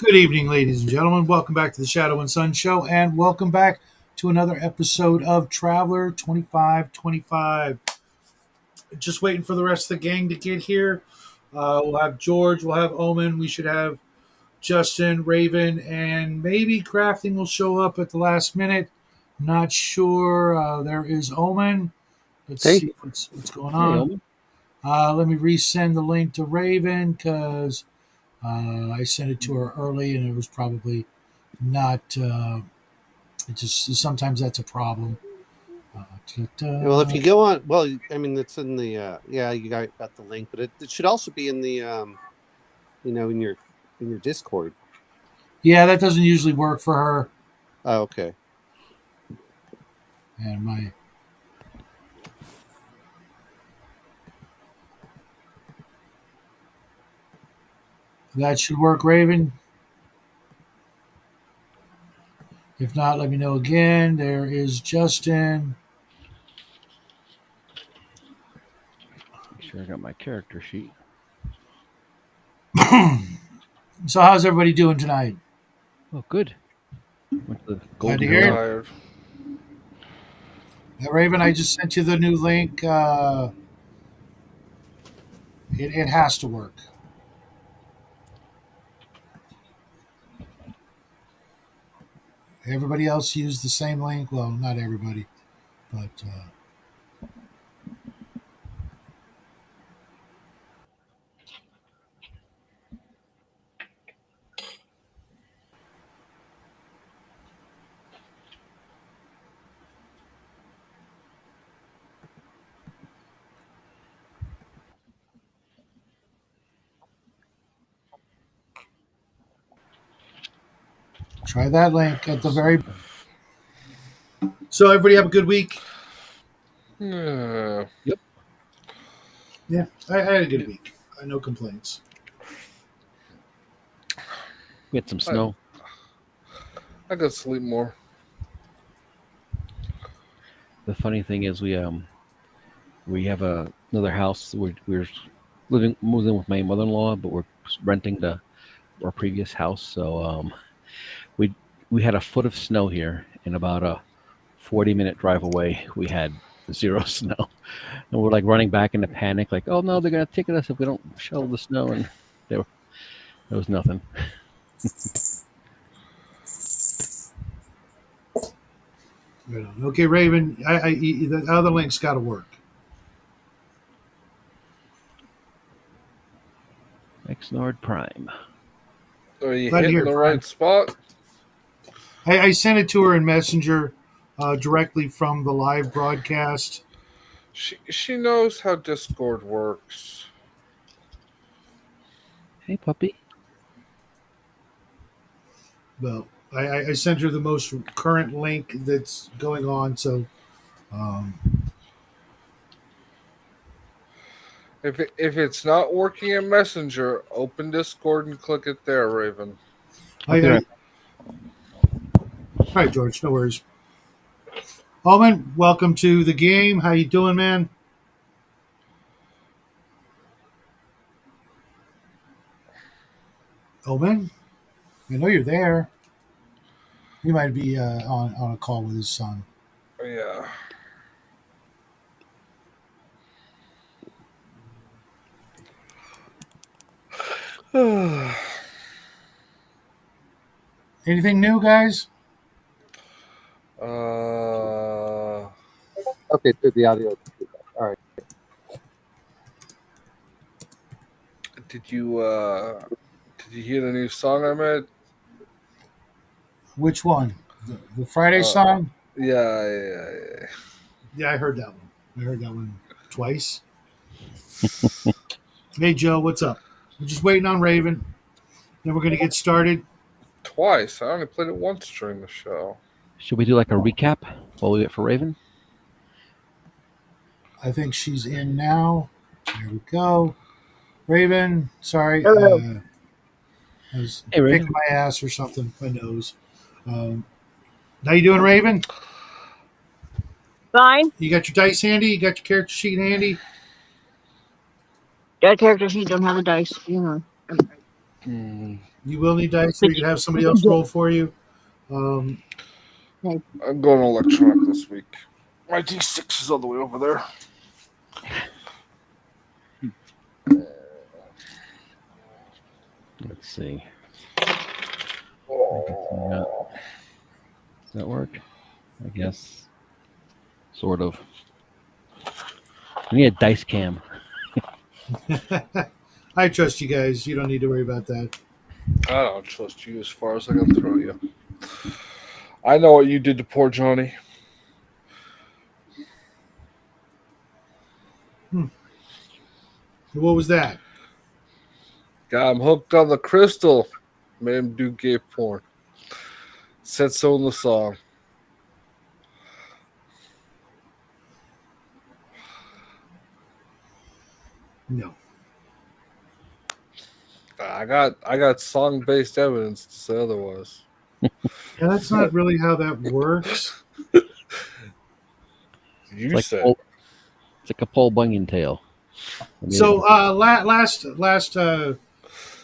Good evening, ladies and gentlemen. Welcome back to the Shadow and Sun Show, and welcome back to another episode of Traveler 2525. Just waiting for the rest of the gang to get here. We'll have George, we'll have Omen, we should have Justin, Raven, and maybe Crafting will show up at the last minute. Not sure. There is Omen. Let's Hey. see what's going Hey, on. Omen. Let me resend the link to Raven because I sent it to her early and it was probably not. It just sometimes that's a problem. Well, if you go on, it's in the you got the link, but it should also be in the in your Discord. Yeah, that doesn't usually work for her. Oh, okay. And my that should work, Raven. If not, let me know again. There is Justin. Make sure I got my character sheet. So how's everybody doing tonight? Oh, good. Went to the Glad to Golden hear it. Girl. Now, Raven, I just sent you the new link. It has to work. Everybody else used the same link. Well, not everybody, but try that link at the very. So everybody have a good week. Yeah. Yep. Yeah, I had a good week. No complaints. We had some snow. I could sleep more. The funny thing is, we have another house. We're moving in with my mother-in-law, but we're renting our previous house. So we had a foot of snow here, and about a 40-minute drive away, we had zero snow, and we're like running back into panic, like, oh no, they're gonna ticket us if we don't shovel the snow, and there was nothing. Right on. Okay, Raven. The other link's got to work. Exnord Prime. Are you Glad to hear hitting it, the Brian. right spot? I sent it to her in Messenger directly from the live broadcast. She knows how Discord works. Hey, puppy. Well, I sent her the most current link that's going on. So, If it's not working in Messenger, open Discord and click it there, Raven. I'll be right all right, George. No worries. Omen, welcome to the game. How you doing, man? Omen, I know you're there. He might be on a call with his son. Yeah. Anything new, guys? Okay, so the audio. All right. Did you hear the new song I made? Which one? The Friday song? Yeah. Yeah, I heard that one. I heard that one twice. Hey, Joe, what's up? We're just waiting on Raven. Then we're going to get started. Twice. I only played it once during the show. Should we do like a recap while we wait for Raven? I think she's in now. There we go. Raven, sorry. Hello. I was Hey, Raven. picking my ass or something, my nose. How you doing, Raven? Fine. You got your dice handy? You got your character sheet handy? That character sheet don't have the dice. You will need dice, or you can have somebody else roll for you. I'm going electronic this week. My D6 is all the way over there. Let's see. Oh. Does that work? I guess. Sort of. We need a dice cam. I trust you guys. You don't need to worry about that. I don't trust you as far as I can throw you. I know what you did to poor Johnny. What was that? Got him hooked on the crystal. Made him do gay porn. Said so in the song. No. I got song based evidence to say otherwise. Yeah, that's not really how that works. You It's said like a Paul Bunyan tale. So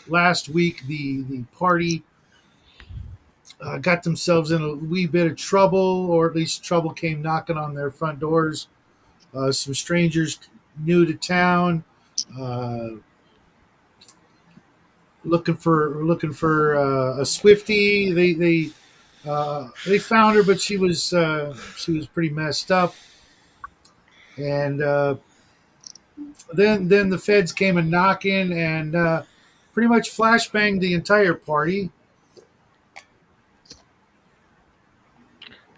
last week the party got themselves in a wee bit of trouble, or at least trouble came knocking on their front doors. Some strangers new to town, looking for a Swifty. They found her, but she was pretty messed up, and then the feds came a knocking and pretty much flashbanged the entire party,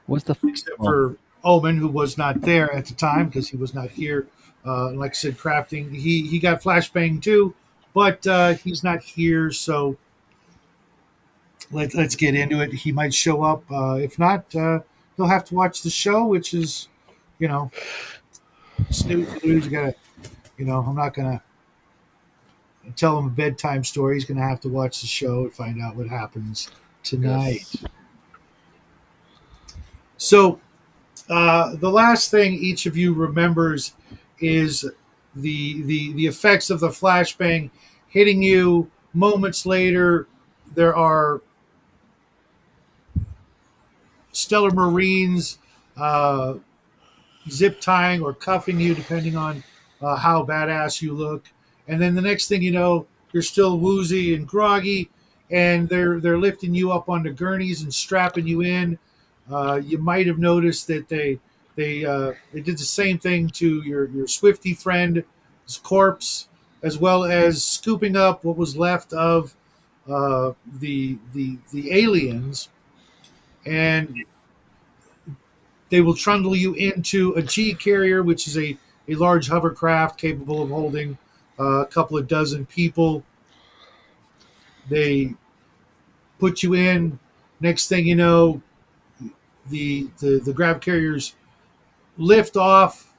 What's the except for Omen, who was not there at the time because he was not here. Like I said, crafting. He got flashbanged too, but he's not here. So let's get into it. He might show up. If not, he'll have to watch the show, which is, you know, snooze lose. You gotta, I'm not gonna tell him a bedtime story. He's gonna have to watch the show and find out what happens tonight. yes. So the last thing each of you remembers is the effects of the flashbang hitting you. Moments later, there are stellar marines zip tying or cuffing you, depending on how badass you look. And then the next thing you know, you're still woozy and groggy, and they're lifting you up onto gurneys and strapping you in. You might have noticed that they did the same thing to your Swifty friend's corpse, as well as scooping up what was left of the aliens, and they will trundle you into a G carrier, which is a large hovercraft capable of holding a couple of dozen people. They put you in. Next thing you know, the grab carriers lift off.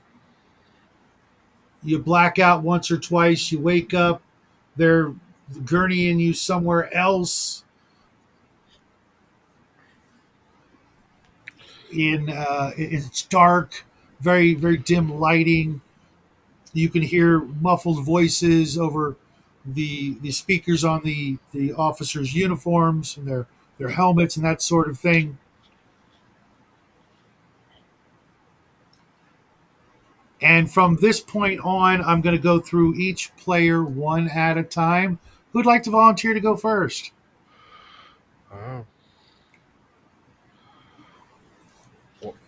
You black out once or twice. You wake up. They're gurneying you somewhere else. It's dark, very very dim lighting. You can hear muffled voices over the speakers on the officers' uniforms and their helmets and that sort of thing. And from this point on, I'm going to go through each player one at a time. Who'd like to volunteer to go first? Oh.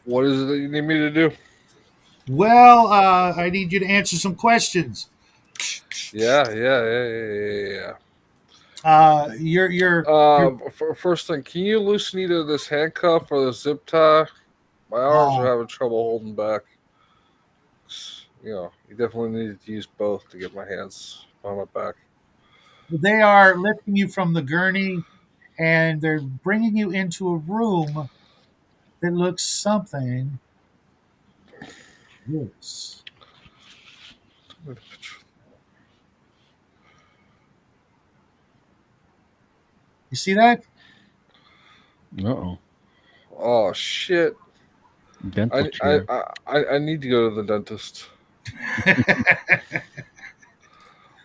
What is it that you need me to do? Well, I need you to answer some questions. Yeah. First thing, can you loosen either this handcuff or the zip tie? My arms are having trouble holding back. You definitely need to use both to get my hands on my back. They are lifting you from the gurney, and they're bringing you into a room that looks something this. You see that? Uh-oh. Oh shit! Dental chair. I need to go to the dentist.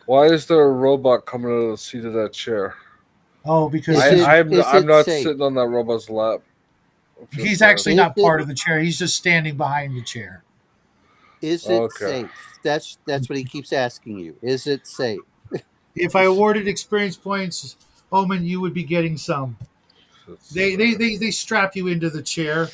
Why is there a robot coming out of the seat of that chair? Oh, because I'm not sitting on that robot's lap. He's actually Is not part it- of the chair. He's just standing behind the chair. Is it safe? That's what he keeps asking you. Is it safe? If I awarded experience points, Omen, you would be getting some. They strap you into the chair,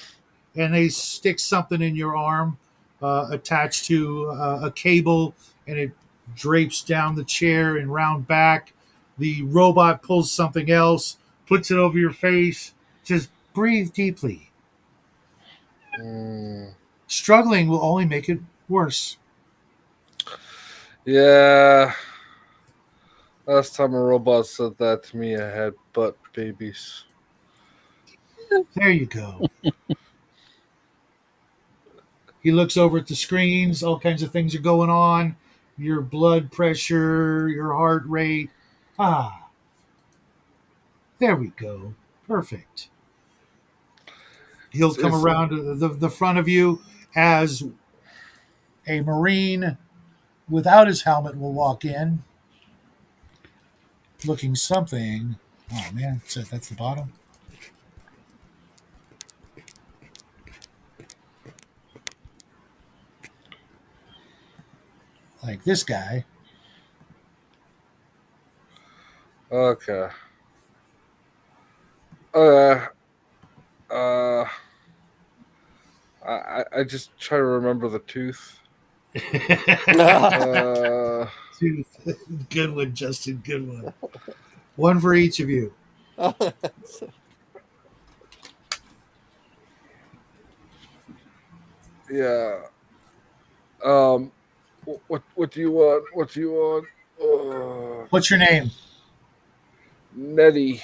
and they stick something in your arm attached to a cable, and it drapes down the chair and round back. The robot pulls something else, puts it over your face, says, breathe deeply. Struggling will only make it worse. Yeah. Last time a robot said that to me, I had butt babies. There you go. He looks over at the screens. All kinds of things are going on. Your blood pressure, your heart rate. Ah, there we go. Perfect. He'll come around to the front of you as a Marine without his helmet will walk in, looking something. Oh, man. So that's the bottom. Like this guy. Okay. I just try to remember the tooth. Good one, Justin. Good one. One for each of you. Yeah. What do you want? What do you want? What's your name? Nettie.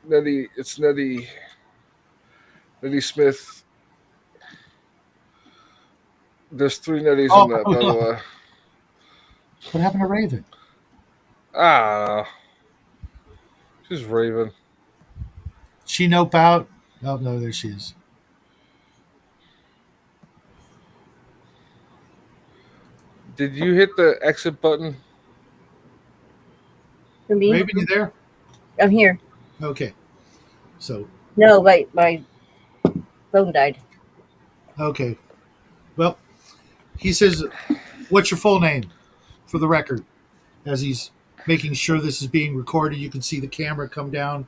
Nettie. It's Nettie. Nettie Smith. There's 3 Netties in that, by the way. What happened to Raven? Ah, she's Raven. She nope out. Oh no, there she is. Did you hit the exit button? For me? Raven, you there? I'm here. Okay. So No, my phone died. okay. Well, he says, "What's your full name?" For the record, as he's making sure this is being recorded, you can see the camera come down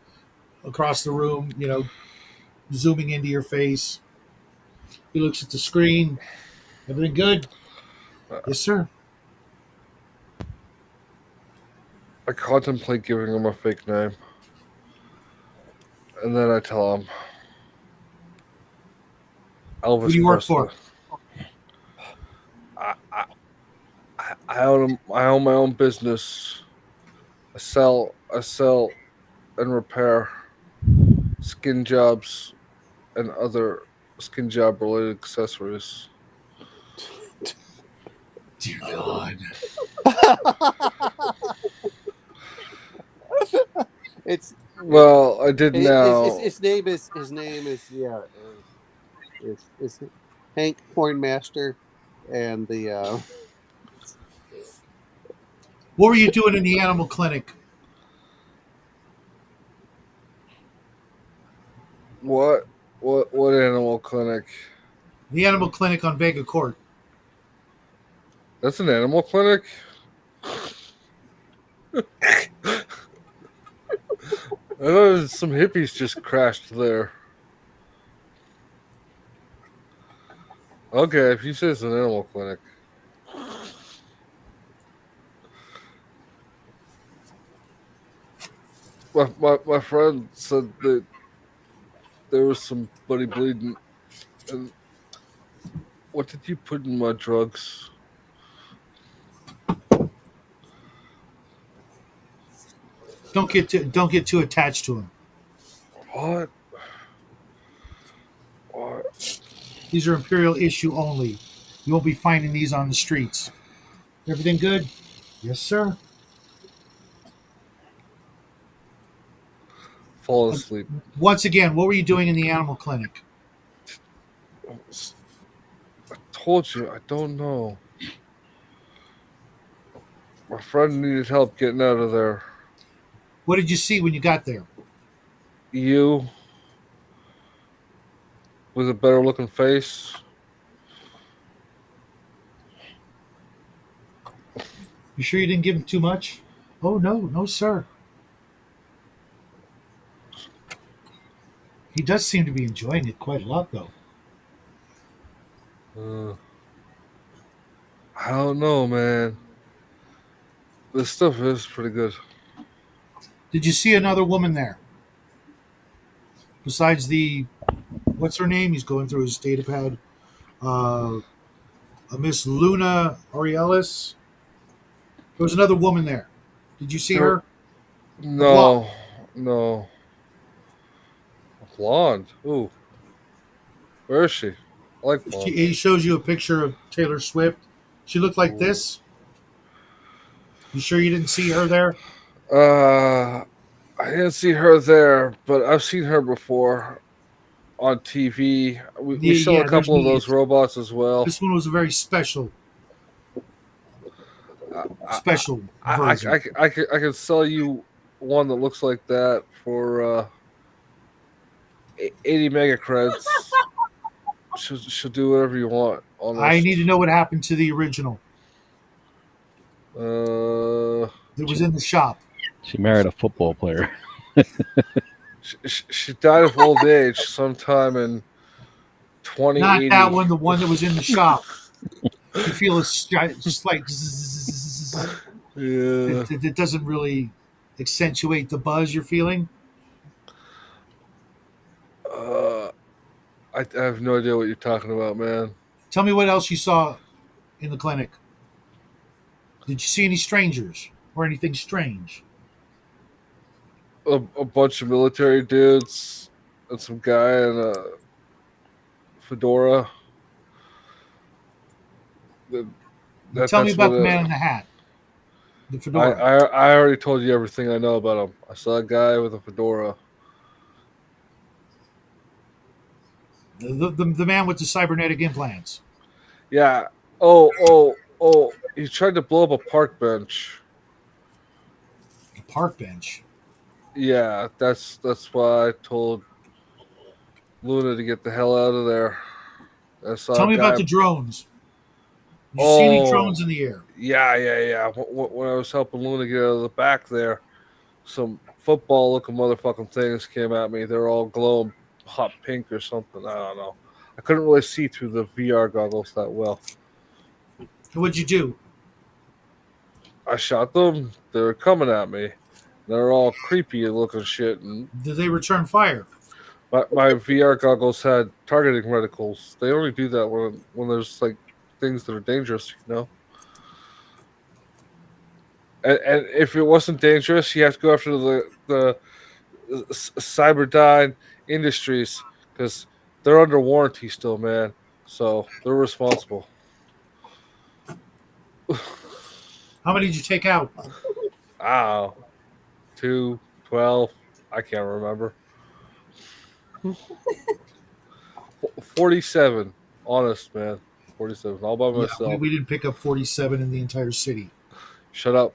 across the room. Zooming into your face. He looks at the screen. Everything good? Yes, sir. I contemplate giving him a fake name. And then I tell him Elvis Who do you work Presley. for? I own my own business. I sell and repair skin jobs and other skin job related accessories. Dear God. Well, I did now. His name is it's Hank Pornmaster, and the What were you doing in the animal clinic? What animal clinic? The animal clinic on Vega Court. That's an animal clinic? I thought some hippies just crashed there. Okay, if you say it's an animal clinic. My friend said that there was somebody bleeding. And what did you put in my drugs? Don't get too attached to him. What? What? These are Imperial issue only. You won't be finding these on the streets. Everything good? Yes, sir. Fall asleep. Once again, what were you doing in the animal clinic? I told you, I don't know. My friend needed help getting out of there. What did you see when you got there? You with a better looking face. You sure you didn't give him too much? Oh no, no, sir. He does seem to be enjoying it quite a lot, though. Uh, I don't know, man. This stuff is pretty good. Did you see another woman there besides the what's her name? He's going through his data pad. Uh, a Miss Luna Aurelis. There was another woman there. Did you see There, her? A blonde. no, no. Blonde. Ooh, where is she? I like blonde. He shows you a picture of Taylor Swift. She looked like Ooh. this. You sure you didn't see her there? I didn't see her there, but I've seen her before on TV. We sell a Yeah, there's couple of those millions. robots as well. This one was a very special, I, special I version. can sell you one that looks like that for 80 mega creds. She'll do whatever you want. I Almost. need to know what happened to the original. Uh, It was in the shop. She married a football player. she died of old age sometime in Not that 2080. one, the one that was in the shop. You feel a slight zzz. Yeah. It doesn't really accentuate the buzz you're feeling. Uh, I have no idea what you're talking about, man. Tell me what else you saw in the clinic. Did you see any strangers or anything strange? A bunch of military dudes and some guy in a fedora. That, Tell me that's what about the it. man in the hat, the I, fedora. I I already told you everything I know about him. I saw a guy with a fedora. The man with the cybernetic implants. Yeah. Oh. He tried to blow up a park bench. The park bench. Yeah, that's why I told Luna to get the hell out of there. I saw Tell a me about guy. the drones. Did you see any Oh, drones in the air? yeah. When I was helping Luna get out of the back there, some football-looking motherfucking things came at me. They're all glowing hot pink or something. I don't know. I couldn't really see through the VR goggles that well. What'd you do? I shot them. They were coming at me. They're all creepy looking shit, and Did they return fire? my VR goggles had targeting reticles. They only do that when there's like things that are dangerous, you know. And if it wasn't dangerous, you have to go after the Cyberdyne Industries because they're under warranty still, man. So they're responsible. How many did you take out? Wow, 2, 12. I can't remember. 47. Honest, man. 47. All by Yeah, we, myself. we didn't pick up 47 in the entire city. Shut up.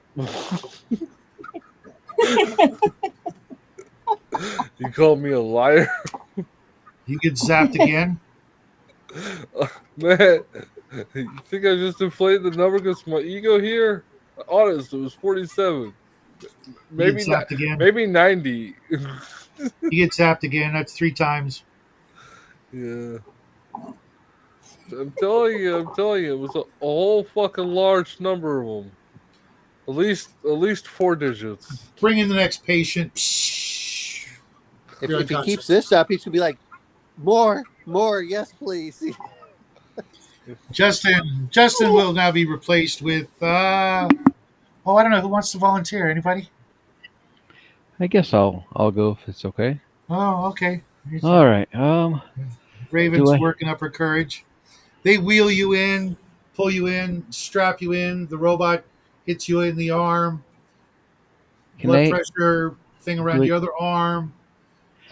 You called me a liar? You get zapped again? Man, you think I just inflated the number because my ego here? Honest, it was 47. You get Maybe zapped again? maybe 90. You get zapped again. That's 3 times. Yeah. I'm telling you, it was a whole fucking large number of them. At least 4 digits. Bring in the next patient. You're If he keeps unconscious. this up, he's gonna be like, more, yes, please. Justin will now be replaced with. I don't know who wants to volunteer. Anybody? I guess I'll go if it's okay. Oh, okay. All right. Raven's Do I? working up her courage. They wheel you in, pull you in, strap you in. The robot hits you in the arm. Can Blood I pressure thing around do the I other arm.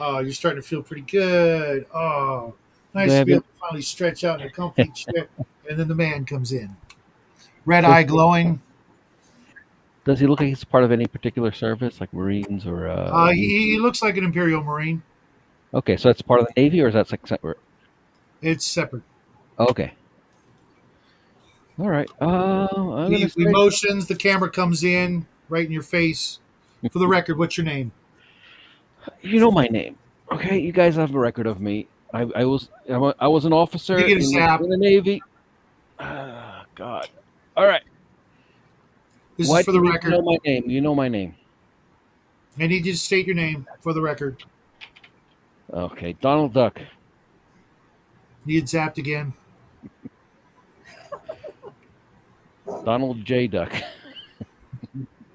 Oh, you're starting to feel pretty good. Oh, do I nice to have be able it? to finally stretch out in a comfy chair. And then the man comes in, red eye glowing. Does he look like he's part of any particular service, like Marines or? He looks like an Imperial Marine. Okay, so that's part of the Navy, or is that like separate? It's separate. Okay. All right. I'm gonna We say motions. The camera comes in right in your face. For the record, what's your name? you know my name. Okay, you guys have a record of me. I was an You officer get a in zap. the Navy. Ah, God. All right. This Why is do for you the need to know record. my name? You know my name. I need you to state your name for the record. Okay, Donald Duck. You get zapped again. Donald J. Duck.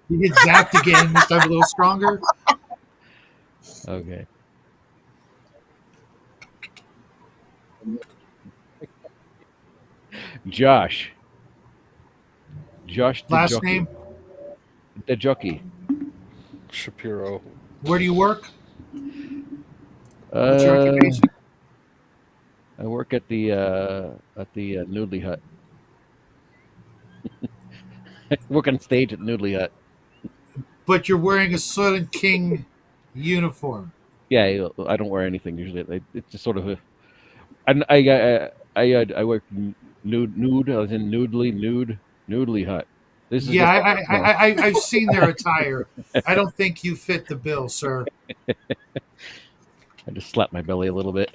You get zapped again. This time a little stronger. Okay. Josh. Josh the Last jockey. name. The jockey. Shapiro. Where do you work? What's your occupation? I work at the Noodly Hut. I work on stage at Noodly Hut. But you're wearing a Soylent King uniform. Yeah, I don't wear anything usually. It's just sort of a. I work nude. I was in Noodly Hut. This is Yeah, just I've seen their attire. I don't think you fit the bill, sir. I just slapped my belly a little bit.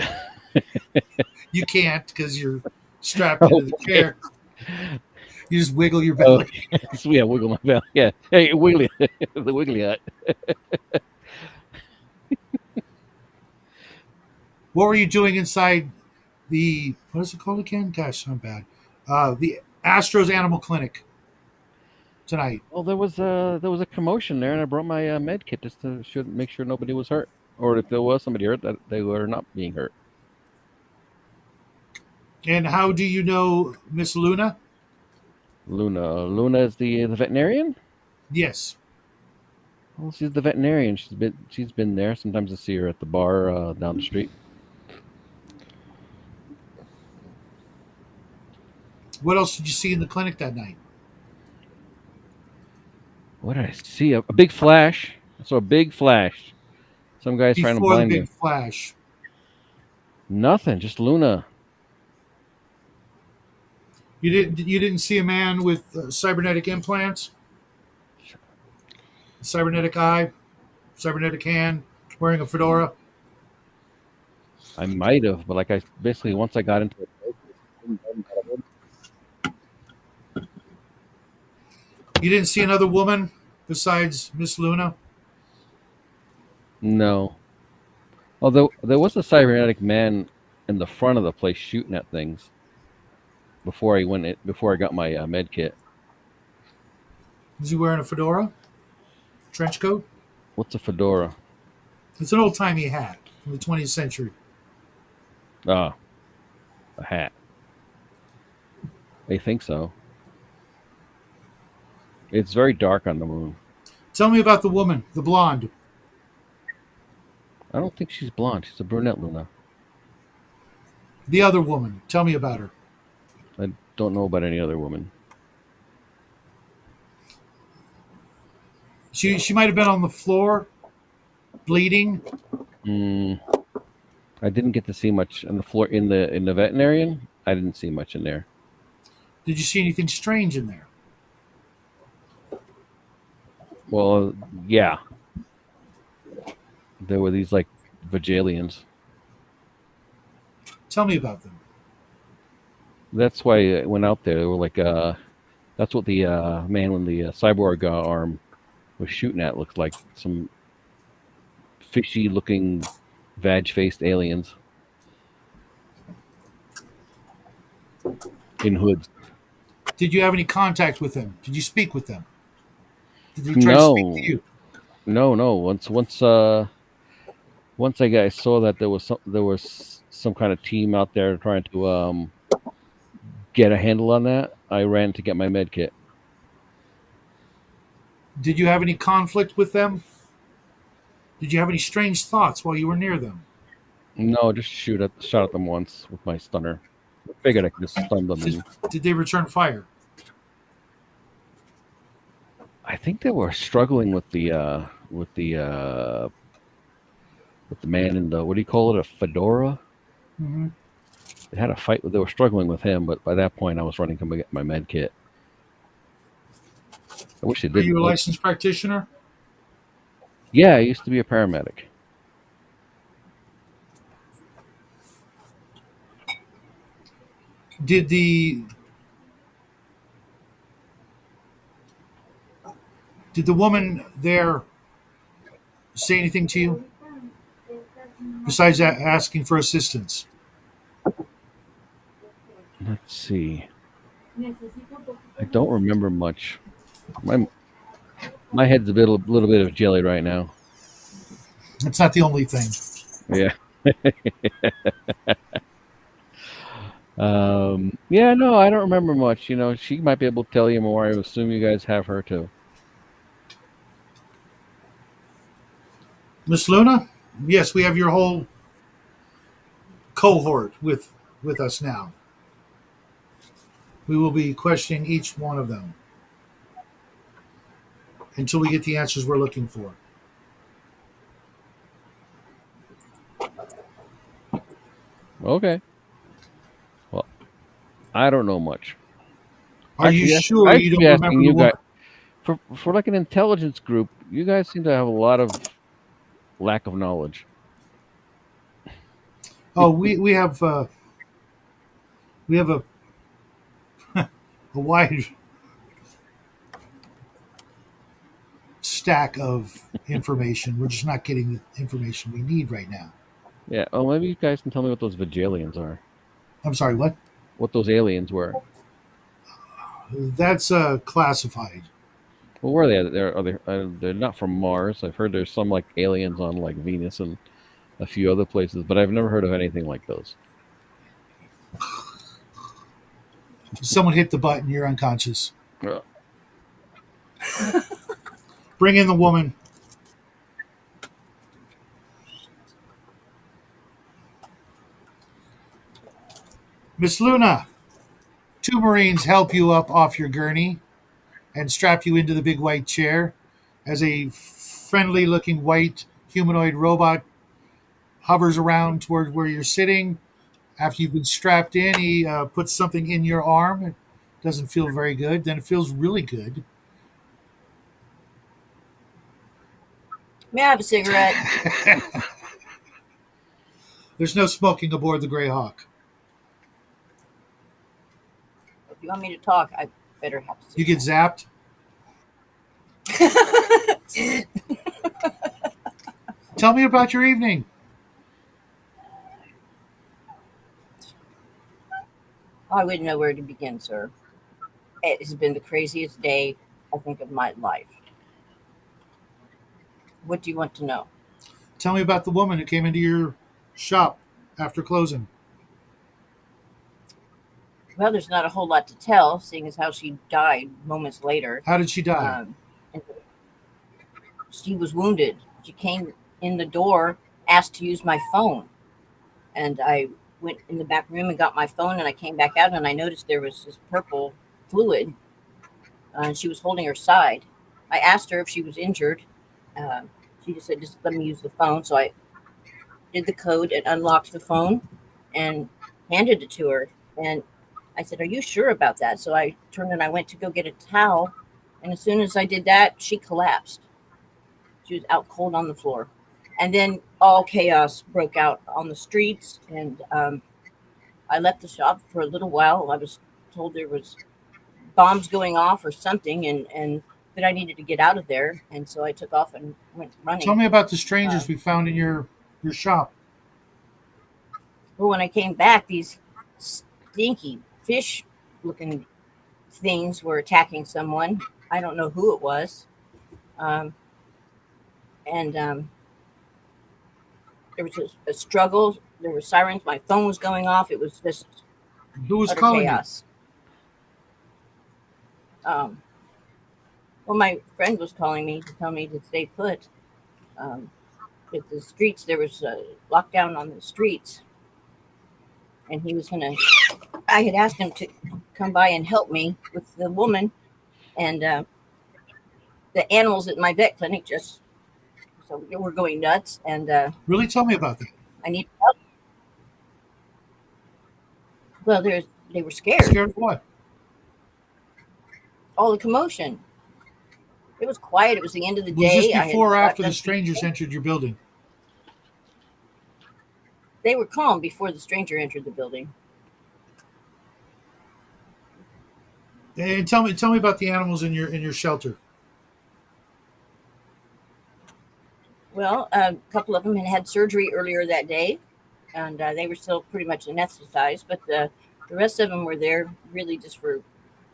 You can't because you're strapped Oh, into the okay. chair. You just wiggle your belly. So yeah, wiggle my belly. Yeah, hey, wiggly, the Wiggly Hut. What were you doing inside the what is it called again? Gosh, I'm bad. The Astros Animal Clinic tonight. Well, there was a commotion there, and I brought my med kit just to make sure nobody was hurt, or if there was somebody hurt, that they were not being hurt. And how do you know Miss Luna? Luna is the veterinarian. Yes. Well, she's the veterinarian. She's been there. Sometimes I see her at the bar down the street. What else did you see in the clinic that night? What did I see? A big flash. I saw a big flash. Some guy's trying to Before the blind me. big flash. Nothing. Just Luna. You didn't see a man with cybernetic implants, cybernetic eye, cybernetic hand, wearing a fedora. I might have, but like I basically once I got into it. You didn't see another woman besides Miss Luna. No. Although there was a cybernetic man in the front of the place shooting at things before I got my med kit. Was he wearing a fedora? Trench coat? What's a fedora? It's an old timey hat from the 20th century. Ah, a hat. I think so. It's very dark on the moon. Tell me about the woman, the blonde. I don't think she's blonde. She's a brunette, Luna. The other woman. Tell me about her. I don't know about any other woman. She might have been on the floor, bleeding. I didn't get to see much on the floor in the veterinarian. I didn't see much in there. Did you see anything strange in there? Well, yeah. There were these like Vajalians. Tell me about them. That's why I went out there. They were like, that's what the man with the cyborg arm was shooting at. Looks like some fishy-looking, vag-faced aliens in hoods. Did you have any contact with them? Did you speak with them? Did they try to speak to you? No. Once I saw that there was some kind of team out there trying to get a handle on that, I ran to get my med kit. Did you have any conflict with them? Did you have any strange thoughts while you were near them? No, just shot at them once with my stunner. I figured I could just stun them. Did they return fire? I think they were struggling with the man in the, what do you call it, a fedora. Mm-hmm. They had a fight. They were struggling with him, but by that point, I was running to get my med kit. I wish they Are you didn't. a licensed practitioner? Yeah, I used to be a paramedic. Did the woman there say anything to you besides asking for assistance? Let's see. I don't remember much. My head's a little bit of jelly right now. It's not the only thing. Yeah. Yeah, no, I don't remember much. She might be able to tell you more. I assume you guys have her too. Miss Luna? Yes, we have your whole cohort with us now. We will be questioning each one of them until we get the answers we're looking for. Okay. Well, I don't know much. Are you I sure you should be don't asking remember the you guys woman? for like an intelligence group. You guys seem to have a lot of lack of knowledge. Oh, we have a wide stack of information. We're just not getting the information we need right now. Yeah. Oh, maybe you guys can tell me what those Vajalians are. I'm sorry, what? What those aliens were. That's classified. Well, where are they? They're not from Mars. I've heard there's some like aliens on like Venus and a few other places, but I've never heard of anything like those. Someone hit the button. You're unconscious. Uh, Bring in the woman. Miss Luna, two Marines help you up off your gurney and strap you into the big white chair as a friendly looking white humanoid robot hovers around toward where you're sitting. After you've been strapped in, he puts something in your arm. It doesn't feel very good. Then it feels really good. May I have a cigarette? There's no smoking aboard the GRAYHAWK. If you want me to talk, I better have a You get zapped. cigarette. Tell me about your evening. I wouldn't know where to begin, sir. It has been the craziest day, I think, of my life. What do you want to know? Tell me about the woman who came into your shop after closing. Well, there's not a whole lot to tell, seeing as how she died moments later. How did she die? And she was wounded. She came in the door, asked to use my phone. And I went in the back room and got my phone, and I came back out, and I noticed there was this purple fluid, and she was holding her side. I asked her if she was injured. She just said, just let me use the phone. So I did the code and unlocked the phone and handed it to her. And I said, are you sure about that? So I turned and I went to go get a towel. And as soon as I did that, she collapsed. She was out cold on the floor. And then all chaos broke out on the streets. And I left the shop for a little while. I was told there was bombs going off or something, and that I needed to get out of there. And so I took off and went running. Tell me about the strangers we found in your shop. Well, when I came back, these stinky fish-looking things were attacking someone. I don't know who it was. And there was a struggle. There were sirens. My phone was going off. It was just Who was utter calling chaos. Well, my friend was calling me to tell me to stay put. With the streets, there was a lockdown on the streets, and he was gonna. I had asked him to come by and help me with the woman, and the animals at my vet clinic just so we're going nuts, and Really? Tell me about that. I need help. Well, they were scared. Scared of what? All the commotion. It was quiet. It was the end of the Was this day. I had before or got after the done strangers feeding. entered your building? They were calm before the stranger entered the building. And tell me about the animals in your shelter. Well, a couple of them had surgery earlier that day, and they were still pretty much anesthetized. But the rest of them were there really just for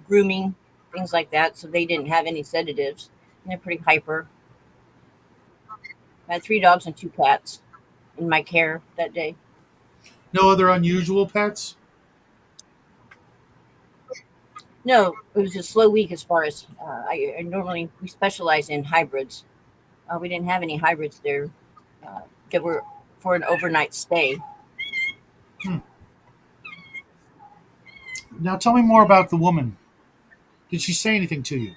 grooming, things like that. So they didn't have any sedatives, and they're pretty hyper. I had 3 dogs and 2 cats in my care that day. No other unusual pets? No, it was a slow week as far as I normally we specialize in hybrids. We didn't have any hybrids there that were for an overnight stay. Now tell me more about the woman. Did she say anything to you?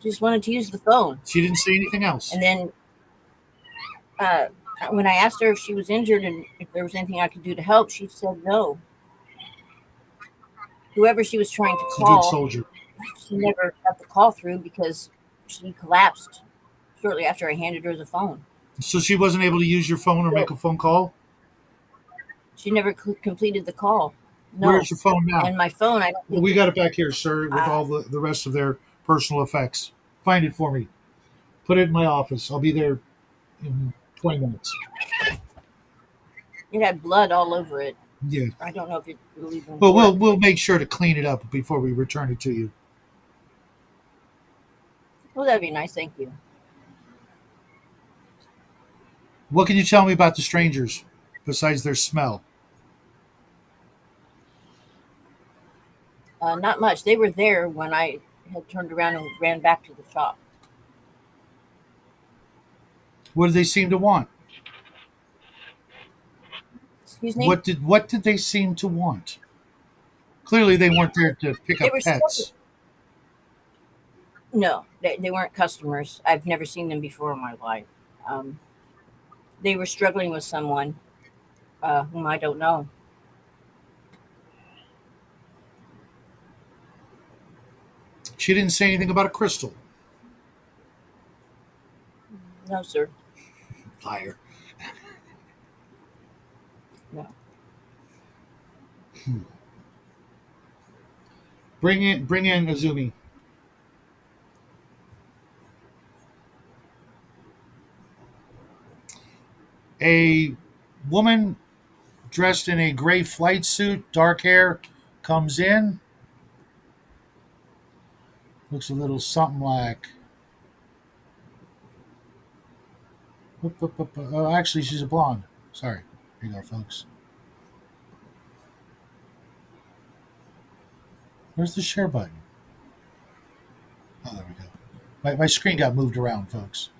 Just wanted to use the phone, She didn't say anything else. and then uh, when I asked her if she was injured and if there was anything I could do to help, she said no. Whoever she was trying to She's a good call, soldier. she never got the call through because she collapsed shortly after I handed her the phone. So she wasn't able to use your phone or make a phone call? She never completed the call. No. Where's your phone now? And my phone, I don't. Well, we got it back here, sir, with all the rest of their personal effects. Find it for me. Put it in my office. I'll be there in 20 minutes. It had blood all over it. Yeah. I don't know if it'll even. Well, work. we'll make sure to clean it up before we return it to you. Well, that'd be nice. Thank you. What can you tell me about the strangers besides their smell? Not much. They were there when I had turned around and ran back to the shop. What did they seem to want? Excuse me? What did they seem to want? Clearly, they weren't there to pick They up were pets. No, they weren't customers. I've never seen them before in my life. They were struggling with someone whom I don't know. She didn't say anything about a crystal. No, sir. Liar. No. Bring in Azumi. A woman dressed in a gray flight suit, dark hair, comes in. Looks a little something like. Oh, actually, she's a blonde. Sorry. Here you go, folks. Where's the share button? Oh, there we go. My screen got moved around, folks.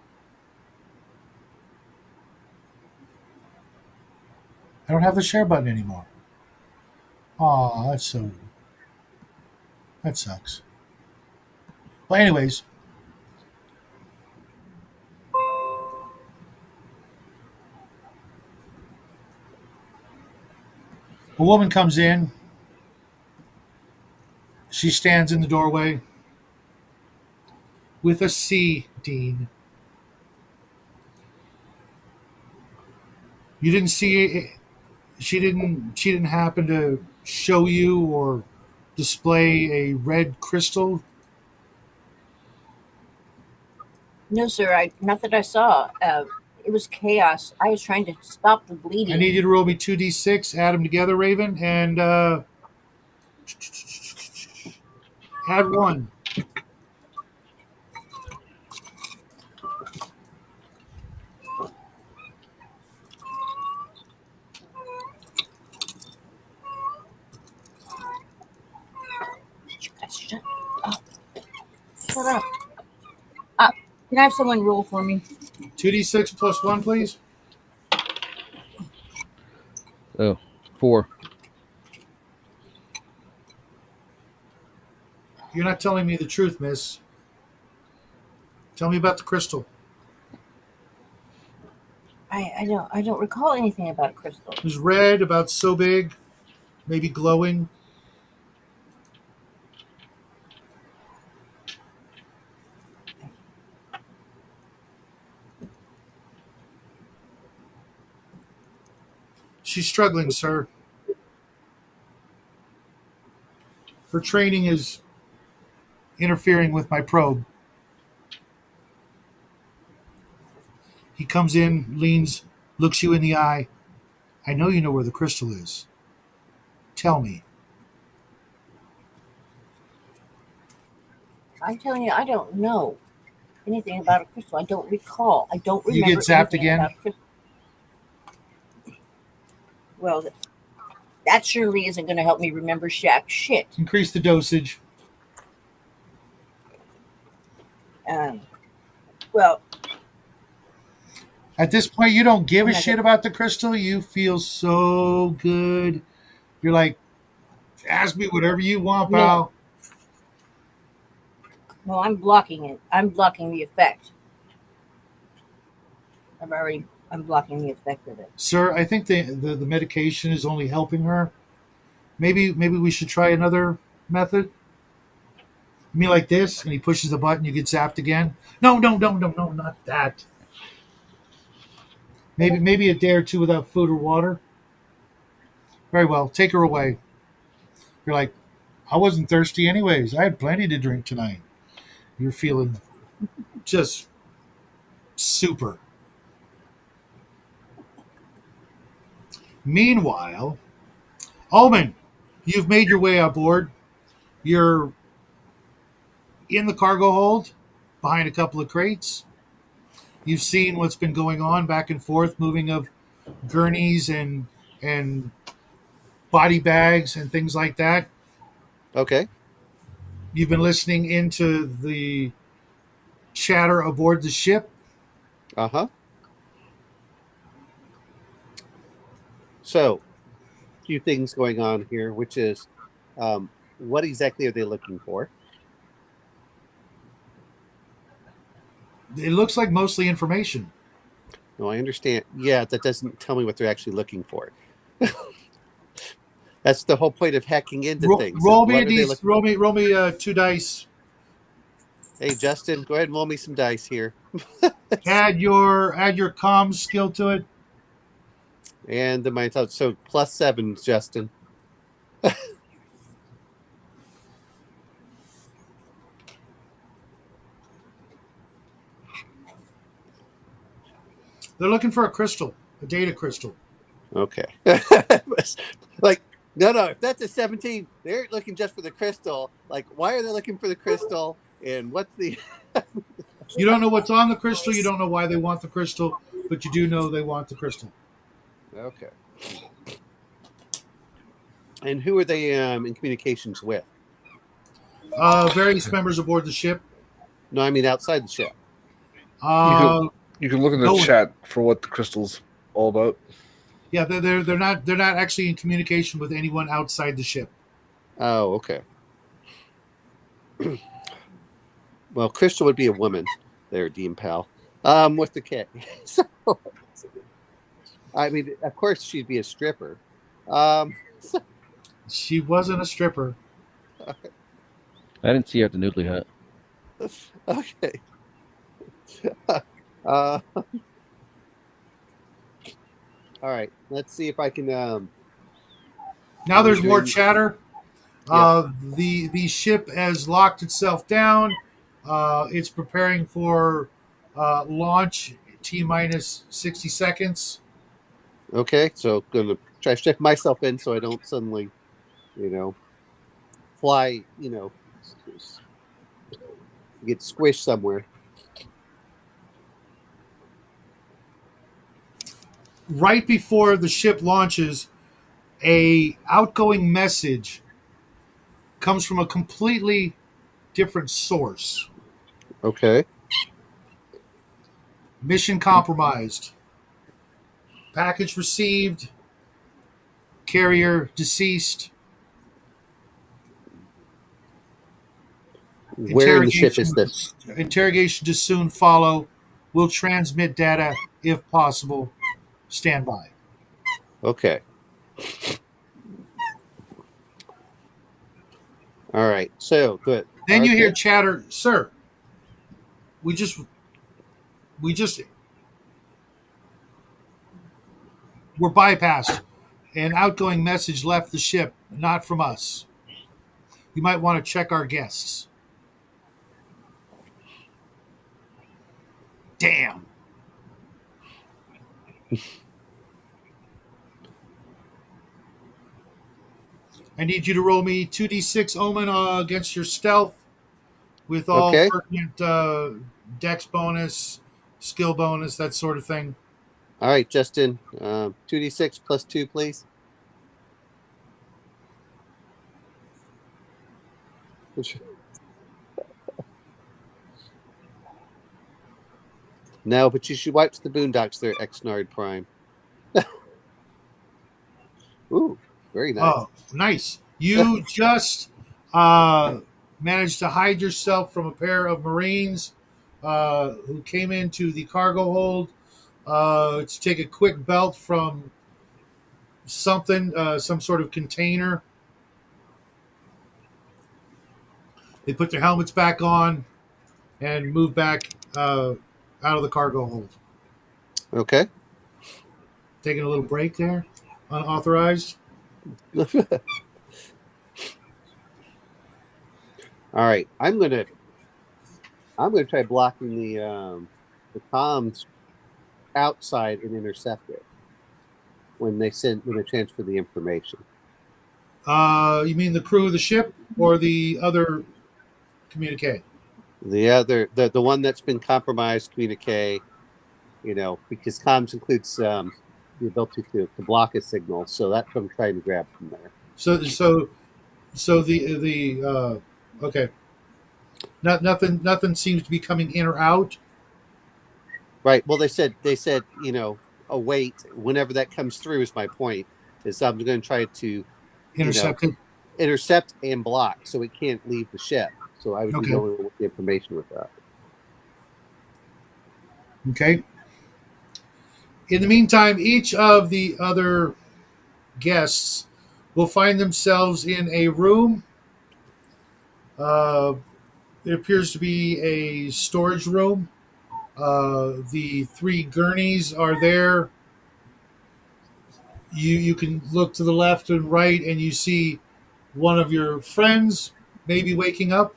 I don't have the share button anymore. Aw, that sucks. Well, anyways. A woman comes in. She stands in the doorway with a C, Dean. You didn't see. She didn't happen to show you or display a red crystal. No, sir. Not that I saw. It was chaos. I was trying to stop the bleeding. I need you to roll me 2d6, add them together, Raven, and add 1. Shut up. Shut up. Can I have someone roll for me? 2d6 plus 1, please. Oh, 4. You're not telling me the truth, miss. Tell me about the crystal. I don't recall anything about crystal. It was red, about so big, maybe glowing. She's struggling, sir. Her training is interfering with my probe. He comes in, leans, looks you in the eye. I know you know where the crystal is. Tell me. I'm telling you, I don't know anything about a crystal. I don't recall. I don't You remember get zapped anything again? about a crystal. Well, that surely isn't going to help me remember shit. Increase the dosage. Well, At this point, you don't give I'm a not shit gonna, about the crystal. You feel so good. You're like, ask me whatever you want, no, pal. no, I'm blocking it. I'm blocking the effect. I'm blocking the effect of it. Sir, I think the medication is only helping her. Maybe we should try another method. You mean like this? And he pushes the button, you get zapped again. No, not that. Maybe a day or two without food or water. Very well, take her away. You're like, I wasn't thirsty anyways. I had plenty to drink tonight. You're feeling just super. Meanwhile, Omen, you've made your way aboard. You're in the cargo hold behind a couple of crates. You've seen what's been going on back and forth, moving of gurneys and body bags and things like that. Okay. You've been listening into the chatter aboard the ship. Uh huh. So, a few things going on here, which is, what exactly are they looking for? It looks like mostly information. No, I understand. Yeah, that doesn't tell me what they're actually looking for. That's the whole point of hacking into things. Is Roll me a what are they d. looking? Roll me 2 dice. Hey, Justin, go ahead and roll me some dice here. Add your comms skill to it. And the my thought. So +7, Justin. They're looking for a crystal, a data crystal. Okay. Like, no. If that's a 17, they're looking just for the crystal. Like, why are they looking for the crystal? And what's the? You don't know what's on the crystal. You don't know why they want the crystal, but you do know they want the crystal. Okay. And who are they in communications with? Various members aboard the ship. No, I mean outside the ship. Uh, You can look in the no one. chat for what the crystal's all about. Yeah, they're not actually in communication with anyone outside the ship. Oh, okay. Well, Crystal would be a woman there, Dean Pal. With the K. So, I mean, of course she'd be a stripper. So, She wasn't a stripper. I didn't see her at the Noodly Hut. okay. All right. Let's see if I can. Now there's more doing- chatter. Yeah. The ship has locked itself down. It's preparing for launch. T minus 60 seconds. Okay, so gonna try to shift myself in so I don't suddenly, fly. Get squished somewhere. Right before the ship launches, a outgoing message comes from a completely different source. Okay. Mission compromised. Package received. Carrier deceased. Where in the ship is this? Interrogation to soon follow. We'll transmit data if possible. Stand by. Okay. All right. So good. Then you Okay. hear chatter, sir. We just were bypassed. An outgoing message left the ship, not from us. You might want to check our guests. Damn. I need you to roll me 2d6 Omen against your stealth with all Okay. pertinent dex bonus, skill bonus, that sort of thing. All right, Justin. 2d6 plus 2, please. No, but you should watch the Boondocks there, Xnard Prime. Ooh, very nice. Oh, nice. You just managed to hide yourself from a pair of Marines who came into the cargo hold to take a quick belt from something, some sort of container. They put their helmets back on and move back out of the cargo hold. Okay. Taking a little break there, unauthorized. All right. I'm gonna try blocking the comms outside and intercept it when they transfer the information. You mean the crew of the ship or the other communique? The one that's been compromised communique, because comms includes the ability to block a signal. So that's what I'm trying to grab from there. So the okay. Nothing seems to be coming in or out. Right. Well, they said await whenever that comes through. Is my point. Is I'm going to try to intercept and block so it can't leave the ship. So I would be going with the information with that. Okay. In the meantime, each of the other guests will find themselves in a room. It appears to be a storage room. The 3 gurneys are there. You can look to the left and right, and you see one of your friends maybe waking up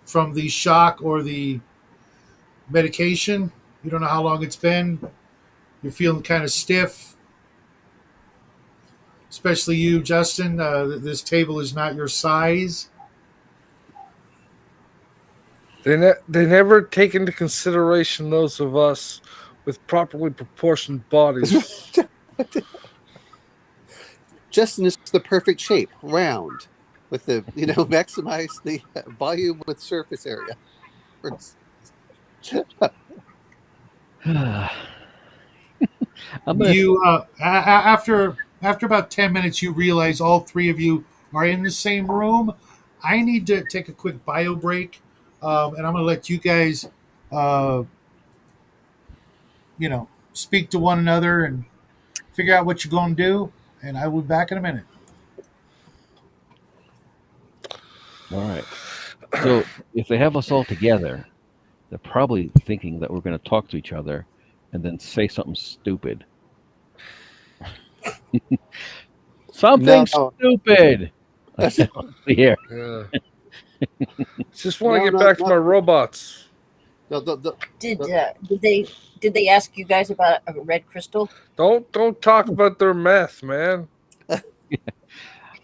from the shock or the medication. You don't know how long it's been. You're feeling kind of stiff, especially you, Justin. This table is not your size. They never take into consideration those of us with properly proportioned bodies. Justin is the perfect shape, round, with the maximize the volume with surface area. You after about 10 minutes, you realize all 3 of you are in the same room. I need to take a quick bio break, and I'm going to let you guys, speak to one another and figure out what you're going to do. And I will be back in a minute. All right. So if they have us all together, they're probably thinking that we're going to talk to each other and then say something stupid. Something stupid. Here. Yeah. Just want to get back to my robots. Did they ask you guys about a red crystal? Don't talk about their meth, man.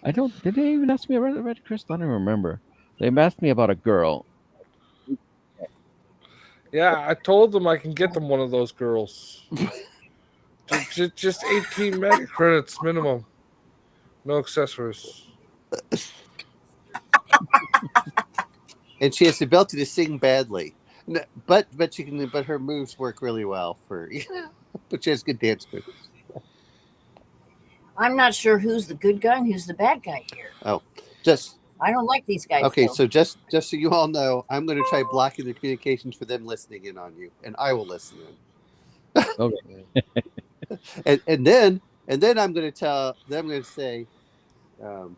I don't. Did they even ask me about red crystal? I don't remember. They asked me about a girl. Yeah, I told them I can get them one of those girls. just 18 mega credits minimum. No accessories. And she has the ability to sing badly. But she can. But her moves work really well for. But she has good dance moves. I'm not sure who's the good guy and who's the bad guy here. Oh, just I don't like these guys. Okay, though. so just so you all know, I'm going to try blocking the communications for them listening in on you, and I will listen in. Okay. And then I'm going to tell them. I'm going to say, um,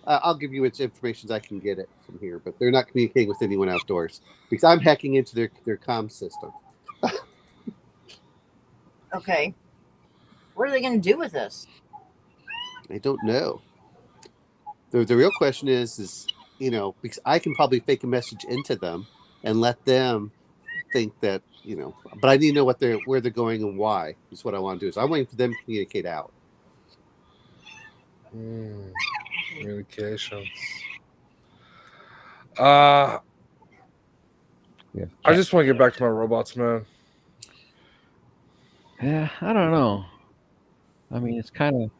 I'll give you as information as I can get it from here, but they're not communicating with anyone outdoors because I'm hacking into their comm system. Okay. What are they going to do with us? I don't know. The real question is because I can probably fake a message into them and let them think that but I need to know where they're going and why is what I want to do. Is I'm waiting for them to communicate out. Communications. Yeah. I just want to get back to my robots, man. Yeah, I don't know. I mean, it's kind of.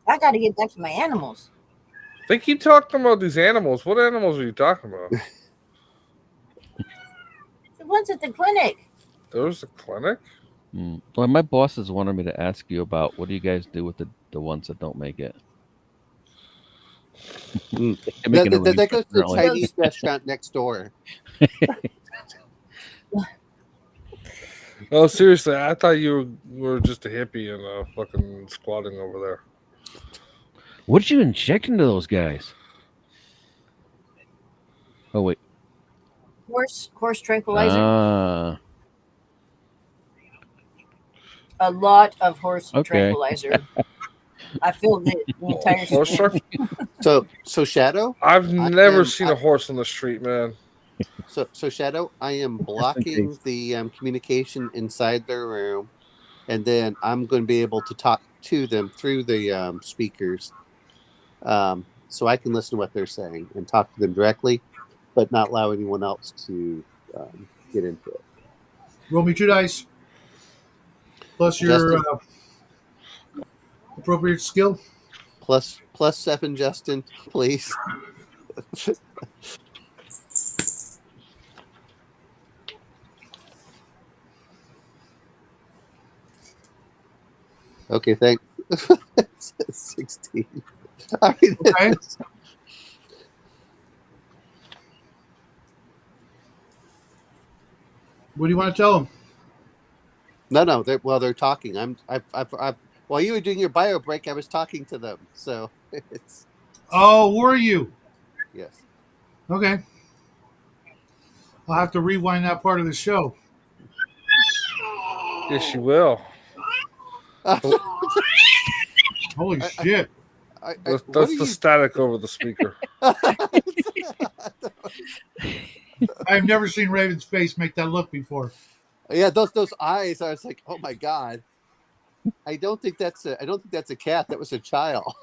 I got to get back to my animals. They keep talking about these animals. What animals are you talking about? The ones at the clinic. There's a clinic? Well, my bosses wanted me to ask you about what do you guys do with the ones that don't make it? They're making a That goes to the apparently. Chinese restaurant next door. Oh, seriously, I thought you were just a hippie and fucking squatting over there. What did you inject into those guys? Oh wait. Horse tranquilizer. Ah, A lot of horse okay. tranquilizer. I feel the entire Horse street. So Shadow, I've never seen a horse on the street, man. So Shadow, I am in blocking case. the communication inside their room, and then I'm going to be able to talk to them through the speakers, so I can listen to what they're saying and talk to them directly, but not allow anyone else to get into it. Roll me 2 dice. Plus your Justin, appropriate skill. plus 7, Justin, please. Okay, thanks. 16. All right. Okay. What do you want to tell them? No. They're talking. While you were doing your bio break, I was talking to them. So it's Oh, were you? yes. Okay. I'll have to rewind that part of the show. Yes, you will. Holy shit. That's the static over the speaker. I've never seen Raven's face make that look before. Yeah, those eyes. I was like, oh my god. I don't think that's a cat. That was a child.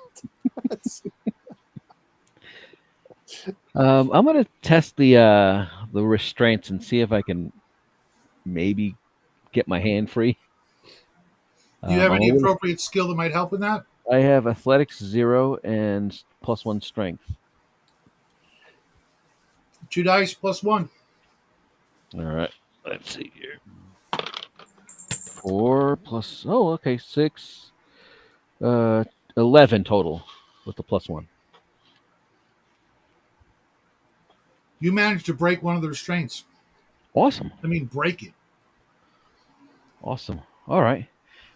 I'm gonna test the restraints and see if I can maybe get my hand free. Do you have any I'm gonna- appropriate skill that might help in that? I have athletics 0 and +1 strength. 2 dice plus 1. All right, let's see here. 4 plus. Oh, okay, 6. 11 total with the +1. You managed to break one of the restraints. Awesome. I mean, break it. Awesome. All right.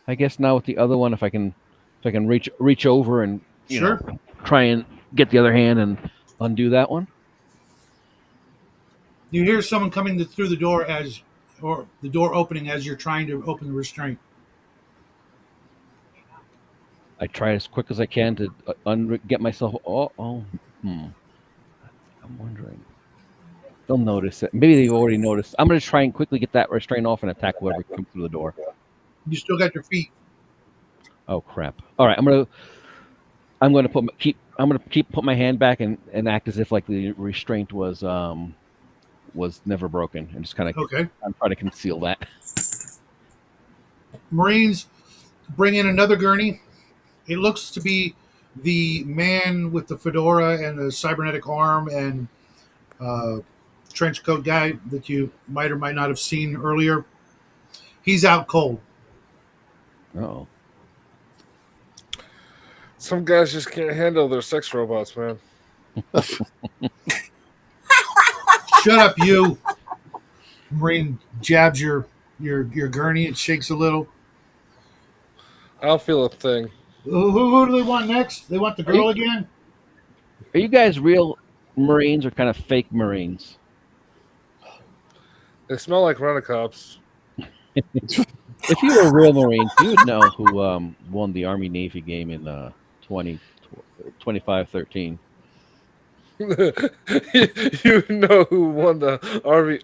I guess now with the other one, if I can reach over and Sure. try and get the other hand and undo that one. You hear someone coming through the door or the door opening as you're trying to open the restraint. I try as quick as I can to get myself. I'm wondering. They'll notice it. Maybe they've already noticed. I'm going to try and quickly get that restraint off and attack whoever comes through the door. You still got your feet. Oh crap! All right, I'm gonna put my hand back and act as if like the restraint was never broken and just kind of Okay. I'm trying to conceal that. Marines bring in another gurney. It looks to be the man with the fedora and the cybernetic arm and trench coat guy that you might or might not have seen earlier. He's out cold. Oh, Some guys just can't handle their sex robots, man. Shut up, you. Marine jabs your gurney. It shakes a little. I don't feel a thing. Who do they want next? They want the Are you, girl again? are you guys real Marines or kind of fake Marines? They smell like rent-a-cops. If you were real Marines, you would know who won the Army Navy game in 20, 25-13. You know who won the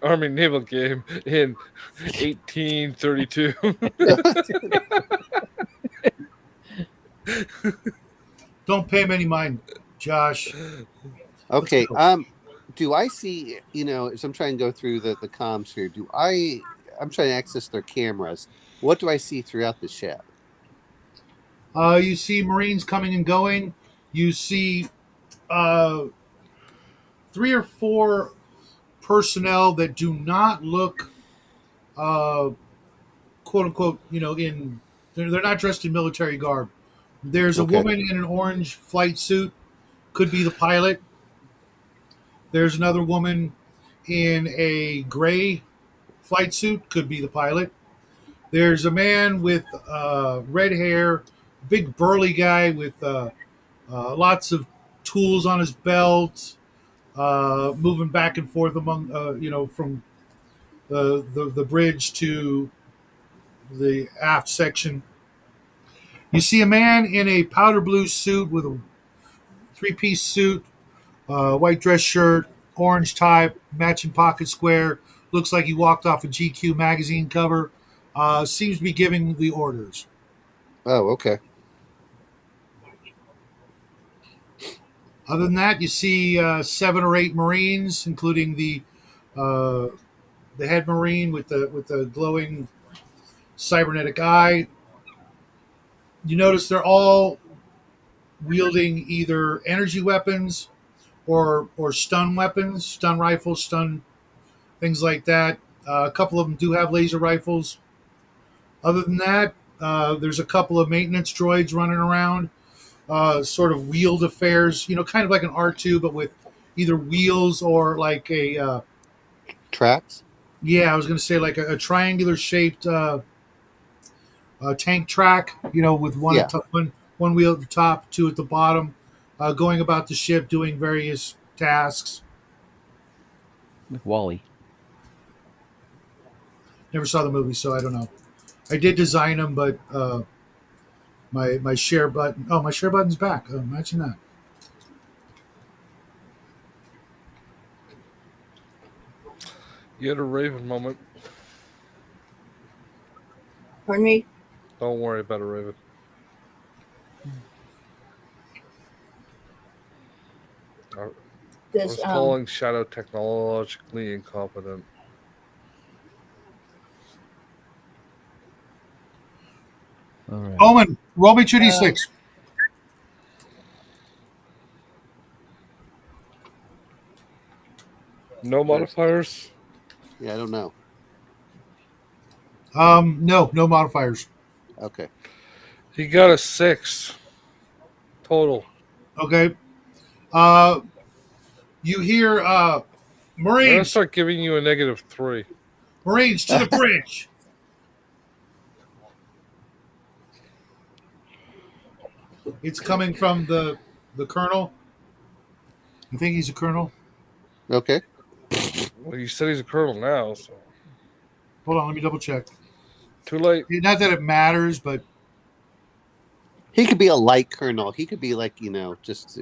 Army naval game in 1832. Don't pay him any mind, Josh. Okay. Let's go. Do I see? As I'm trying to go through the comms here, I'm trying to access their cameras. What do I see throughout the ship? You see Marines coming and going. You see uh, 3 or 4 personnel that do not look, uh, quote unquote, they're not dressed in military garb. There's a Okay. woman in an orange flight suit, could be the pilot. There's another woman in a gray flight suit, could be the pilot. There's a man with red hair, big burly guy with lots of tools on his belt, moving back and forth among, from the bridge to the aft section. You see a man in a powder blue suit with a 3-piece suit, white dress shirt, orange tie, matching pocket square. Looks like he walked off a GQ magazine cover. Seems to be giving the orders. Oh, okay. Other than that, you see 7 or 8 Marines, including uh, the head Marine with the glowing cybernetic eye. You notice they're all wielding either energy weapons or stun weapons, stun rifles, stun things like that. A couple of them do have laser rifles. Other than that, there's a couple of maintenance droids running around, sort of wheeled affairs, kind of like an R2, but with either wheels or like Tracks. yeah, I was going to say like a triangular shaped tank track, with Yeah. one wheel at the top, 2 at the bottom, going about the ship, doing various tasks. Like Wally. Never saw the movie, so I don't know. I did design them, but my share button. Oh, my share button's back. Oh, imagine that. You had a Raven moment. Pardon me? Don't worry about a Raven. I Does was calling Shadow technologically incompetent. All right. Omen, roll me 2d6. No modifiers? Yeah, I don't know. No modifiers. Okay. He got a 6 total. Okay. You hear I'm gonna Marines, start giving you a -3. Marines to the bridge. It's coming from the colonel. I think he's a colonel. Okay. Well, you said he's a colonel now, so Hold on, let me double check. too late. Not that it matters, but He could be a light colonel. He could be like, just,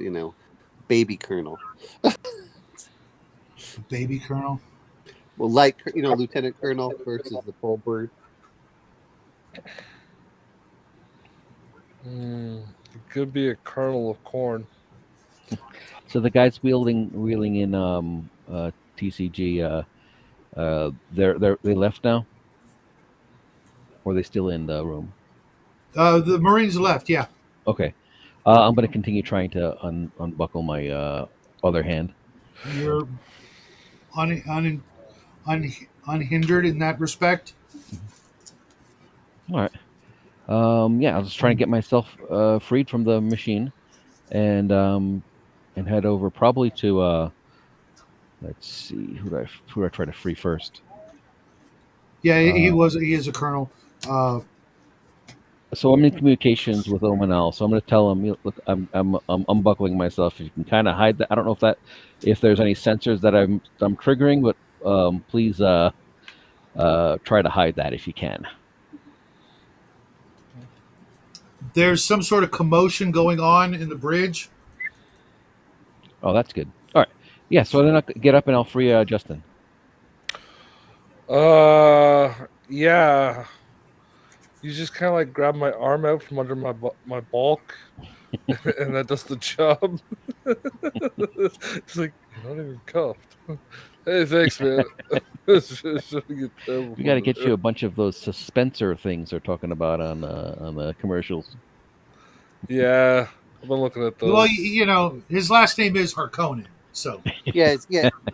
baby colonel. baby colonel. Well, light, lieutenant colonel versus the full bird. It could be a kernel of corn. So the guys wheeling in TCG, they left now, or are they still in the room? The Marines left. Yeah. Okay, I'm going to continue trying to unbuckle my other hand. You're unhindered in that respect. All right. Yeah, I was trying to get myself freed from the machine, and head over probably to let's see, who do I try to free first? Yeah, Uh, he is a colonel. Uh, so I'm in communications with Omanal, so I'm going to tell him, look, I'm unbuckling myself. If you can kind of hide that, I don't know if there's any sensors that I'm triggering, but please try to hide that if you can. there's some sort of commotion going on in the bridge. Oh, that's good. All right, yeah. So then I'll get up and I'll free Justin. Yeah. You just kind of like grab my arm out from under my bulk, and that does the job. It's like you're not even cuffed. Hey, thanks, man. We got to get you a bunch of those suspensor things they're talking about on the commercials. Yeah, I've been looking at Well, those. his last name is Harkonnen, so Yeah,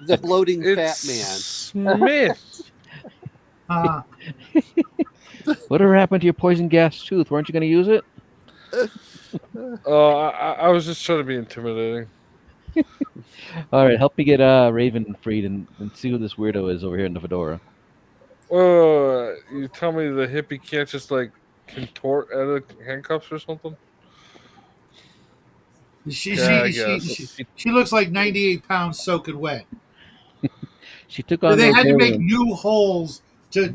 the bloating It's fat man. Smith. uh, Whatever happened to your poison gas tooth? Weren't you going to use it? I was just trying to be intimidating. All right, help me get Raven freed and see who this weirdo is over here in the fedora. You tell me the hippie can't just like contort out of handcuffs or something? she, Yeah, I she she she guess. she looks like 98 pounds soaking wet. She took on They those had to make aliens. new holes to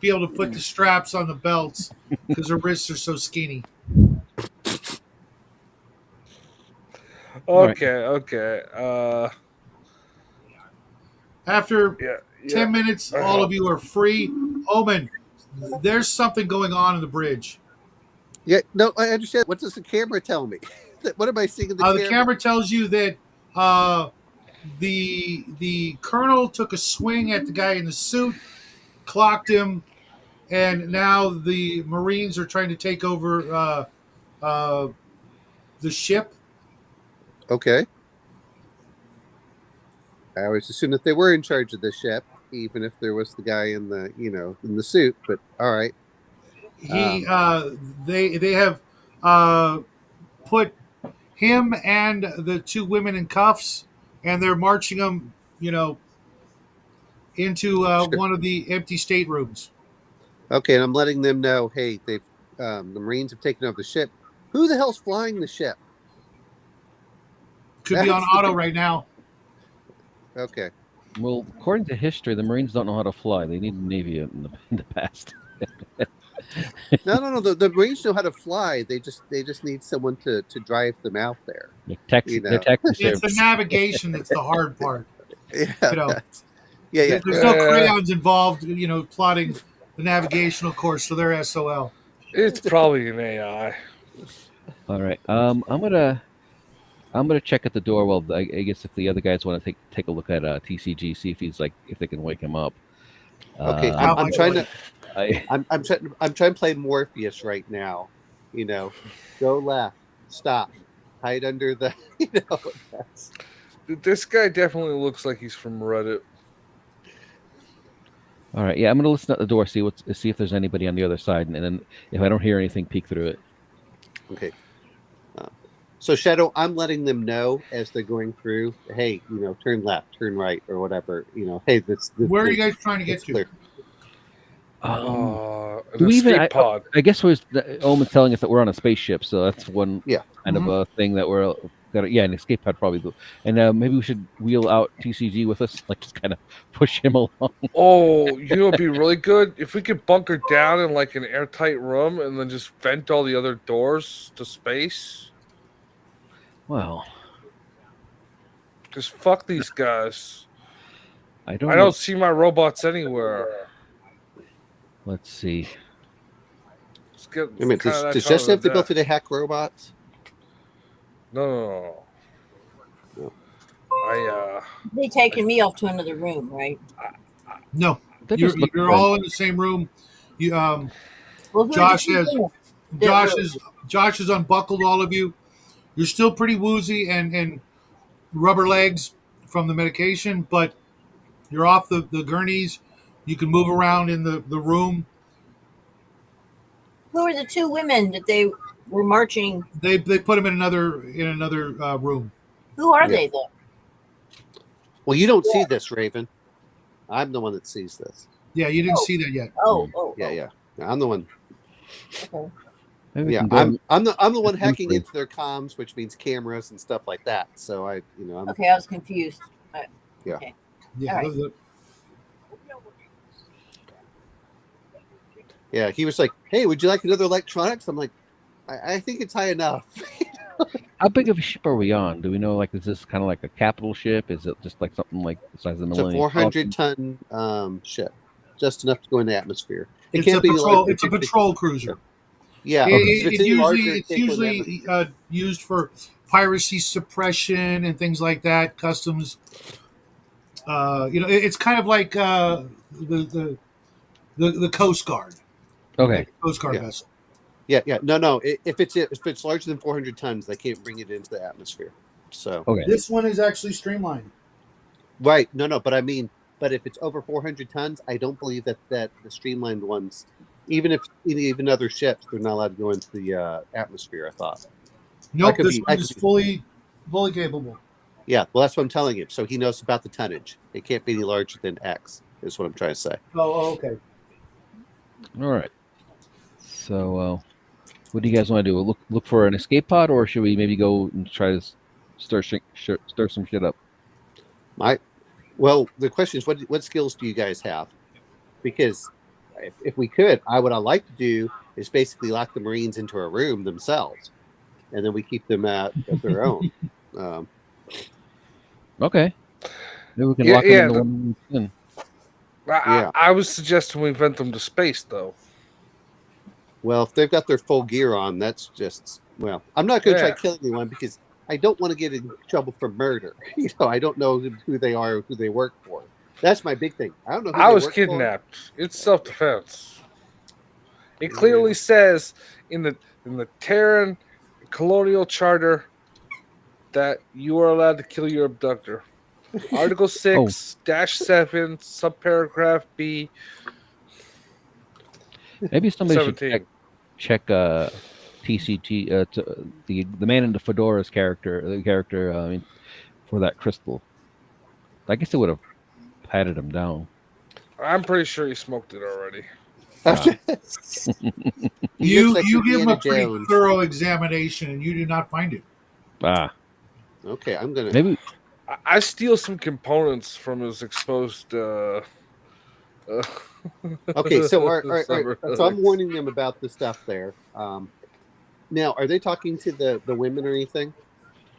be able to put the straps on the belts because her wrists are so skinny. All right. Okay. After Yeah. 10 minutes, all of Help. you are free. Omen, there's something going on in the bridge. Yeah, no, I understand. What does the camera tell me? What am I seeing in the The camera? camera tells you that the colonel took a swing at the guy in the suit, clocked him, and now the Marines are trying to take over uh, the ship. Okay. I always assumed that they were in charge of the ship, even if there was the guy in the suit. But all right. He they have uh, put him and the two women in cuffs, and they're marching them, into Sure. one of the empty staterooms. Okay, and I'm letting them know. Hey, the Marines have taken over the ship. Who the hell's flying the ship? Could be on That's the auto big. right now. Okay. Well, according to history, the Marines don't know how to fly. They need the Navy in the past. No. The Marines know how to fly. They just need someone to drive them out there. They're taxi It's the service. navigation that's the hard part. Yeah. You know, Yeah. there's no Yeah, crayons involved. Plotting the navigational course, so they're SOL. it's probably an AI. All right. I'm gonna check at the door. Well, I guess if the other guys want to take a look at TCG, see if they can wake him up. Okay. How I'm trying likely? to. I I'm trying to play Morpheus right now. Go left, stop, hide under the. That's, This guy definitely looks like he's from Reddit. All right. Yeah, I'm gonna listen at the door, see if there's anybody on the other side, and then if I don't hear anything, peek through it. okay. So Shadow, I'm letting them know as they're going through. Hey, turn left, turn right, or whatever. Hey, Where are you guys trying to get it's to? clear. An Do we even? escape pod. I guess Omen telling us that we're on a spaceship, so that's one Yeah. kind of a thing that we're got. Yeah, an escape pod probably. And maybe we should wheel out TCG with us, like just kind of push him along. Oh, it'd be really good if we could bunker down in like an airtight room and then just vent all the other doors to space. Well, Because fuck these guys. I I don't know. don't see my robots anywhere. Let's see. Let's get I mean, kind of that does time Jess of have the the ability day. to hack robots? No. No. They taking me off to another room, right? No, They're just looking you're for. all in the same room. You Well, who Josh are the has people that Josh were- is Josh has unbuckled all of you. You're still pretty woozy and rubber legs from the medication, but you're off the gurneys. You can move around in the room. Who are the two women that they were marching? They put him in another room. Who are Yeah. they though? Well, you don't see this, Raven. I'm the one that sees this. Yeah, you didn't Oh. see that yet. Oh. Yeah. I'm the one. Okay. Maybe we Yeah, can go I'm the one hacking briefly. into their comms, which means cameras and stuff like that. So I'm Okay, I was confused. Yeah. Okay. Yeah, All right. yeah. He was like, "Hey, would you like another electronics?" I'm like, I think it's high enough. How big of a ship are we on? Do we know? Like, is this kind of like a capital ship? Is it just like something like the size of the It's a Millennium 400-ton ship, just enough to go in the atmosphere. It it's can't a be patrol. larger It's a than 50. patrol cruiser. Yeah, Okay. if it's any larger, it It's can't go in the atmosphere. usually used for piracy suppression and things like that. Customs. It's kind of like the Coast Guard, Okay. like a Coast Guard Yeah. vessel. Yeah. No. If it's larger than 400 tons, they can't bring it into the atmosphere. So Okay. This one is actually streamlined. right, no. But I mean, but if it's over 400 tons, I don't believe that the streamlined ones, even other ships, they're not allowed to go into the atmosphere. I thought. Nope, could this be- one I is could be- fully capable. Yeah, well, that's what I'm telling you. So he knows about the tonnage. It can't be any larger than X. Is what I'm trying to say. Oh, okay. All right. So, what do you guys want to do? Look for an escape pod, or should we maybe go and try to stir some shit up? Well, the question is, what skills do you guys have? Because if we could, what I like to do is basically lock the Marines into a room themselves, and then we keep them at their own. Okay. Maybe we can Yeah, lock them yeah, into the- one. In. Yeah. I was suggesting we vent them to space, though. Well, if they've got their full gear on, that's just I'm not going to try Yeah. killing anyone because I don't want to get in trouble for murder. I don't know who they are, or who they work for. That's my big thing. I don't know who I they was work kidnapped. It's self-defense. It clearly says in the Terran Colonial Charter that you are allowed to kill your abductor. Article 6-7, subparagraph B. Maybe somebody should 17. check TCT the man in the fedora's character, for that crystal. I guess it would have patted him down. I'm pretty sure he smoked it already. for. He You looks like give him Indiana a pretty Jones. thorough examination, and you do not find it. Okay, I'm gonna. Maybe I steal some components from his exposed. Okay, so all right. So I'm warning them about the stuff there. Now, are they talking to the women or anything?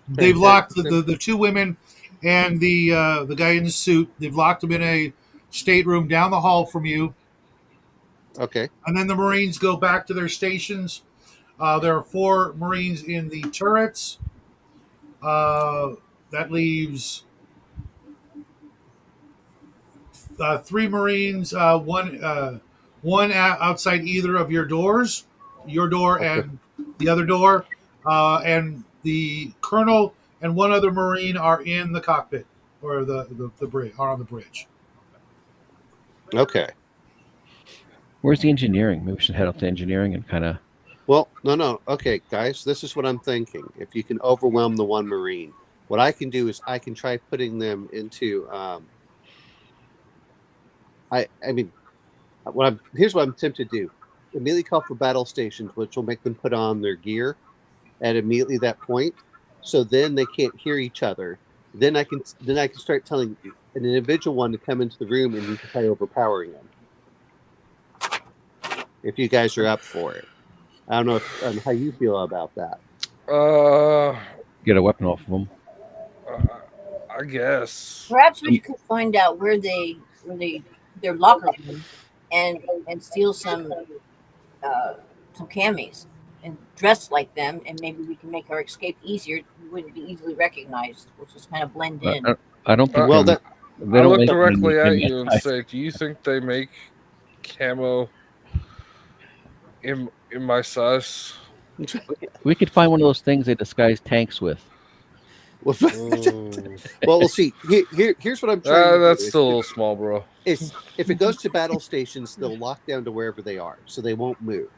They've locked the two women and the guy in the suit. They've locked them in a stateroom down the hall from you, Okay. and then the Marines go back to their stations. There are 4 Marines in the turrets. That leaves 3 Marines, one outside either of your doors, your door and the other door, and the colonel and one other Marine are in the cockpit or the bridge, are on the bridge. Okay. where's the engineering? Maybe we should head up to engineering and kind of. Well, no. Okay, guys, this is what I'm thinking. If you can overwhelm the one Marine, what I can do is I can try putting them into. Here's what I'm tempted to do. Immediately call for battle stations, which will make them put on their gear at immediately that point. So then they can't hear each other. Then I can start telling an individual one to come into the room, and you can try overpowering them. If you guys are up for it. I don't know how you feel about that. Get a weapon off of them. I guess. Perhaps we could find out where their locker room and steal some camis and dress like them, and maybe we can make our escape easier. We wouldn't be easily recognized. We'll just kind of blend in. I don't think. Well, they I don't look make directly any at you and say, "Do you think they make camo in my size?" We could find one of those things they disguise tanks with. Well, Ooh. we'll see. Here's what I'm trying to do. That's still a little small, bro. If it goes to battle stations, they'll lock down to wherever they are, so they won't move.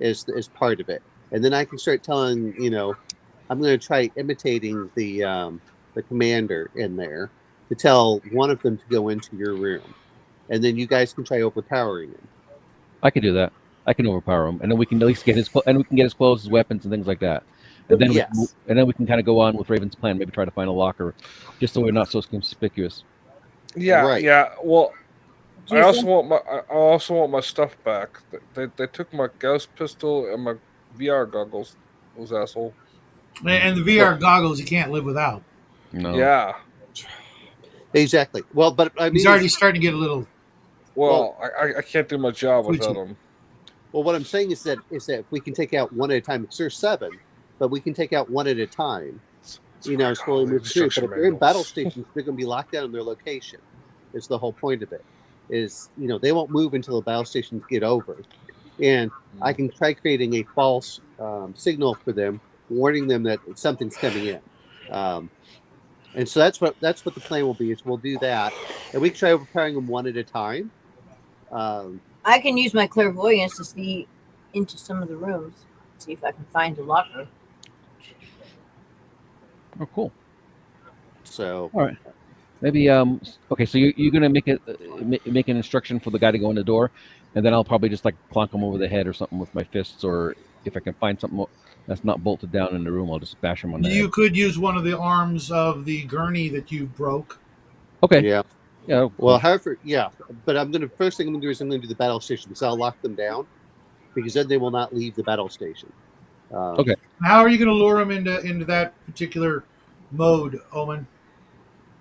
is part of it, and then I can start telling I'm going to try imitating the commander in there to tell one of them to go into your room, and then you guys can try overpowering him. I can do that. I can overpower him, and then we can at least get his clothes, his weapons, and things like that. And then Yes. we can kind of go on with Raven's plan. Maybe try to find a locker, just so we're not so conspicuous. Yeah, Right. yeah. Well, Do you think- I also want my stuff back. They took my Gauss pistol and my VR goggles. Those asshole. And the VR goggles you can't live without. No. Yeah. Exactly. Well, but I mean, He's already starting to get a little. Well, I can't do my job Twitchy. without them. well, what I'm saying is that if we can take out one at a time, because there's 7, but we can take out one at a time. Slowly move through. But if they're in battle stations, they're going to be locked down in their location. Is the whole point of it. Is they won't move until the battle stations get over, and I can try creating a false signal for them, warning them that something's coming in. And so that's what the plan will be. Is we'll do that, and we can try overpowering them one at a time. I can use my clairvoyance to see into some of the rooms, see if I can find a locker. Oh, cool. So All right. Maybe okay. So you're gonna make make an instruction for the guy to go in the door, and then I'll probably just like clonk him over the head or something with my fists, or if I can find something that's not bolted down in the room, I'll just bash him on the You head. could use one of the arms of the gurney that you broke. Okay. yeah. Yeah. Well, however, yeah. But first thing I'm gonna do is I'm gonna do the battle station. So I'll lock them down, because then they will not leave the battle station. Okay. How are you going to lure him into that particular mode, Omen?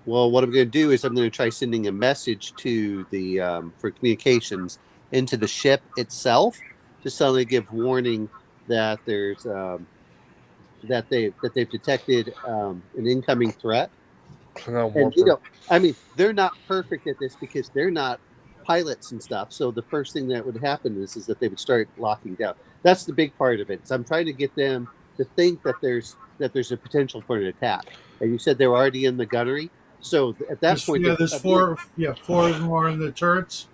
Well, what I'm going to do is I'm going to try sending a message to the for communications into the ship itself to suddenly give warning that there's that they've detected an incoming threat. And I mean, they're not perfect at this because they're not pilots and stuff. So the first thing that would happen is that they would start locking down. That's the big part of it. So I'm trying to get them to think that there's a potential for an attack. And you said they were already in the gunnery. So at that point, there's four of them are in the turrets.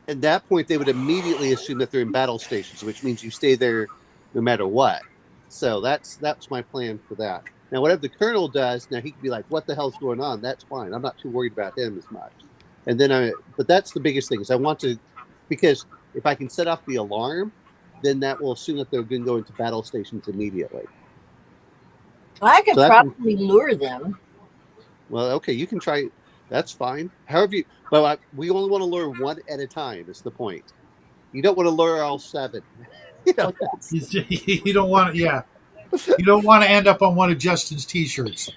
At that point, they would immediately assume that they're in battle stations, which means you stay there no matter what. So that's my plan for that. Now, whatever the colonel does, now he could be like, "What the hell's going on?" That's fine. I'm not too worried about him as much. And then but that's the biggest thing is I want to, because if I can set off the alarm, then that will assume that they're going to go into battle stations immediately. I could probably lure them. Well, okay, you can try. That's fine. However, we only want to lure one at a time. Is the point? You don't want to lure all 7. You don't want to. Yeah, you don't want to end up on one of Justin's T-shirts.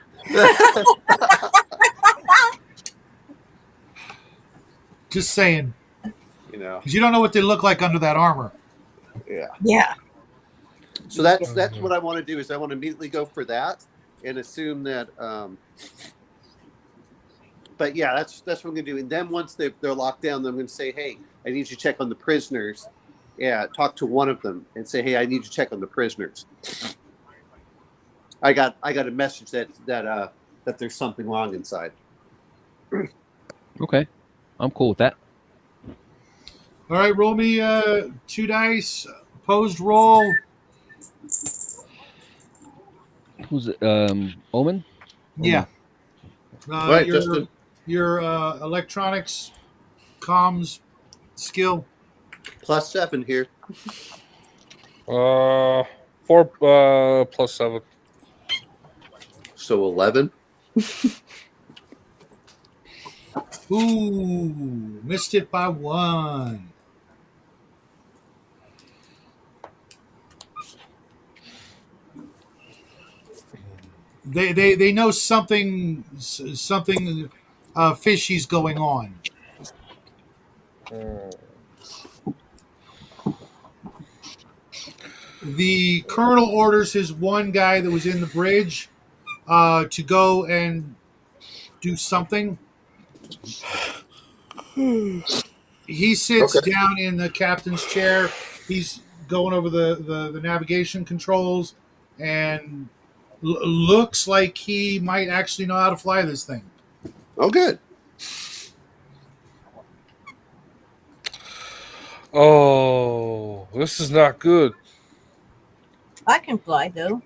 Just saying. Because you don't know what they look like under that armor. Yeah. Yeah. So that's what I want to do is I want to immediately go for that and assume that. But yeah, that's what I'm going to do. And then once they're locked down, then I'm going to say, "Hey, I need you to check on the prisoners." Yeah, talk to one of them and say, "Hey, I need you to check on the prisoners." I got a message that there's something wrong inside. Okay. I'm cool with that. All right, roll me 2 dice. Opposed roll. Who's it? Omen? Yeah. Right, Justin. Your electronics, comms skill. +7 here. 4 +7. So 11. Ooh, missed it by 1. They know something fishy's going on. The colonel orders his one guy that was in the bridge to go and do something. He sits down in the captain's chair. He's going over the navigation controls and looks like he might actually know how to fly this thing. Oh, good. Oh, this is not good. I can fly though.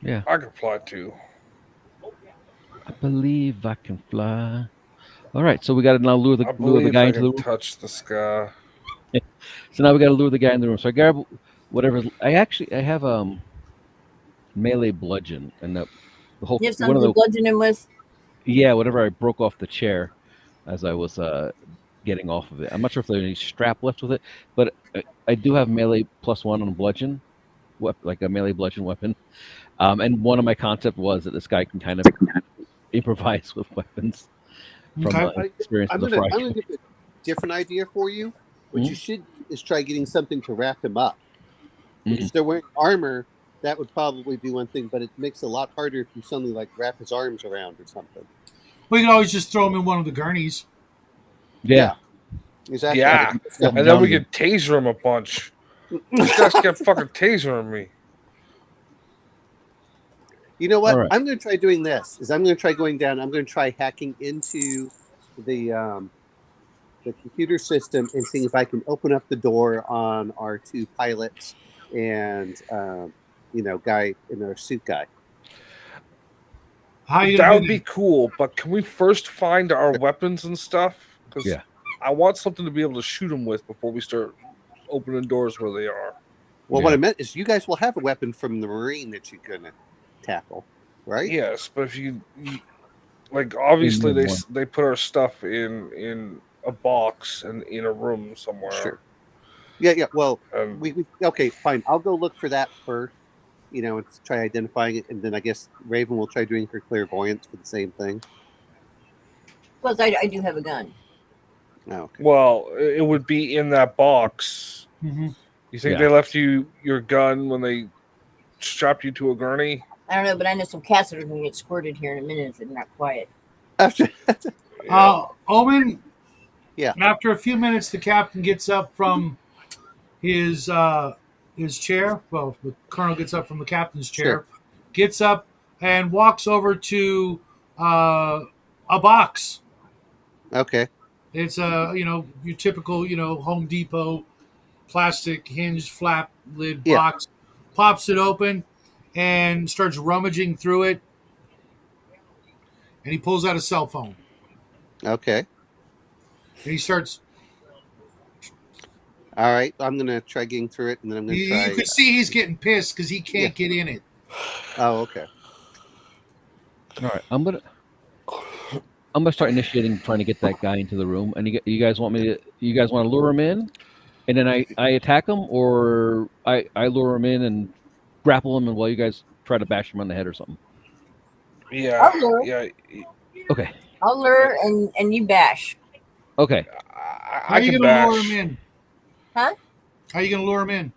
Yeah, I can fly too. I believe I can fly. All right, so we got to now lure I the believe guy I into the can room. touch the sky. So now we got to lure the guy in the room. So I grab whatever. I have melee bludgeon, and the whole You have one of something the to bludgeon him with? yeah, whatever I broke off the chair as I was getting off of it. I'm not sure if there's any strap left with it, but I do have melee +1 on bludgeon, like a melee bludgeon weapon. And one of my concept was that this guy can kind of improvise with weapons from Okay. experience I'm as a gonna frog. give a different idea for you. What you Mhm. should do is try getting something to wrap him up. Because Mhm. if they're wearing armor, that would probably be one thing, but it makes it a lot harder if you suddenly like wrap his arms around or something. We can always just throw him in one of the gurneys. Yeah, Exactly. have Yeah, him, have him and then down we here. could taser him a bunch. These guys kept fucking tasering me. You know All what? right. I'm going to try doing this. Is I'm going to try going down. I'm going to try hacking into the computer system and seeing if I can open up the door on our two pilots and guy in our suit guy. How are you That gonna would do be that? cool, but can we first find our weapons and stuff? Because Yeah. I want something to be able to shoot them with before we start opening doors where they are. Well, what Yeah. I meant is you guys will have a weapon from the Marine that you're going to tackle, right? Yes, but if you like, We obviously need one. they put our stuff in a box and in a room somewhere. Sure. Yeah. Well, And we okay, fine. I'll go look for that first. And try identifying it, and then I guess Raven will try doing her clairvoyance for the same thing. Plus, I do have a gun. Oh, okay. well, it would be in that box. Mm-hmm. You think Yeah. they left you your gun when they strapped you to a gurney? I don't know, but I know some cats that are going to get squirted here in a minute if they're not quiet. After Omen. Yeah. After a few minutes, the captain gets up from his chair. Well, the colonel gets up from the captain's chair, Sure. gets up and walks over to a box. Okay. It's your typical Home Depot plastic hinged flap lid Yeah. box. Pops it open and starts rummaging through it, and he pulls out a cell phone Okay. and he starts. All right. I'm gonna try getting through it, and then I'm gonna try. You could see he's getting pissed because he can't get in it. Oh, okay. All right. I'm gonna start initiating trying to get that guy into the room. And you guys want to lure him in, and then I attack him, or I lure him in and grapple him, and while you guys try to bash him on the head or something. Yeah, I'll lure. yeah. Okay. I'll lure and you bash. Okay. How I are you can going to bash. lure him in? Huh? How are you going to lure him in?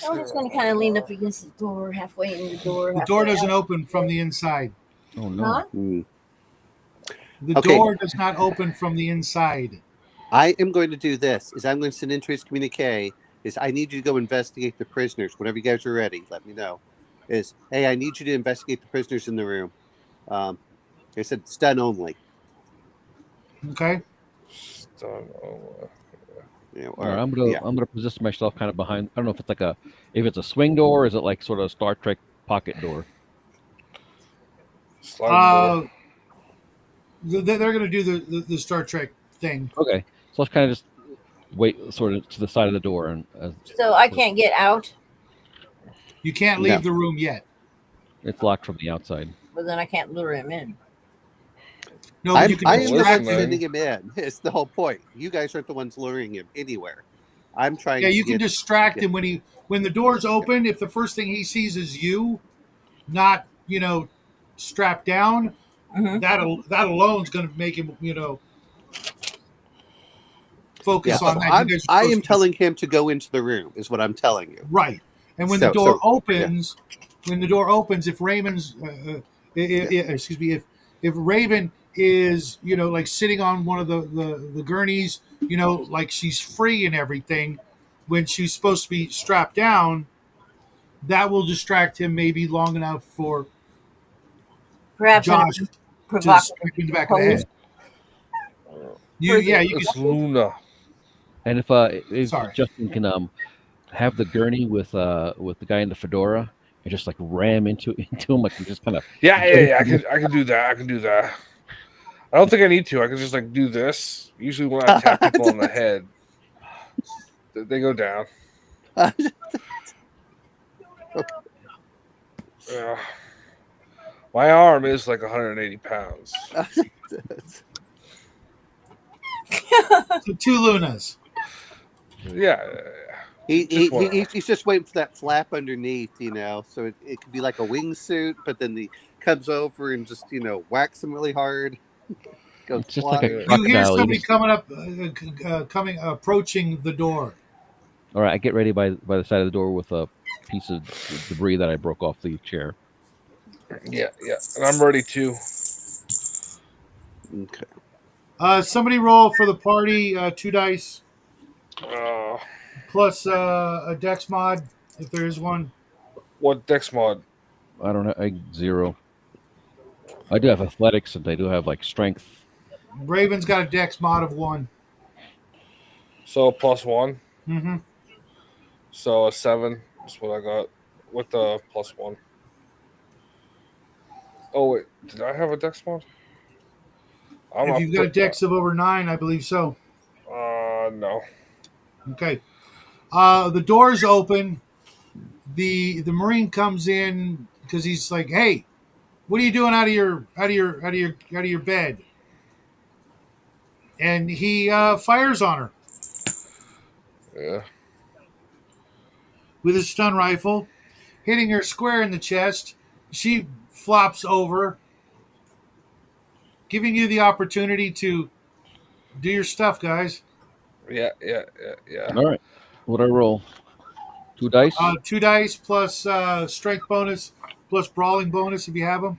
I'm just going to kind of lean up against the door, halfway in the door. The door halfway doesn't out. open from the inside. Oh no. Huh? The Okay. door does not open from the inside. I am going to do this. Is I'm going to send into his communique. Is I need you to go investigate the prisoners. Whenever you guys are ready, let me know. Is hey, I need you to investigate the prisoners in the room. They said stun only. Okay. All right, I'm gonna position myself kind of behind. I don't know if it's a swing door, or is it like sort of a Star Trek pocket door? Sliding door. They're going to do the Star Trek thing. Okay, so let's kind of just wait, sort of to the side of the door, and So I can't get out, You can't No. leave the room yet. it's locked from the outside. but then I can't lure him in. No, I you can am the distract one him. sending him in. It's the whole point. You guys aren't the ones luring him anywhere. I'm trying. Yeah, to you can get, distract him when the door's open. If the first thing he sees is you, not strapped down, Mm-hmm. that alone is going to make him focus Yeah, on so that. You guys are I supposed am to- telling him to go into the room. Is what I'm telling you. right. And when So- the door so, opens, if Raven's, excuse me, if Raven is like sitting on one of the gurneys, like she's free and everything, when she's supposed to be strapped down, that will distract him maybe long enough for Perhaps Josh in a to provocative strike him in the back of the pose. head. You can. It's Luna. And if Sorry. Justin can have the gurney with the guy in the fedora and just like ram into him, like just kind of. Yeah. I can do that. I can do that. I don't think I need to. I can just like do this. Usually, when I tap people on the head, they go down. Yeah. My arm is like 180 pounds. So 2 Lunas. Yeah. He's just waiting for that flap underneath, so it could be like a wingsuit, but then he comes over and just, whacks him really hard. Goes It's just like a Yeah. You hear crocodile. somebody approaching the door. All right, I get ready by the side of the door with a piece of debris that I broke off the chair. Yeah. And I'm ready to. Okay. Somebody roll for the party 2 dice Uh, plus a dex mod if there is one. what dex mod? I don't know. 0. I do have athletics, and I do have like strength. Raven's got a dex mod of 1. So +1. Mm-hmm. So a 7 is what I got with the +1. Oh wait, did I have a dex mod? If you've got a dex of over 9, I believe so. No. Okay. The door's open. The Marine comes in because he's like, "Hey, what are you doing out of your bed?" And he fires on her Yeah. with his stun rifle, hitting her square in the chest. She flops over, giving you the opportunity to do your stuff, guys. Yeah. All right, what do I roll? 2 dice. 2 dice plus strength bonus plus brawling bonus if you have them.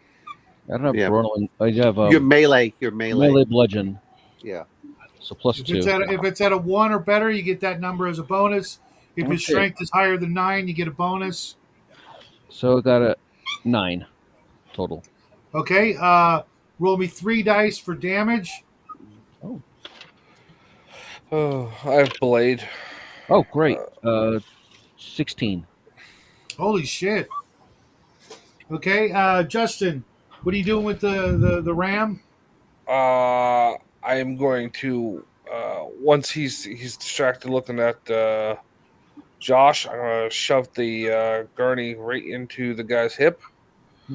I don't have Yeah. brawling. I have Your melee. melee bludgeon. Yeah. So +2. If it's at a 1 or better, you get that number as a bonus. If his Okay. strength is higher than 9, you get a bonus. So I got a 9 total. Okay. Roll me 3 dice for damage. Oh, I have blade. Oh, great. 16. Holy shit. Okay. Justin, what are you doing with the ram? I am going to once he's distracted looking at Josh, I'm gonna shove the gurney right into the guy's hip,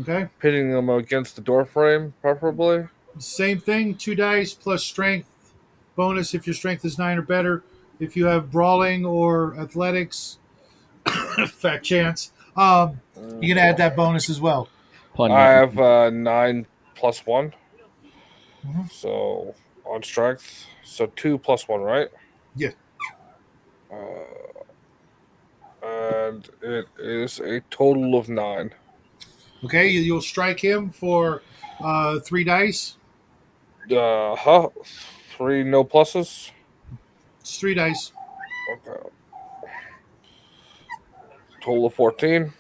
Okay. pitting him against the door frame, preferably. Same thing. 2 dice plus strength bonus if your strength is 9 or better. If you have brawling or athletics, fat chance. You can add that bonus as well. Pun I not- have 9 + 1, Mhm. so on strength, so 2 + 1, right? Yeah. And it is a total of 9. Okay. You'll strike him for 3 dice. 3 no pluses. It's 3 dice. Okay. Total of 14.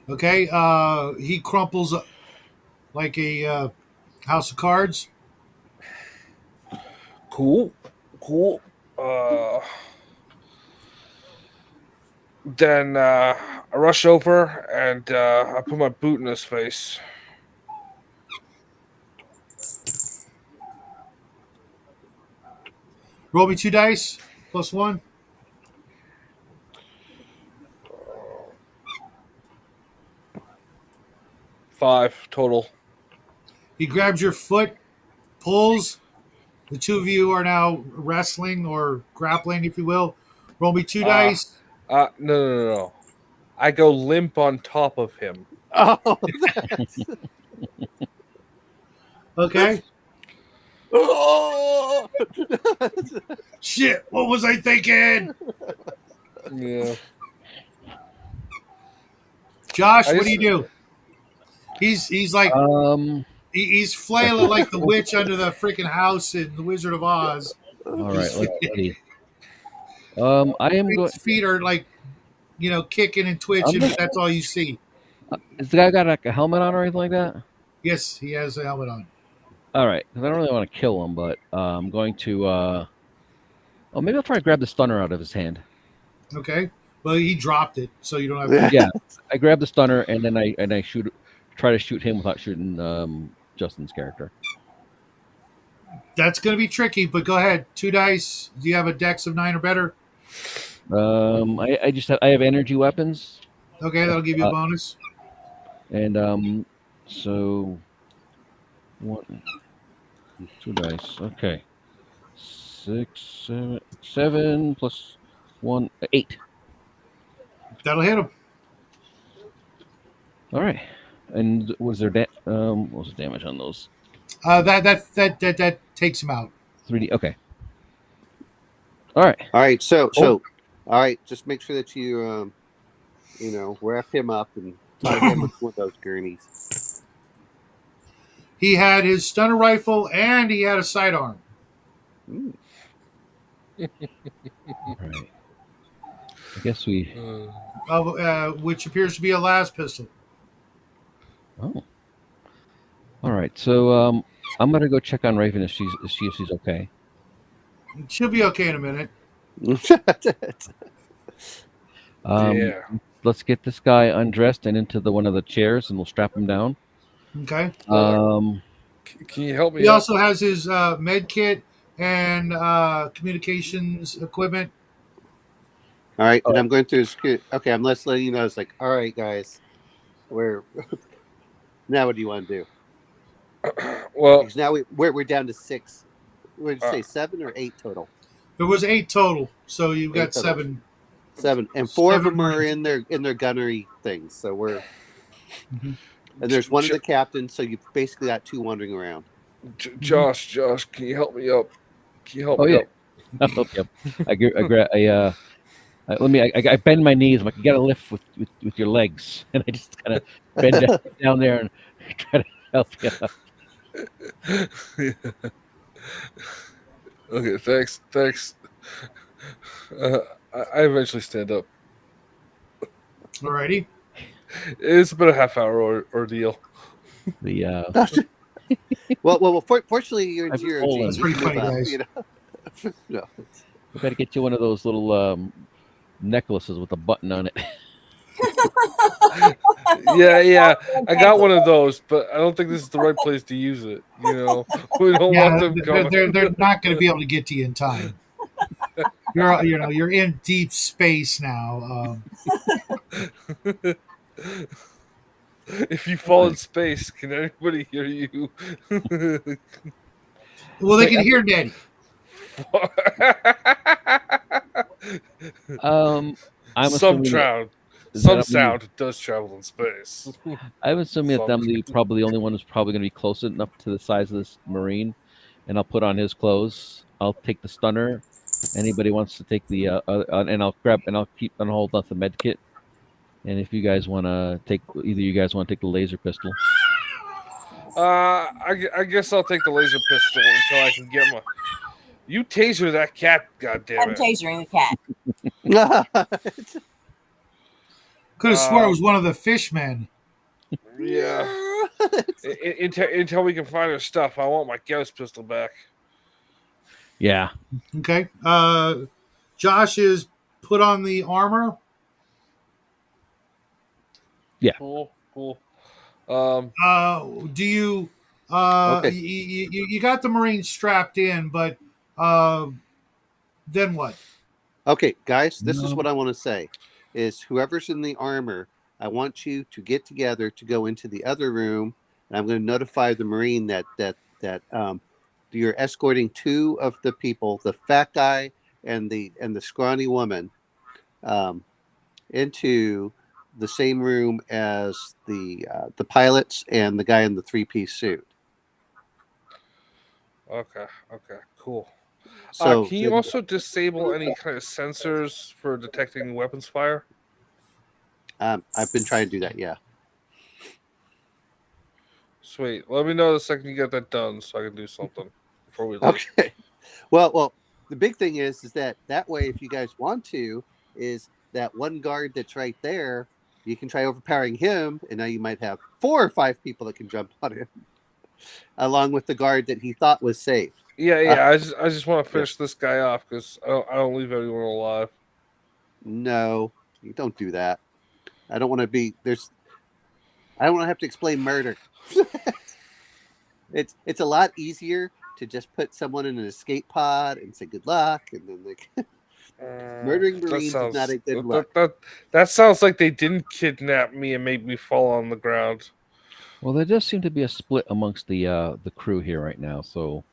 Okay. He crumples up like a house of cards. Cool. Then I rush over and I put my boot in his face. Roll me 2 dice plus 1. 5 total. He grabs your foot, pulls. The 2 of you are now wrestling or grappling, if you will. Roll me 2 dice. No. I go limp on top of him. Oh, Okay. oh! Shit, what was I thinking? Yeah. Josh, I what do just- you do? He's like he's flailing like the witch under the freaking house in The Wizard of Oz. All right, let's see. I am going. His feet are like, kicking and twitching, but that's all you see. Has the guy got like a helmet on or anything like that? Yes, he has a helmet on. All right, because I don't really want to kill him, but I'm going to. Maybe I'll try to grab the stunner out of his hand. Okay. Well, he dropped it, so you don't have to. Yeah, I grab the stunner and then I try to shoot him without shooting Justin's character. That's going to be tricky, but go ahead. 2 dice. Do you have a dex of 9 or better? I have energy weapons, Okay, that'll give you a uh, bonus. and so 1, 2 dice. Okay, 6, 7 plus 1, 8. That'll hit him. All right. And was there what was the damage on those? That takes him out. 3D. Okay. All right. All right, so Oh. all right, just make sure that you wrap him up and tie him with one of those gurneys. He had his stunner rifle and he had a sidearm. Ooh. All right. I guess we. Which appears to be a las pistol. Oh. All right. So I'm gonna go check on Raven if she's okay. She'll be okay in a minute. Yeah. Let's get this guy undressed and into one of the chairs, and we'll strap him down. Okay. Can you help me? He out? also has his med kit and communications equipment. All right, and I'm going through his. Okay, I'm letting you know. It's like, all right, guys, we're now. What do you want to do? Well, Because now we're down to 6. What did you say, 7 or 8 total? There was 8 total, so you've got 8 total. 7. 7, and 4 of 7 them are in their gunnery things. So we're Mhm. and there's one of the captains. So you've basically got 2 wandering around. Josh, can you help me up? Can you help Oh me yeah. up? I'll help you up. I bend my knees. I'm like, you got to lift with your legs, and I just kind of bend down there and try to help you up. Okay, thanks. I eventually stand up. Alrighty. It's been a half-hour ordeal. The Well. Fortunately, you're in I'm zero full G. of- That's You pretty can funny, live up, guys. you know. No. we got to get you one of those little necklaces with a button on it. Yeah. I got one of those, but I don't think this is the right place to use it. You know, we don't want them coming. They're not going to be able to get to you in time. You're in deep space now. If you fall in space, can anybody hear you? Well, they can hear Daddy. I'm Some assuming sound does travel in space. I'm assuming that I'm Some- probably the only one who's probably going to be close enough to the size of this Marine, and I'll put on his clothes. I'll take the stunner. Anybody wants to take the and I'll grab and I'll keep and hold off the med kit. And if you guys want to take, either you guys want to take the laser pistol. I guess I'll take the laser pistol until I can get my. You taser that cat, I'm goddammit. tasering the cat. Could have swore it was one of the fishmen. Yeah. Until we can find our stuff, I want my Gauss pistol back. Yeah. Okay. Josh is put on the armor. Cool. Do you? Okay. You got the Marine strapped in, but then what? Okay, guys, this is what I want to say: is whoever's in the armor, I want you to get together to go into the other room, and I'm going to notify the Marine that you're escorting 2 of the people, the fat guy and the scrawny woman, into the same room as the pilots and the guy in the 3-piece suit. Okay, cool. So Can you also disable any kind of sensors for detecting weapons fire? I've been trying to do that. Yeah. Sweet. Let me know the second you get that done so I can do something before we leave. Okay. Well, the big thing is that way, if you guys want to, is that one guard that's right there, you can try overpowering him, and now you might have 4 or 5 people that can jump on him, along with the guard that he thought was safe. Yeah. I just want to finish this guy off because I don't leave anyone alive. No, You don't do that. I don't want to be there's. I don't want to have to explain murder. It's a lot easier to just put someone in an escape pod and say good luck, and then murdering That Marines is not sounds a good luck. that sounds like they didn't kidnap me and make me fall on the ground. Well, there does seem to be a split amongst the crew here right now. So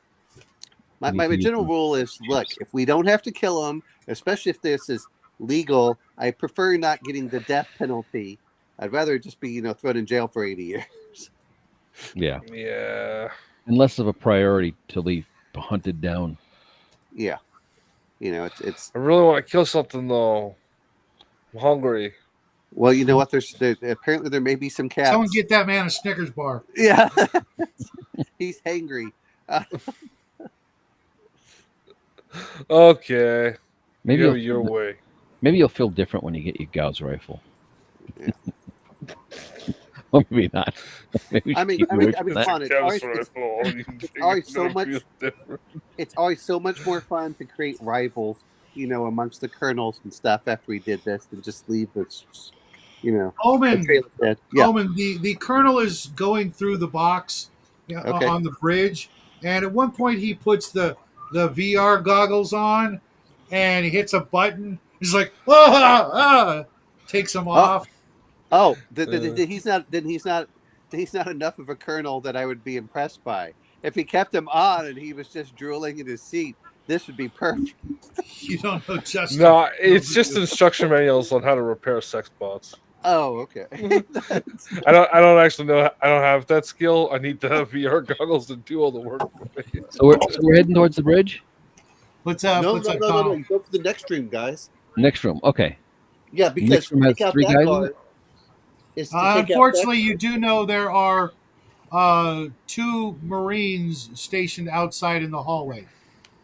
My general rule is: look, if we don't have to kill them, especially if this is legal, I prefer not getting the death penalty. I'd rather just be thrown in jail for 80 years. yeah, Yeah. and less of a priority to be hunted down. Yeah, it's. I really want to kill something though. I'm hungry. Well, you know what? Apparently there may be some cats. Someone get that man a Snickers bar. Yeah, he's hangry. Okay. Maybe Go you'll your way. maybe you'll feel different when you get your Gauss rifle. Yeah. Or maybe not. Maybe we I should mean, keep away come from that. on, it's always so much more fun to create rivals, amongst the colonels and stuff after we did this than just leave this, Omen, dead. Yeah. Omen, the colonel is going through the box Okay. on the bridge, and at one point he puts the VR goggles on, and he hits a button. He's like, takes them off. Oh, he's not enough of a colonel that I would be impressed by. If he kept him on and he was just drooling in his seat, this would be perfect. You don't know Justin. No, it's just instruction manuals on how to repair sex bots. Oh, okay. I don't actually know. I don't have that skill. I need the VR goggles to do all the work for me. So we're heading towards the bridge. What's up? No. Tom? You go for the next room, guys. Next room. Okay. Yeah, because Next room has take out 3 that guys in guard it? is to take out Unfortunately, that- you do know there are 2 Marines stationed outside in the hallway.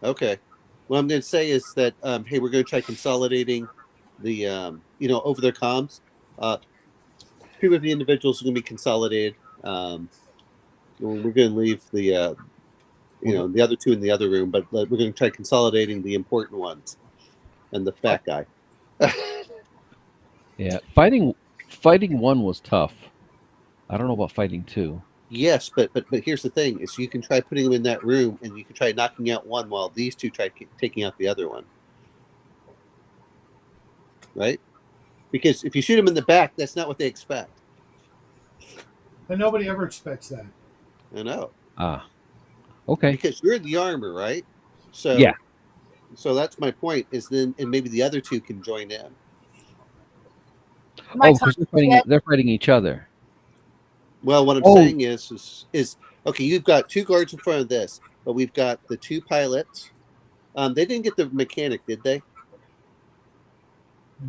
Okay. What I'm going to say is that, hey, we're going to try consolidating the, over their comms. 2 of the individuals are going to be consolidated. We're going to leave the, the other 2 in the other room, but we're going to try consolidating the important ones and the fat guy. Yeah, fighting 1 was tough. I don't know about fighting 2. Yes, but here's the thing: is you can try putting them in that room, and you can try knocking out one while these 2 try taking out the other one. Right? Because if you shoot them in the back, that's not what they expect. And nobody ever expects that. I know. Ah, okay. Because you're in the armor, right? So Yeah. So that's my point. Is then and maybe the other 2 can join in. My Because they're fighting each other. Well, what I'm saying is okay. You've got 2 guards in front of this, but we've got the 2 pilots. They didn't get the mechanic, did they?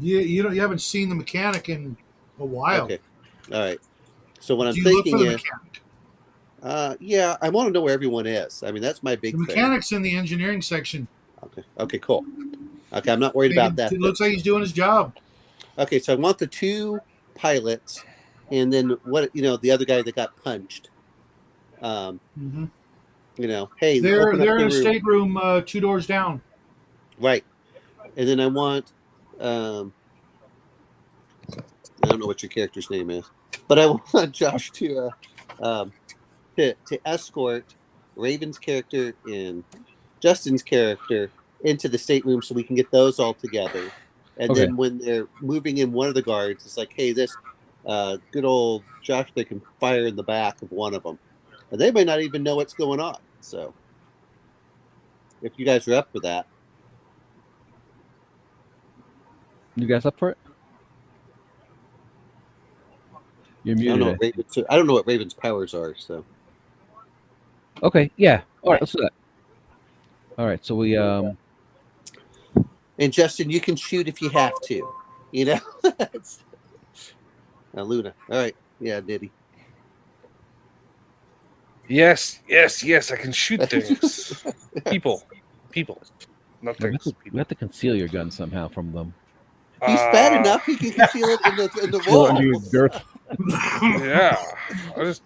You haven't seen the mechanic in a while. Okay, all right. So what I'm Do you look thinking for the is, mechanic? yeah, I want to know where everyone is. I mean, that's my big The thing. mechanic's in the engineering section. Okay, cool. Okay, I'm not worried about that. It looks like he's doing his job. Okay, so I want the 2 pilots, and then the other guy that got punched. Mm-hmm. Hey, They're open up in the a room. stateroom 2 doors down. Right, and then I want. I don't know what your character's name is, but I want Josh to escort Raven's character and Justin's character into the stateroom so we can get those all together. And Okay. then when they're moving in one of the guards, it's like, hey, this good old Josh, they can fire in the back of one of them. And they may not even know what's going on. So if you guys are up for that. You guys up for it? You're muted. I don't know what Raven's powers are. So. Okay. Yeah. All right. Let's do that. All right. So we And Justin, you can shoot if you have to. Now, Luna. All right. Yeah, Diddy. Yes. I can shoot things. People. Not things. we have to conceal your gun somehow from them. He's fat enough; he can conceal it in the Conceal it under your walls. girth. Yeah. I just.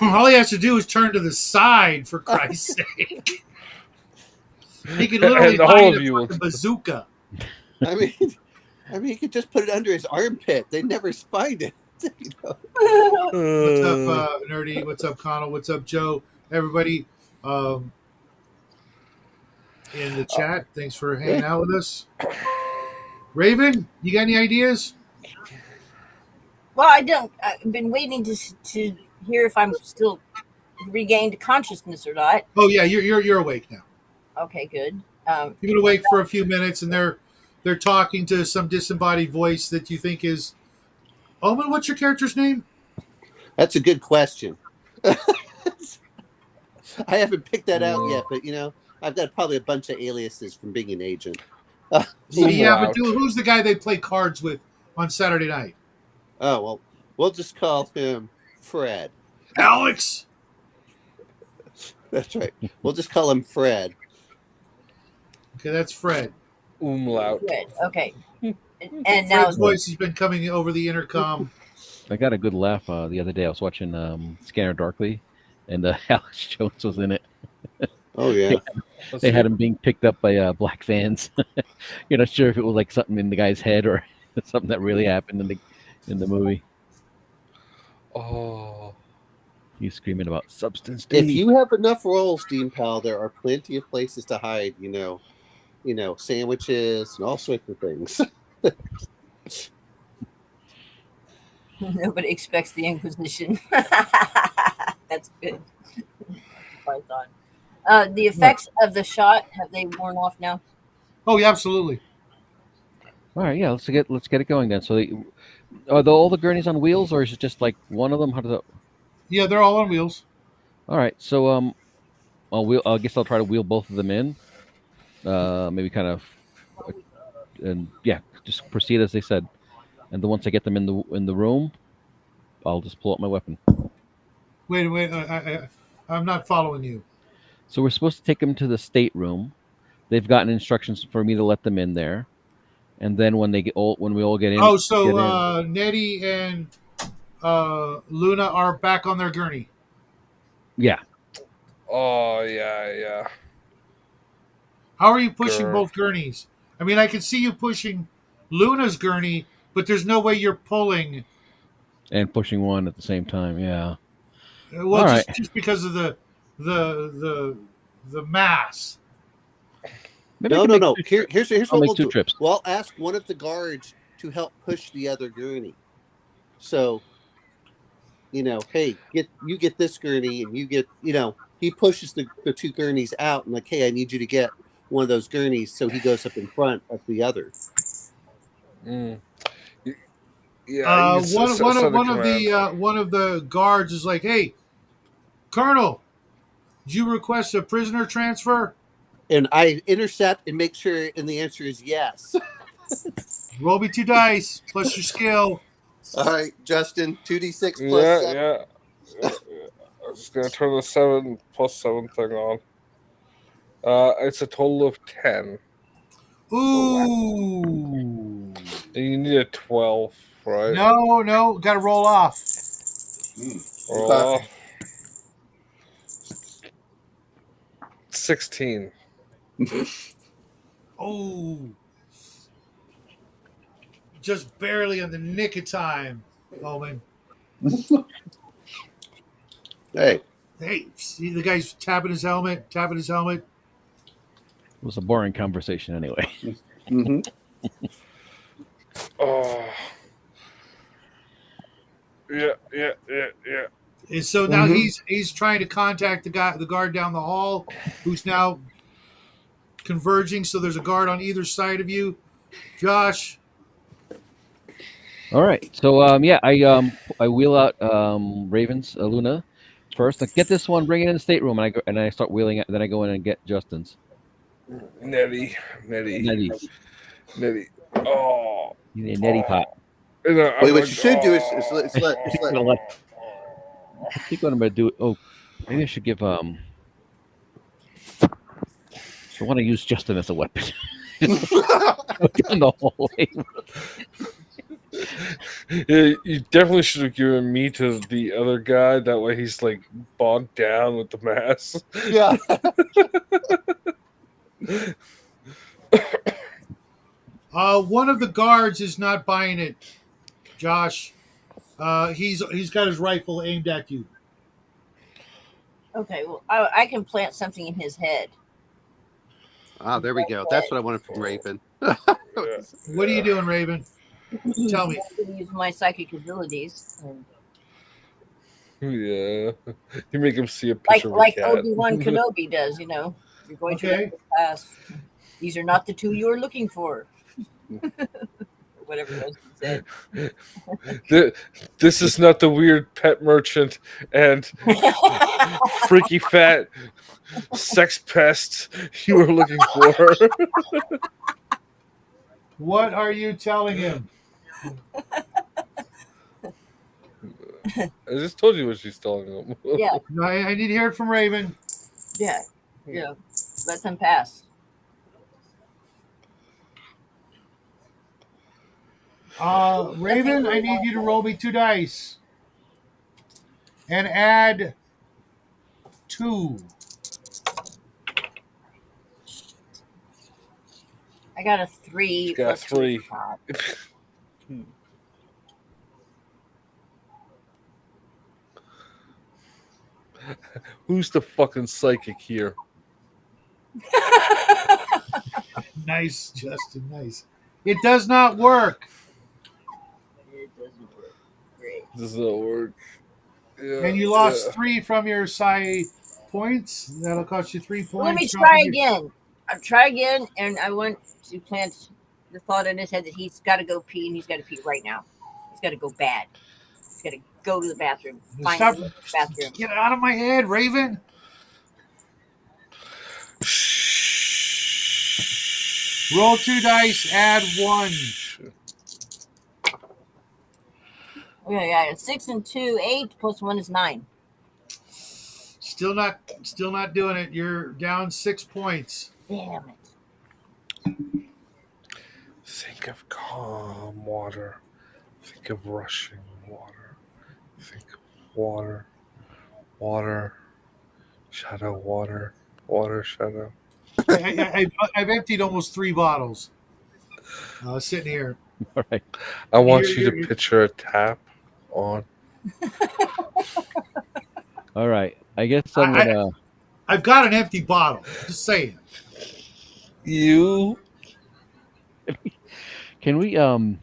All he has to do is turn to the side, for Christ's sake. He can literally And the whole hide of it you with a bazooka. I mean, I mean, he could just put it under his armpit. They'd never find it. You know? What's up, Nerdy? What's up, Connell? What's up, Joe? Everybody in the chat, thanks for hanging out with us. Raven, you got any ideas? Well, I don't. I've been waiting to hear if I'm still regained consciousness or not. Oh yeah, you're awake now. Okay, good. You've been awake for a few minutes, and they're talking to some disembodied voice that you think is. Omen, what's your character's name? That's a good question. I haven't picked that out yet, but I've got probably a bunch of aliases from being an agent. Yeah, but who's the guy they play cards with on Saturday night? Oh, well, we'll just call him Fred. Alex. That's right. We'll just call him Fred. Okay, that's Fred. Umlaut. Fred. Okay. And now Fred's voice has been coming over the intercom. I got a good laugh the other day. I was watching Scanner Darkly, and Alex Jones was in it. Oh yeah. They had him being picked up by black fans. You're not sure if it was like something in the guy's head or something that really happened in the movie. Oh. He's screaming about substance D. If you have enough roles, Dean Pal, there are plenty of places to hide. Sandwiches and all sorts of things. nobody expects the Inquisition. That's good. I thought. The effects of the shot, have they worn off now? Oh yeah, absolutely. All right, yeah, let's get it going then. So, are all the gurneys on wheels, or is it just like one of them? How does it? Yeah, they're all on wheels. All right, so I guess I'll try to wheel both of them in. Maybe kind of, and yeah, just proceed as they said. And then once I get them in the room, I'll just pull out my weapon. Wait, I'm not following you. So we're supposed to take them to the stateroom. They've gotten instructions for me to let them in there, and then when we all get in. Oh, so Nettie and Luna are back on their gurney. Yeah. Oh yeah. How are you pushing both gurneys? I mean, I can see you pushing Luna's gurney, but there's no way you're pulling And pushing one at the same time. Yeah. Well, All just because of the mass. Maybe No. Here's I'll what make we'll two do. trips. Well, ask one of the guards to help push the other gurney. So, hey, you get this gurney, and you get, he pushes the two gurneys out, and like, hey, I need you to get one of those gurneys, so he goes up in front of the other. Mm. Yeah. One of the guards is like, "Hey, Colonel, did you request a prisoner transfer?" And I intercept and make sure, and the answer is yes. Roll me 2 dice plus your skill. All right, Justin, 2d6 plus 7. Yeah. I'm just gonna turn the 7 plus 7 thing on. It's a total of 10. Ooh. And you need a 12, right? No, got to roll off. Roll off. 16. Oh. Just barely on the nick of time, Omen. Hey, see the guy's tapping his helmet. It was a boring conversation anyway. Mm-hmm. Oh. Yeah. And so now he's trying to contact the guard down the hall, who's now converging. So there's a guard on either side of you, Josh. All right. So I wheel out Raven's Luna first. Like, get this one, bring it in the stateroom, and I start wheeling it. Then I go in and get Justin's. Nettie. Oh. You need a Nettie pot. Wait, what you should do is let. I think what I'm gonna do. Oh, maybe I should give I want to use Justin as a weapon. Down the hallway. Yeah, you definitely should have given me to the other guy. That way he's like bogged down with the mass. Yeah. One of the guards is not buying it, Josh. He's got his rifle aimed at you. Okay, well, I can plant something in his head. Ah, there we go. That's what I wanted from Raven. What are you doing, Raven? Tell me. I'm going to use my psychic abilities. And Yeah. You make him see a like picture of a cat. Obi-Wan Kenobi does, you know. You're going to let this pass. These are not the two you're looking for. Or whatever it was he said. This is not the weird pet merchant and freaky fat sex pest you were looking for. What are you telling him? I just told you what she's telling him. Yeah, No, I need to hear it from Raven. yeah. Let them pass. Raven, I need you to roll me 2 dice and add 2. I got a 3. Got plus 3. 5. Who's the fucking psychic here? Nice, Justin. Nice. It does not work. It doesn't work. Great. Does not work. Yeah, And you lost 3 from your psi points. That'll cost you 3 points. Well, let me try again. I'll try again, and I want to plant the thought in his head that he's got to go pee, and he's got to pee right now. He's got to go bad. He's got to go to the bathroom. Find Stop. the bathroom. Get out of my head, Raven. Roll 2 dice, add 1. Okay, I got 6 and 2, 8 plus 1 is 9. Still not doing it. You're down 6 points. Damn it. Think of calm water. Think of rushing water. Think of water. Water. Shadow water. Water shadow. I've emptied almost 3 bottles. Sitting here. All right. I want You're- you to you're- picture a tap on. All right. I guess I'm gonna. I've got an empty bottle. Just saying. You. Can we? I'm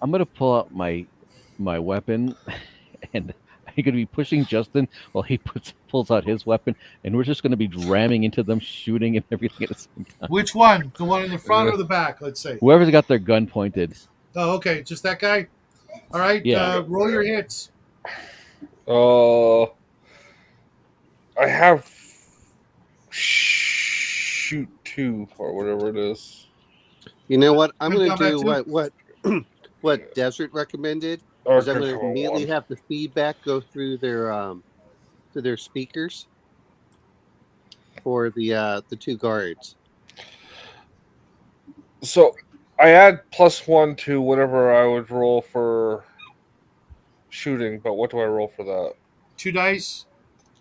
gonna pull out my weapon, and I'm gonna be pushing Justin while he pulls out his weapon, and we're just gonna be ramming into them, shooting and everything at the same time. Which one? The one in the front or the back? Let's say. Whoever's got their gun pointed. Oh, okay. Just that guy. All right. Yeah. Roll your hits. I have shoot 2 or whatever it is. You know what? I'm Good going to do combat what Desert recommended. Or Is I'm going to control immediately one. have the feedback go through their speakers for the 2 guards. So I add +1 to whatever I would roll for shooting, but what do I roll for that? 2 dice.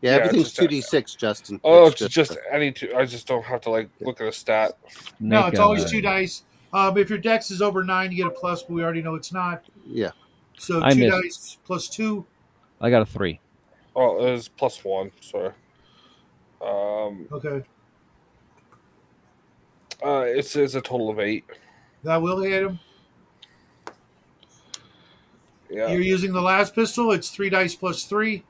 Yeah, Yeah, everything's just- 2d6, Justin. Oh, it's just any 2. I just don't have to look at a stat. No, Make it's always a- 2 dice. If your dex is over 9, you get a plus, but we already know it's not. Yeah. So I 2 missed. dice plus 2. I got a 3. Oh, it was +1. Sorry. Okay. It's a total of 8. That will hit him. Yeah. You're using the last pistol. It's 3 dice plus 3.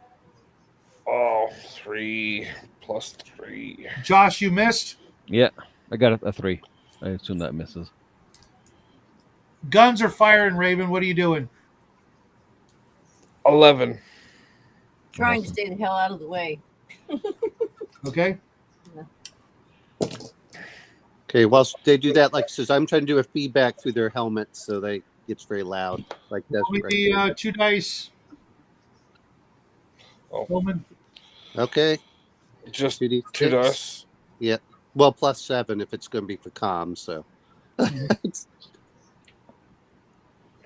Oh, 3 plus 3. Josh, you missed. Yeah, I got a 3. I assume that misses. Guns are firing, Raven. What are you doing? 11. Trying to Awesome. stay the hell out of the way. Okay. Okay, whilst they do that, like says, I'm trying to do a feedback through their helmets so they gets very loud. Like that's Roll me the 2 dice. Oh. Coleman. okay. Just 2d6. 2 dice. Well, +7 if it's going to be for comms. So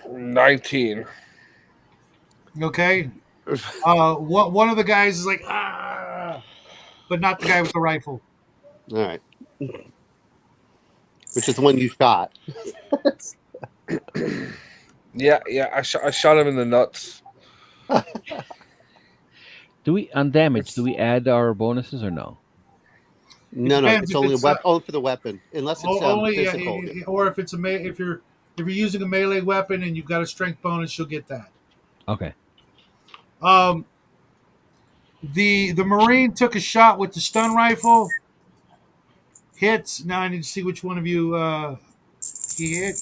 19. Okay. One of the guys is like, ah, but not the guy with the rifle. all right. which is the one you shot. Yeah. I shot him in the nuts. Do we on damage? Do we add our bonuses or no? No, depends it's if only it's, only for the weapon, unless it's only physical. or if it's if you're using a melee weapon and you've got a strength bonus, you'll get that. Okay. The Marine took a shot with the stun rifle. Hits. Now I need to see which one of you he hit.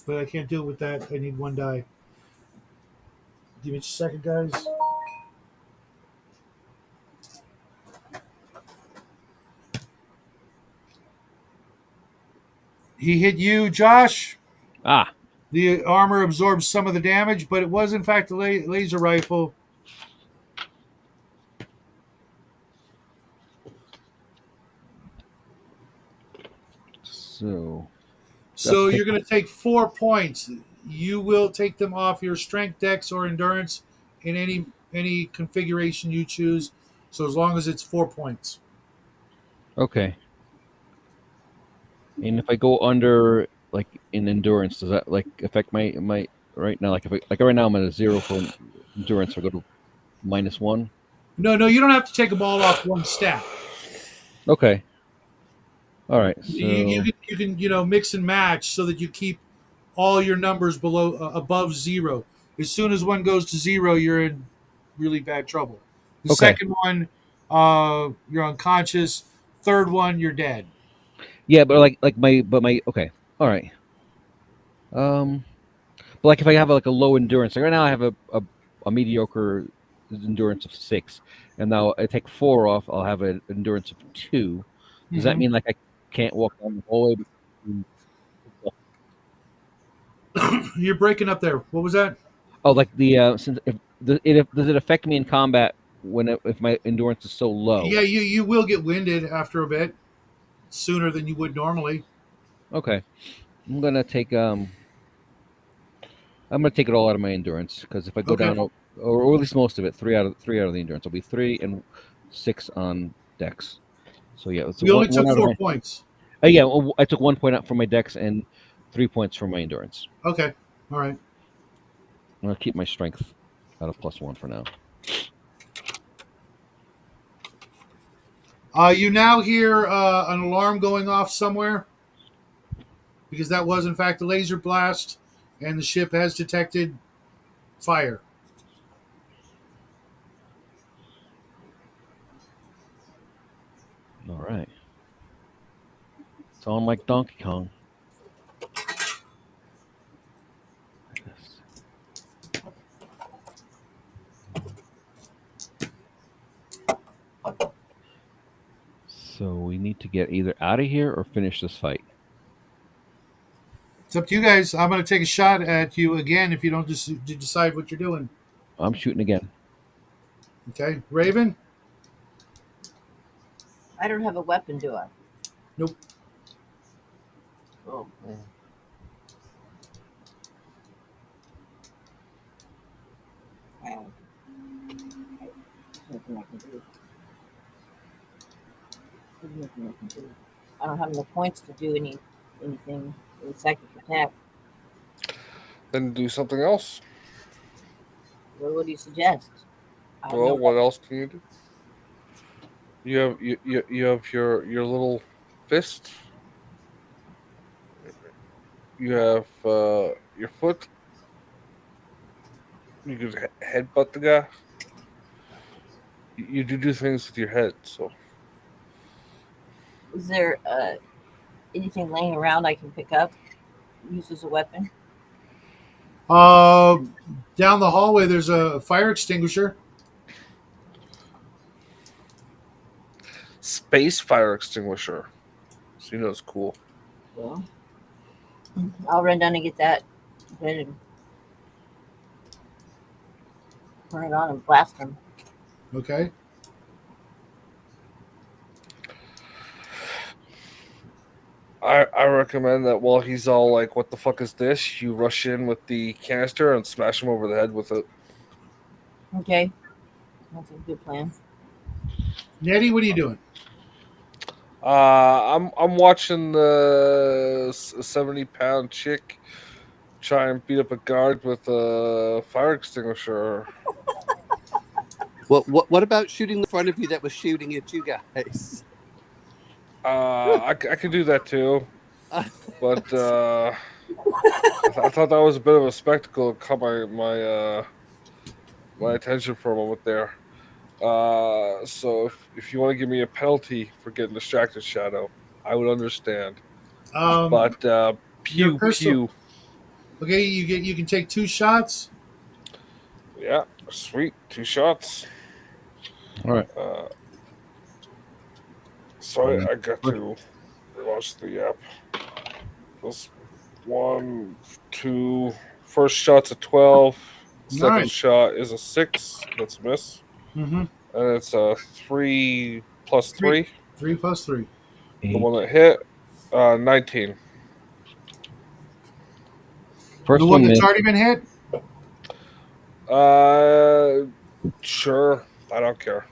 But I can't do it with that. I need one die. Give me just a second, guys. He hit you, Josh. Ah. The armor absorbs some of the damage, but it was in fact a laser rifle. So You're going to take 4 points. You will take them off your strength, dex, or endurance in any configuration you choose. So as long as it's 4 points. Okay. And if I go under like in endurance, does that like affect my right now? Like if right now I'm at a 0 for endurance, so I go to -1. No, you don't have to take them all off one stat. Okay. All right. You So can mix and match so that you keep all your numbers below above 0. As soon as one goes to 0, you're in really bad trouble. The okay. second one, you're unconscious. Third one, you're dead. Yeah, but my okay. All right. But like if I have like a low endurance, like right now I have a mediocre endurance of 6, and now I take 4 off, I'll have an endurance of 2. Does that Mhm. mean like I can't walk down the hallway? You're breaking up there. What was that? Oh, like the since if does it affect me in combat if my endurance is so low? Yeah, you will get winded after a bit, sooner than you would normally. Okay, I'm gonna take I'm gonna take it all out of my endurance because if I go Okay. down or at least most of it, 3 out of the endurance, I'll be 3 and 6 on dex. So yeah, it's We only one took out of 4 my. points. Yeah, I took 1 point out from my dex and 3 points from my endurance. Okay. All right. I'm gonna keep my strength out of +1 for now. You now hear an alarm going off somewhere because that was in fact a laser blast, and the ship has detected fire. All right, it's on like Donkey Kong. So we need to get either out of here or finish this fight. It's up to you guys. I'm going to take a shot at you again if you don't just decide what you're doing. I'm shooting again. Okay, Raven. I don't have a weapon, do I? Nope. Oh man. Wow. There's nothing I can do. There's nothing I can do. I don't have enough points to do anything with psychic attack. Then do something else. What do you suggest? I don't Well, know. what else can you do? You have your little fist. You have your foot. You could headbutt the guy. You do things with your head. So Is there anything laying around I can pick up, use as a weapon? Down the hallway, there's a fire extinguisher. space fire extinguisher. So you know it's cool. Well, I'll run down and get that. Then turn it on and blast him. Okay. I recommend that while he's all like, "What the fuck is this?" You rush in with the canister and smash him over the head with it. Okay, that's a good plan. Nettie, what are you doing? I'm watching the 70-pound chick try and beat up a guard with a fire extinguisher. What about shooting the front of you that was shooting at you guys? I could do that too, but I thought that was a bit of a spectacle. It caught my attention for a moment there. So if you want to give me a penalty for getting distracted, Shadow, I would understand. Um, But your pew pistol. pew. Okay, you can take 2 shots. Yeah, sweet. 2 shots. All right. Sorry, I got to launch the app. This 1, 2. First shot's a 12. Second Nice. shot is a 6. That's a miss. Mm-hmm. And it's a 3 plus 3. 3. 3 plus 3. The 8. one that hit, 19. The First one one that's missed. already been hit. Sure. I don't care.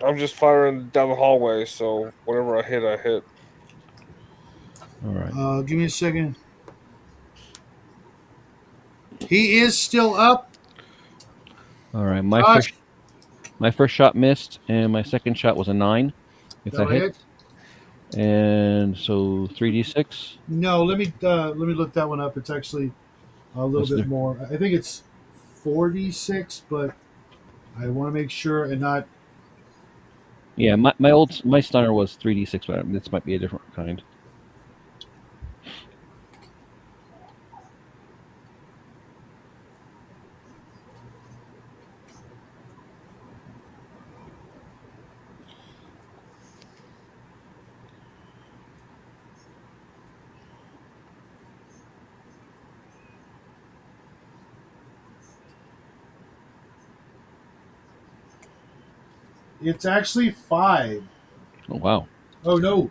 I'm just firing down the hallway, so whatever I hit, I hit. All right. Give me a second. He is still up. All right. Josh, My first shot missed, and my second shot was a 9. If that that'll hit. hits, and so 3d6. No, let me look that one up. It's actually a little What's bit the more. I think it's 46, but I want to make sure and not. Yeah, my stunner was 3d6, but this might be a different kind. It's actually 5. Oh wow. Oh no,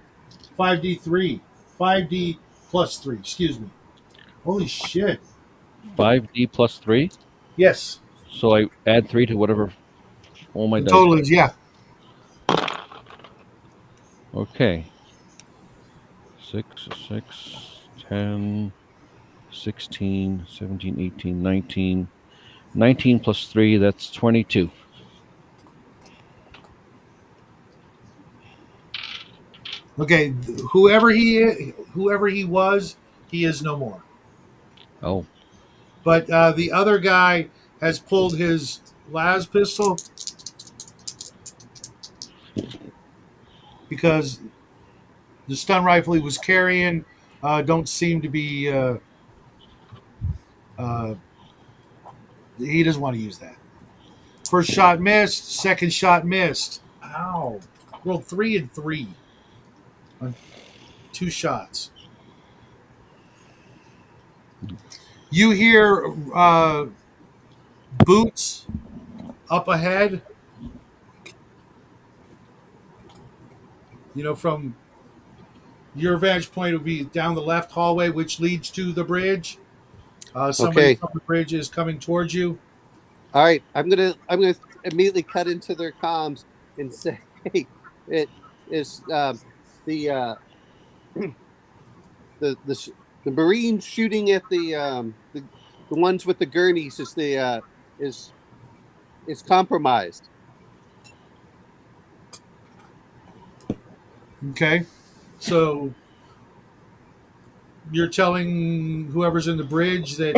5d3, 5d plus 3. Excuse me. Holy shit. 5d plus 3. Yes, So I add 3 to whatever all my the dice total are. is yeah. Okay. 6, 6, 10, 16, 17, 18, 19. 19 plus 3, that's 22. Okay, whoever he was, he is no more. Oh, But the other guy has pulled his las pistol because the stun rifle he was carrying don't seem to be. Uh, he doesn't want to use that. First shot missed. Second shot missed. Ow! Rolled 3 and 3 on 2 shots. You hear boots up ahead. You know, from your vantage point, it would be down the left hallway, which leads to the bridge. Somebody Okay. from the bridge is coming towards you. All right. I'm gonna immediately cut into their comms and say, hey, it is the the the Marine shooting at the ones with the gurneys is is compromised. Okay. So you're telling whoever's in the bridge that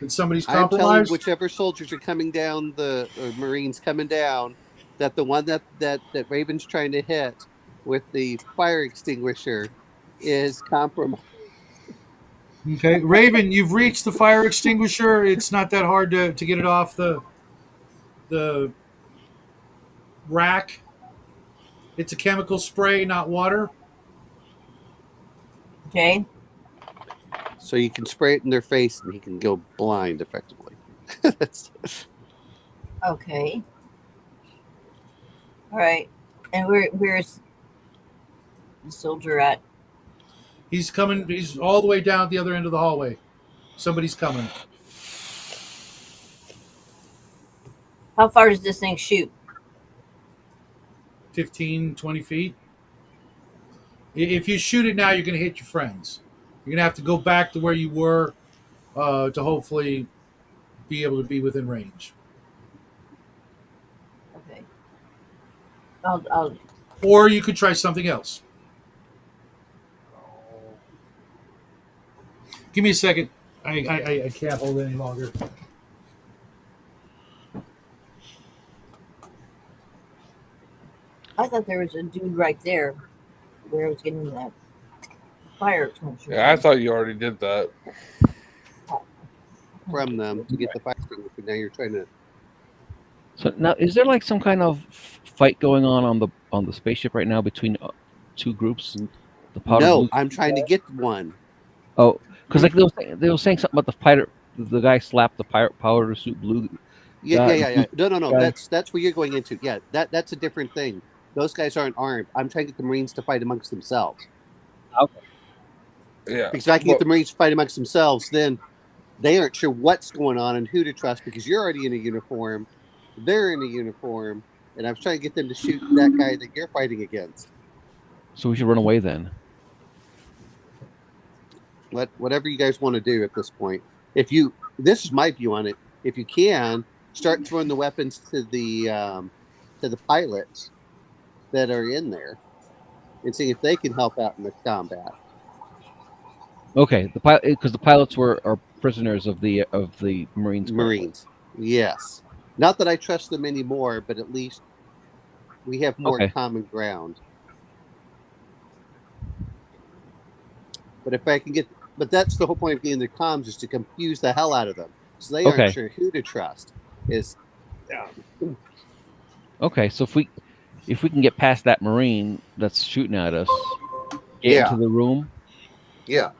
somebody's I'm telling compromised? whichever soldiers are coming down, the Marines coming down, that the one that Raven's trying to hit with the fire extinguisher is compromised. Okay. Raven, you've reached the fire extinguisher. It's not that hard to get it off the rack. It's a chemical spray, not water. Okay. So you can spray it in their face and he can go blind effectively. That's, Okay. All right. And where's the soldier at? He's coming. He's all the way down at the other end of the hallway. Somebody's coming. How far does this thing shoot? 15, 20 feet. If you shoot it now, you're going to hit your friends. You're going to have to go back to where you were to hopefully be able to be within range. Okay. I'll Or you could try something else. Give me a second. I can't hold it any longer. I thought there was a dude right there where I was getting that fire extinguisher. Yeah, I thought you already did that. From them to get the fire extinguisher. Now you're trying to. So now, is there like some kind of fight going on the spaceship right now between two groups? The powder No, blue. I'm trying to get one. Oh, because like they were saying something about the fighter. The guy slapped the powder suit blue. Yeah. No. Guy. That's where you're going into. Yeah, that's a different thing. Those guys aren't armed. I'm trying to get the Marines to fight amongst themselves. Okay. Yeah. Because if I can get the Marines to fight amongst themselves, then they aren't sure what's going on and who to trust because you're already in a uniform, they're in a uniform, and I was trying to get them to shoot that guy that you're fighting against. So we should run away then. Whatever you guys want to do at this point. This is my view on it. If you can, start throwing the weapons to the pilots that are in there, and see if they can help out in the combat. Okay, because the pilots are prisoners of the Marines. Marines, yes. Not that I trust them anymore, but at least we have more common ground. But if I can but that's the whole point of getting the comms is to confuse the hell out of them, so they aren't sure who to trust. Okay, so if we can get past that Marine that's shooting at us, get into the room. Yeah.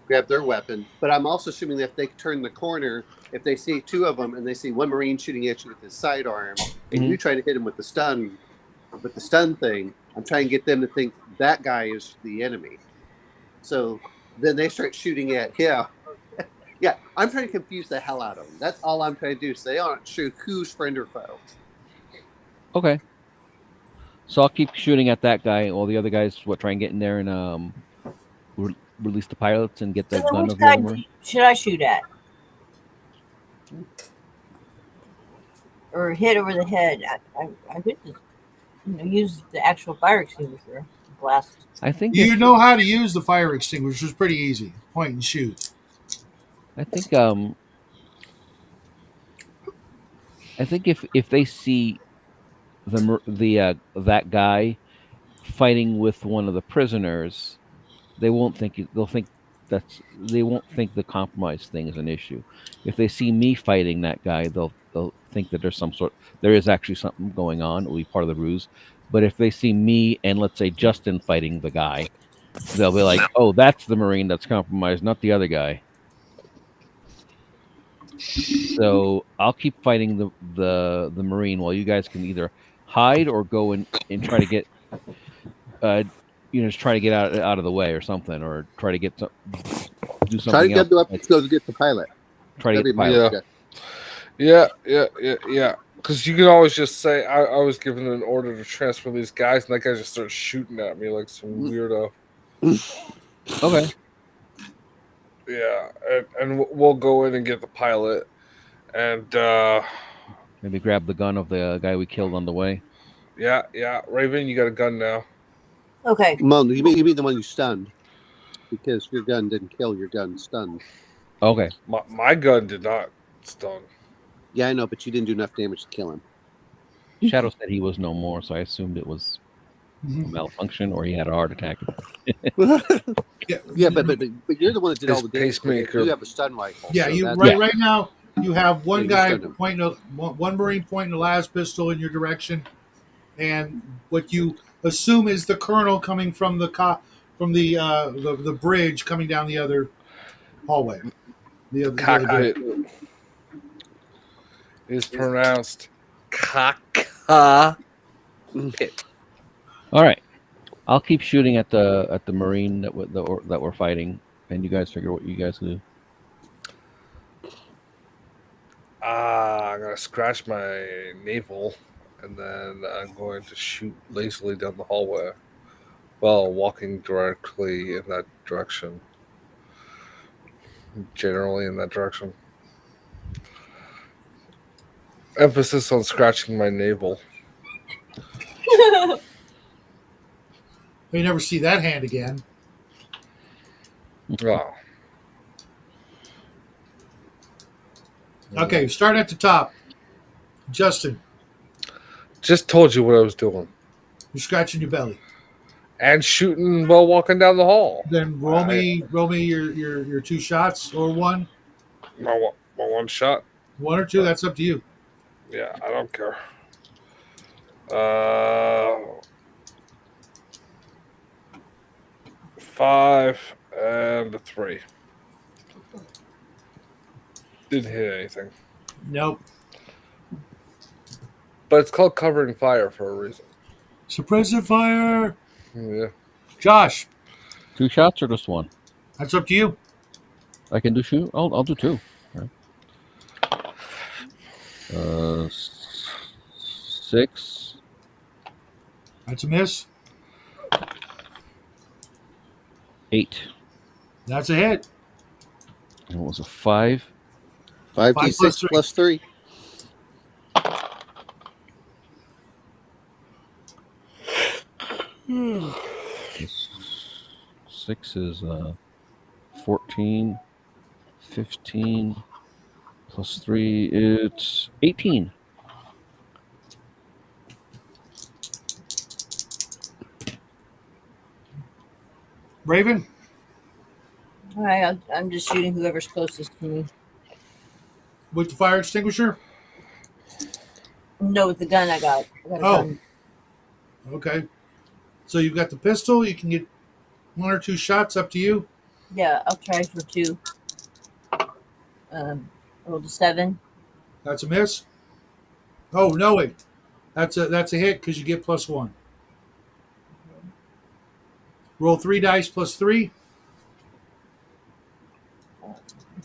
Grab their weapon. But I'm also assuming that if they turn the corner, if they see two of them and they see one Marine shooting at you with his sidearm, and you try to hit him with the stun thing, I'm trying to get them to think that guy is the enemy. So then they start shooting at him. Yeah, I'm trying to confuse the hell out of them. That's all I'm trying to do. So they aren't sure who's friend or foe. Okay. So I'll keep shooting at that guy. All the other guys, try and get in there and release the pilots and get the gun which of the other Marine? should I shoot at? Or hit over the head? I could just use the actual fire extinguisher blast. I think You know how to use the fire extinguisher. It's pretty easy. Point and shoot. I think if they see that guy fighting with one of the prisoners, they won't think they won't think the compromise thing is an issue. If they see me fighting that guy, they'll think that there is actually something going on. It'll be part of the ruse. But if they see me and let's say Justin fighting the guy, they'll be like, "Oh, that's the Marine that's compromised, not the other guy." So I'll keep fighting the Marine while you guys can either hide or go and try to get just try to get out of the way or something, or try to do something. Try to get the weapons to get the pilot. Try to get the pilot. Yeah. Because you can always just say, I was given an order to transfer these guys, and that guy just starts shooting at me like some weirdo. Okay. Yeah, and we'll go in and get the pilot, and maybe grab the gun of the guy we killed on the way. Yeah, Raven, you got a gun now. Okay. Well, you mean the one you stunned, because your gun didn't kill, your gun stunned. Okay. My gun did not stun. Yeah, I know, but you didn't do enough damage to kill him. Shadow said he was no more, so I assumed it was a malfunction or he had a heart attack. Yeah, but you're the one that did all the damage. Pacemaker. You have a stun rifle. Yeah, so right now you have one guy pointing one Marine pointing the last pistol in your direction, and what you assume is the colonel coming from the bridge coming down the other hallway. The other cockpit is pronounced cockpit. All right, I'll keep shooting at the Marine that we're fighting, and you guys figure what you guys do. I'm gonna scratch my navel and then I'm going to shoot lazily down the hallway while walking directly in that direction. Generally in that direction. Emphasis on scratching my navel. You never see that hand again. Oh. Okay, starting at the top. Justin, Just told you what I was doing. you're scratching your belly. And shooting while walking down the hall. Then roll me your 2 shots or one. My one shot. 1 or 2, that's up to you. Yeah, I don't care. 5 and a 3. Didn't hit anything. Nope. But it's called covering fire for a reason. Suppressive fire. Yeah. Josh, 2 shots or just 1? that's up to you. I can do shoot. I'll do 2. Right. 6. That's a miss. 8. That's a hit. And it was a 5. 5d6 plus 3. This 6 is 14, 15, plus 3, it's 18. Raven, All right, I'm just shooting whoever's closest to me. with the fire extinguisher. No, with the gun I got. I got a Oh. gun. Okay. So you've got the pistol. You can get 1 or 2 shots, up to you. Yeah, I'll try for 2. Rolled a 7. That's a miss. Oh no, wait. That's a hit because you get +1. Roll 3 dice plus 3. Okay,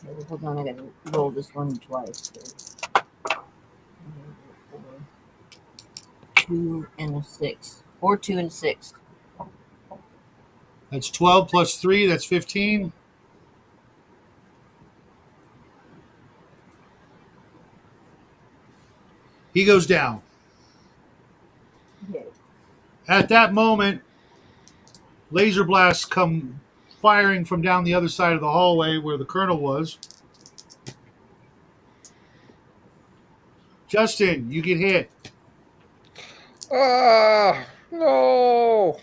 well, hold on, I gotta roll this one twice. 2 and a 6. 4, 2, and 6. That's 12 plus 3. That's 15. He goes down. Okay. At that moment, laser blasts come firing from down the other side of the hallway where the colonel was. Justin, you get hit. No.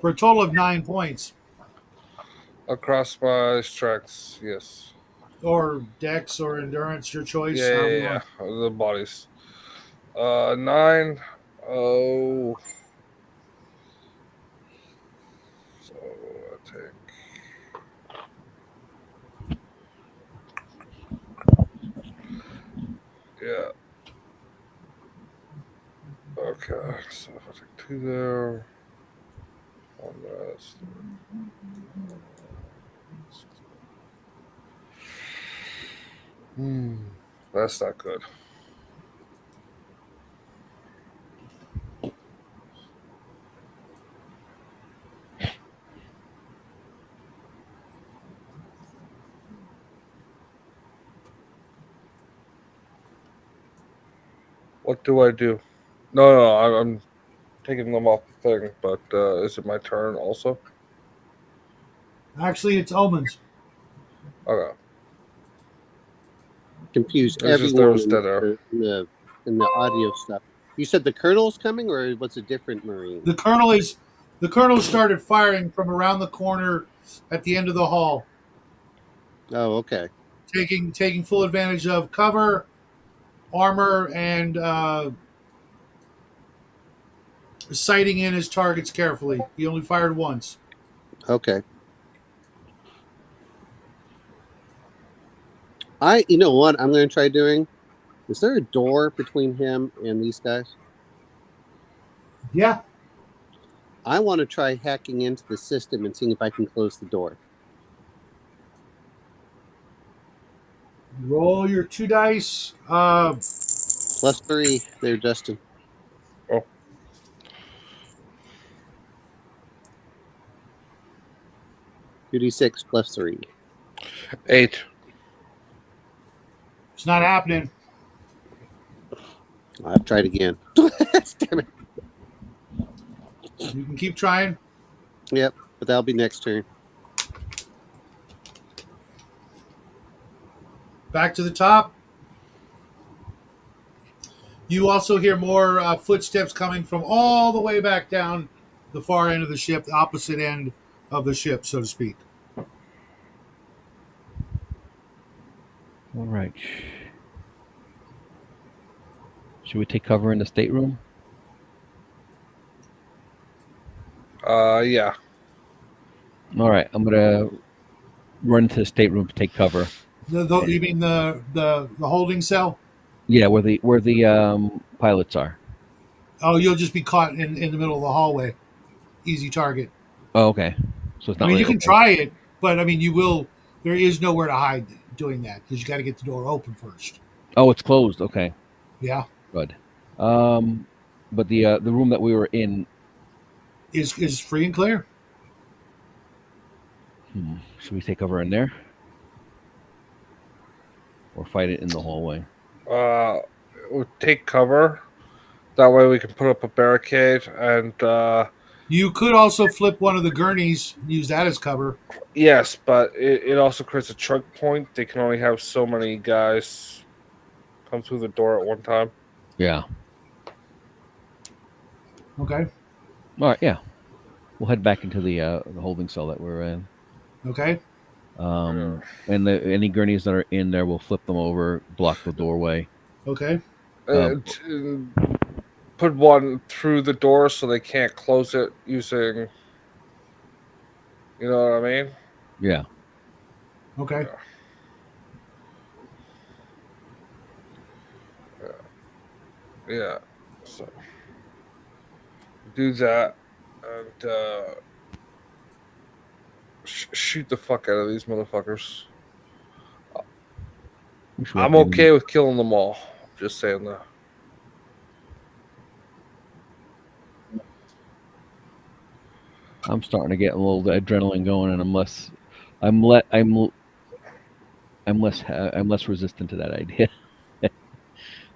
For a total of 9 points. Across my strengths, yes. Or dex or endurance, your choice. Yeah. The bodies. 9. Oh. So I take. Yeah. Okay. So if I take 2 there. 1 rest. That's not good. What do I do? No, I'm taking them off the thing, but is it my turn also? Actually, it's Omen's. Okay. Confuse It's just there everyone was dead air. in the audio stuff. You said the colonel's coming, or what's a different Marine? The colonel started firing from around the corner at the end of the hall, Oh, okay. taking full advantage of cover, armor, and sighting in his targets carefully. He only fired once. Okay. You know what I'm going to try doing? Is there a door between him and these guys? Yeah. I want to try hacking into the system and seeing if I can close the door. Roll your 2 dice. +3 there, Justin. Oh. 2d6 +3. 8. It's not happening. I'll have to try it again. Damn it. You can keep trying. Yep, but that'll be next turn. Back to the top. You also hear more footsteps coming from all the way back down the far end of the ship, the opposite end of the ship, so to speak. All right. Should we take cover in the stateroom? Yeah. All right. I'm gonna run to the stateroom to take cover. You mean the holding cell? Yeah, where the pilots are. Oh, you'll just be caught in the middle of the hallway. Easy target. Oh, okay. So it's I not mean, really you can open. try it, but I mean, you will. There is nowhere to hide doing that because you got to get the door open first. Oh, it's closed. Okay, Yeah, good. But the room that we were in. is free and clear. Should we take cover in there, or fight it in the hallway? We'll take cover. That way we can put up a barricade and You could also flip one of the gurneys, use that as cover. yes, but it also creates a choke point. They can only have so many guys come through the door at one time. Yeah. Okay. All right. Yeah. We'll head back into the holding cell that we're in. Okay. And any gurneys that are in there, we'll flip them over, block the doorway. Okay. Put one through the door so they can't close it using. You know what I mean? Yeah. Okay. Yeah. So do that and shoot the fuck out of these motherfuckers. I'm okay with killing them all. Just saying that. I'm starting to get a little adrenaline going, and I'm less resistant to that idea.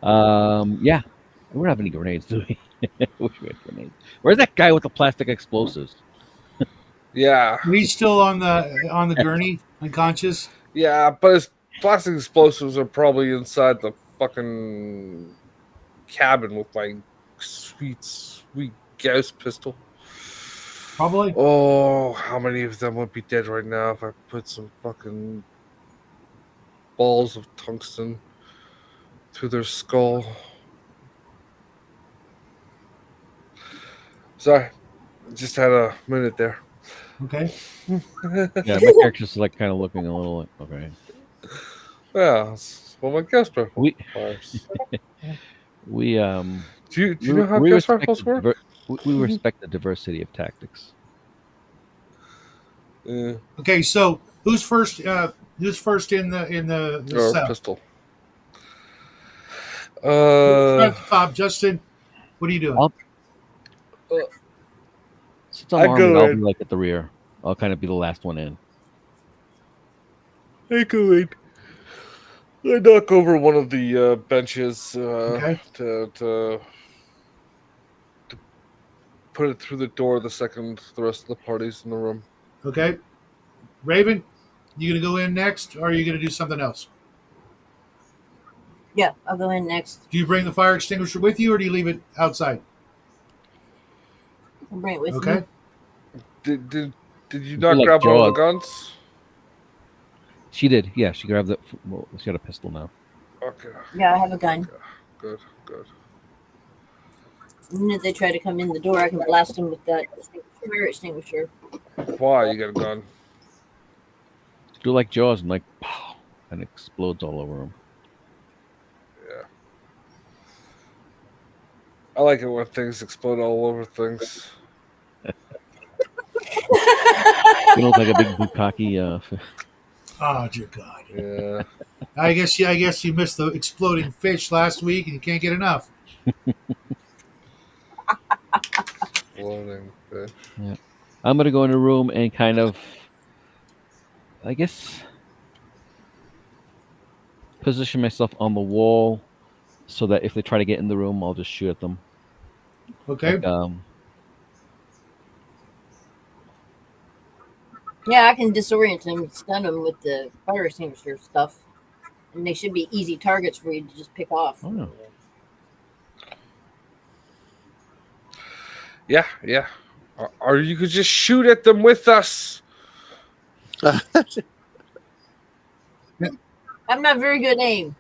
Yeah, we don't have any grenades, do we? Wish we had grenades. Where's that guy with the plastic explosives? Yeah, He's still on the gurney, unconscious. yeah, but his plastic explosives are probably inside the fucking cabin with my sweet Gauss pistol. Probably. Oh, how many of them would be dead right now if I put some fucking balls of tungsten through their skull? Sorry, just had a minute there. Okay. Yeah, my character's like kind of looking a little like, okay. Yeah, that's what my gas rifle We requires. we Do you know how gas rifles work? We respect the diversity of tactics. Yeah. Okay. So who's first? Who's first in the Or cell? pistol. Start at the top, Justin. What are you doing? Since I'm I armed, go I'll in. be like at the rear. I'll kind of be the last one in. I go in. I knock over one of the benches Okay. to put it through the door the second the rest of the party's in the room. Okay. Raven, you gonna go in next, or are you gonna do something else? Yeah, I'll go in next. Do you bring the fire extinguisher with you, or do you leave it outside? I'll bring it with Okay. me. Did you You're not like grab all the Jaws. guns? She did. Yeah, she grabbed the. Well, she got a pistol now. Okay, Yeah, I have a gun. good. The minute they try to come in the door, I can blast them with that fire extinguisher. Why you got a gun? Do like Jaws and like, pow, and explodes all over him. Yeah. I like it when things explode all over things. You look like a big bukkake. Oh dear God! Yeah, I guess you missed the exploding fish last week, and you can't get enough. floating fish. Yeah. I'm gonna go in a room and kind of, I guess, position myself on the wall so that if they try to get in the room, I'll just shoot at them. Okay. Like Yeah, I can disorient them and stun them with the fire extinguisher stuff. And they should be easy targets for you to just pick off. oh, Yeah, yeah. Or you could just shoot at them with us. I'm not very good at aim.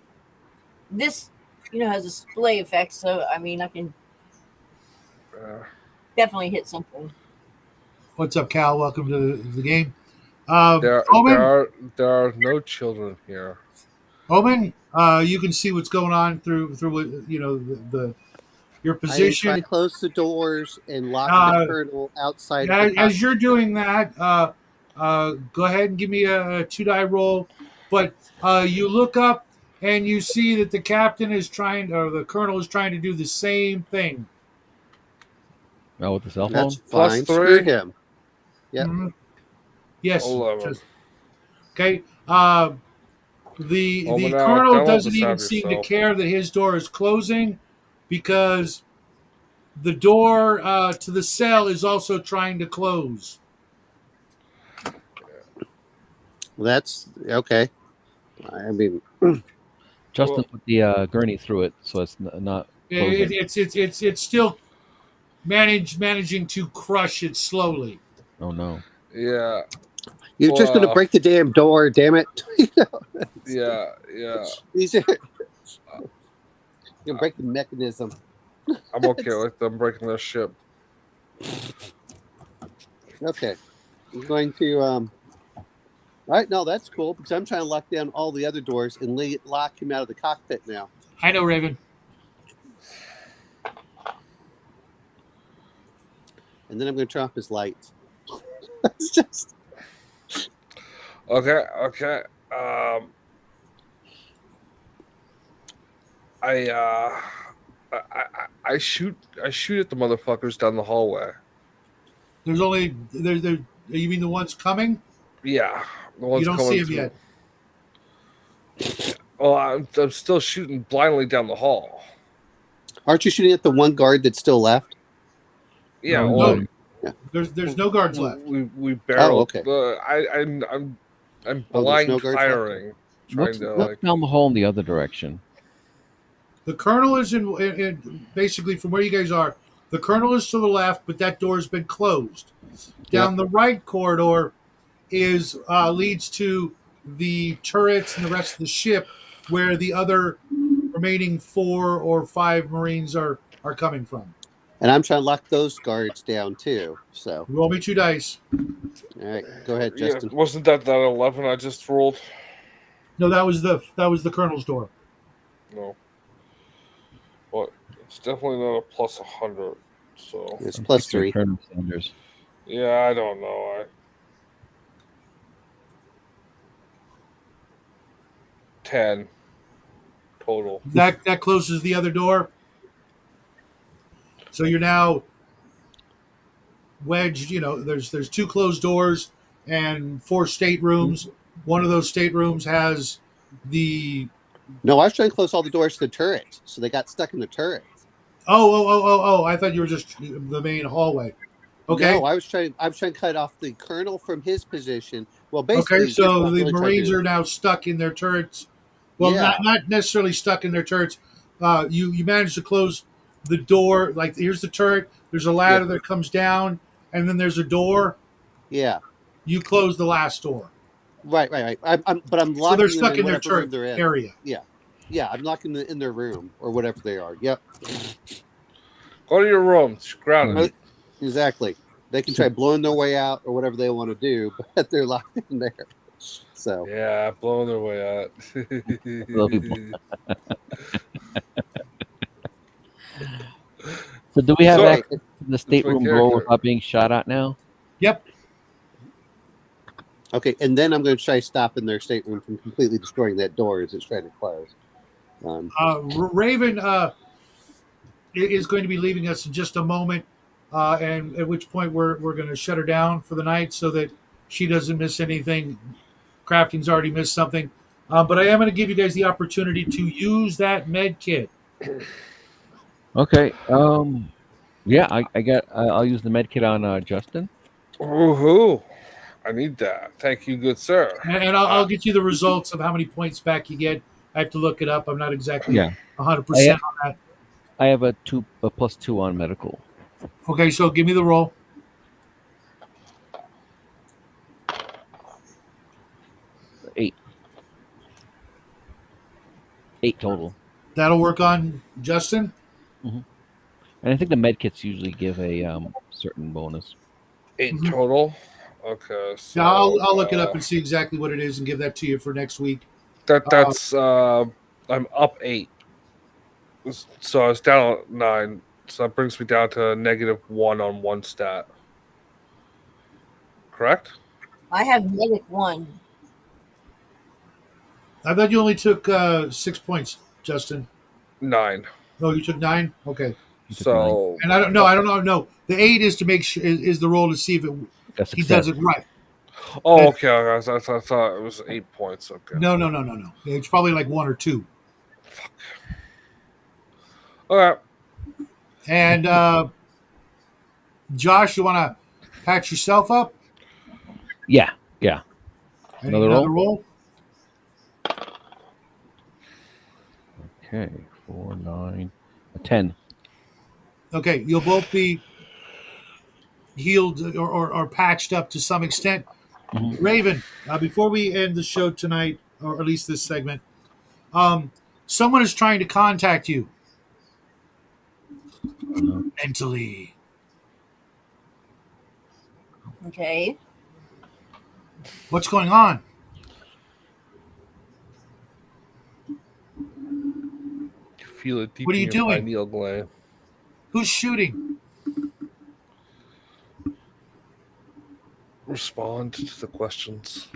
This, has a splay effect, so I mean, I can definitely hit something. What's up, Cal? Welcome to the game. There Omen, are no children here. Omen, you can see what's going on through your I am trying position. to close the doors and lock Uh, the colonel outside of the As you're cockpit. doing that, go ahead and give me a 2-die roll. But you look up and you see that the captain is trying, or the colonel is trying to do the same thing. oh, with the cell That's phone. Plus fine. Screw 3. him. Yep. Mhm. Yes. 11. Okay. The Omen out. colonel Download doesn't this even app seem to yourself. care that his door is closing because the door to the cell is also trying to close. That's okay. I mean, Justin Well, put the gurney through it, so it's not closing. It's still managing to crush it slowly. Oh no! yeah, you're just going to break the damn door, damn it. yeah. These are, you break the mechanism. I'm okay with them breaking their ship. Okay. I'm going to all right, no, that's cool because I'm trying to lock down all the other doors and lock him out of the cockpit now. I know, Raven. And then I'm going to turn off his lights. It's just Okay. I shoot at the motherfuckers down the hallway. There's only there. You mean the ones coming? Yeah, the ones You don't coming see them through. yet. Well, I'm still shooting blindly down the hall. aren't you shooting at the one guard that's still left? Yeah, No, well, No. There's no guards left. we barreled. okay. I'm there's blind no guards left? firing, trying Look, to look down the hall in the other direction. The colonel is in basically from where you guys are. The colonel is to the left, but that door's been closed. Down the right corridor is leads to the turrets and the rest of the ship, where the other remaining 4 or 5 Marines are coming from. And I'm trying to lock those guards down too. So, Roll me 2 dice. all right, go ahead, Justin. Yeah, wasn't that 11 I just rolled? No, that was the colonel's door. No, but it's definitely not a plus 100. So It's I'm plus picturing 3. Colonel Sanders. yeah, I don't know. 10 total. That closes the other door. So you're now wedged. There's 2 closed doors and 4 staterooms. One of those staterooms has the No, I was trying to close all the doors to the turret, so they got stuck in the turret. Oh! I thought you were just the main hallway. Okay. No, I was trying to cut off the colonel from his position. Well, Okay. basically, here's So what I'm the really trying to Marines do. are now stuck in their turrets. Well, Yeah. not necessarily stuck in their turrets. You managed to close the door. Like here's the turret. There's a ladder that comes down, and then there's a door. Yeah. You close the last door. Right. But I'm locking So they're them stuck in their whatever room turret they're in. area. Yeah, I'm locking them in their room or whatever they are. Yep, Go to your room. It's grounded. exactly. They can try blowing their way out or whatever they want to do, but they're locked in there. So Yeah, blowing their way out. So do we have So- access to the stateroom door character. without being shot at now? Yep. Okay, and then I'm going to try stopping their stateroom from completely destroying that door as it's trying to close. Raven is going to be leaving us in just a moment, and at which point we're going to shut her down for the night so that she doesn't miss anything. Crafting's already missed something, but I am going to give you guys the opportunity to use that med kit. Okay. Yeah, I'll use the med kit on Justin. Woohoo! I need that. Thank you, good sir. And I'll get you the results of how many points back you get. I have to look it up. I'm not exactly Yeah. 100% on that. I have a +2 on medical. Okay, so give me the roll. 8. 8 total. That'll work on Justin. And I think the med kits usually give a certain bonus. 8 total. Okay, so Yeah, I'll look it up and see exactly what it is and give that to you for next week. that's I'm up 8, so I was down 9. So that brings me down to -1 on one stat. Correct? I have -1. I thought you only took 6 points, Justin. 9. No, you took 9. Okay, You took So and I don't know. I don't know. No, the 8 is to make sure is the roll to see if That's he does it right. oh, okay. I thought it was 8 points. Okay. No. It's probably like 1 or 2. All right. And Josh, you want to patch yourself up? Yeah. Another roll? Okay. 4, 9, 10. Okay, you'll both be healed or patched up to some extent. Mhm. Raven, before we end the show tonight, or at least this segment, someone is trying to contact you mentally. Okay. What's going on? You feel it deep What are in you your doing? pineal gland. Who's shooting? Respond to the questions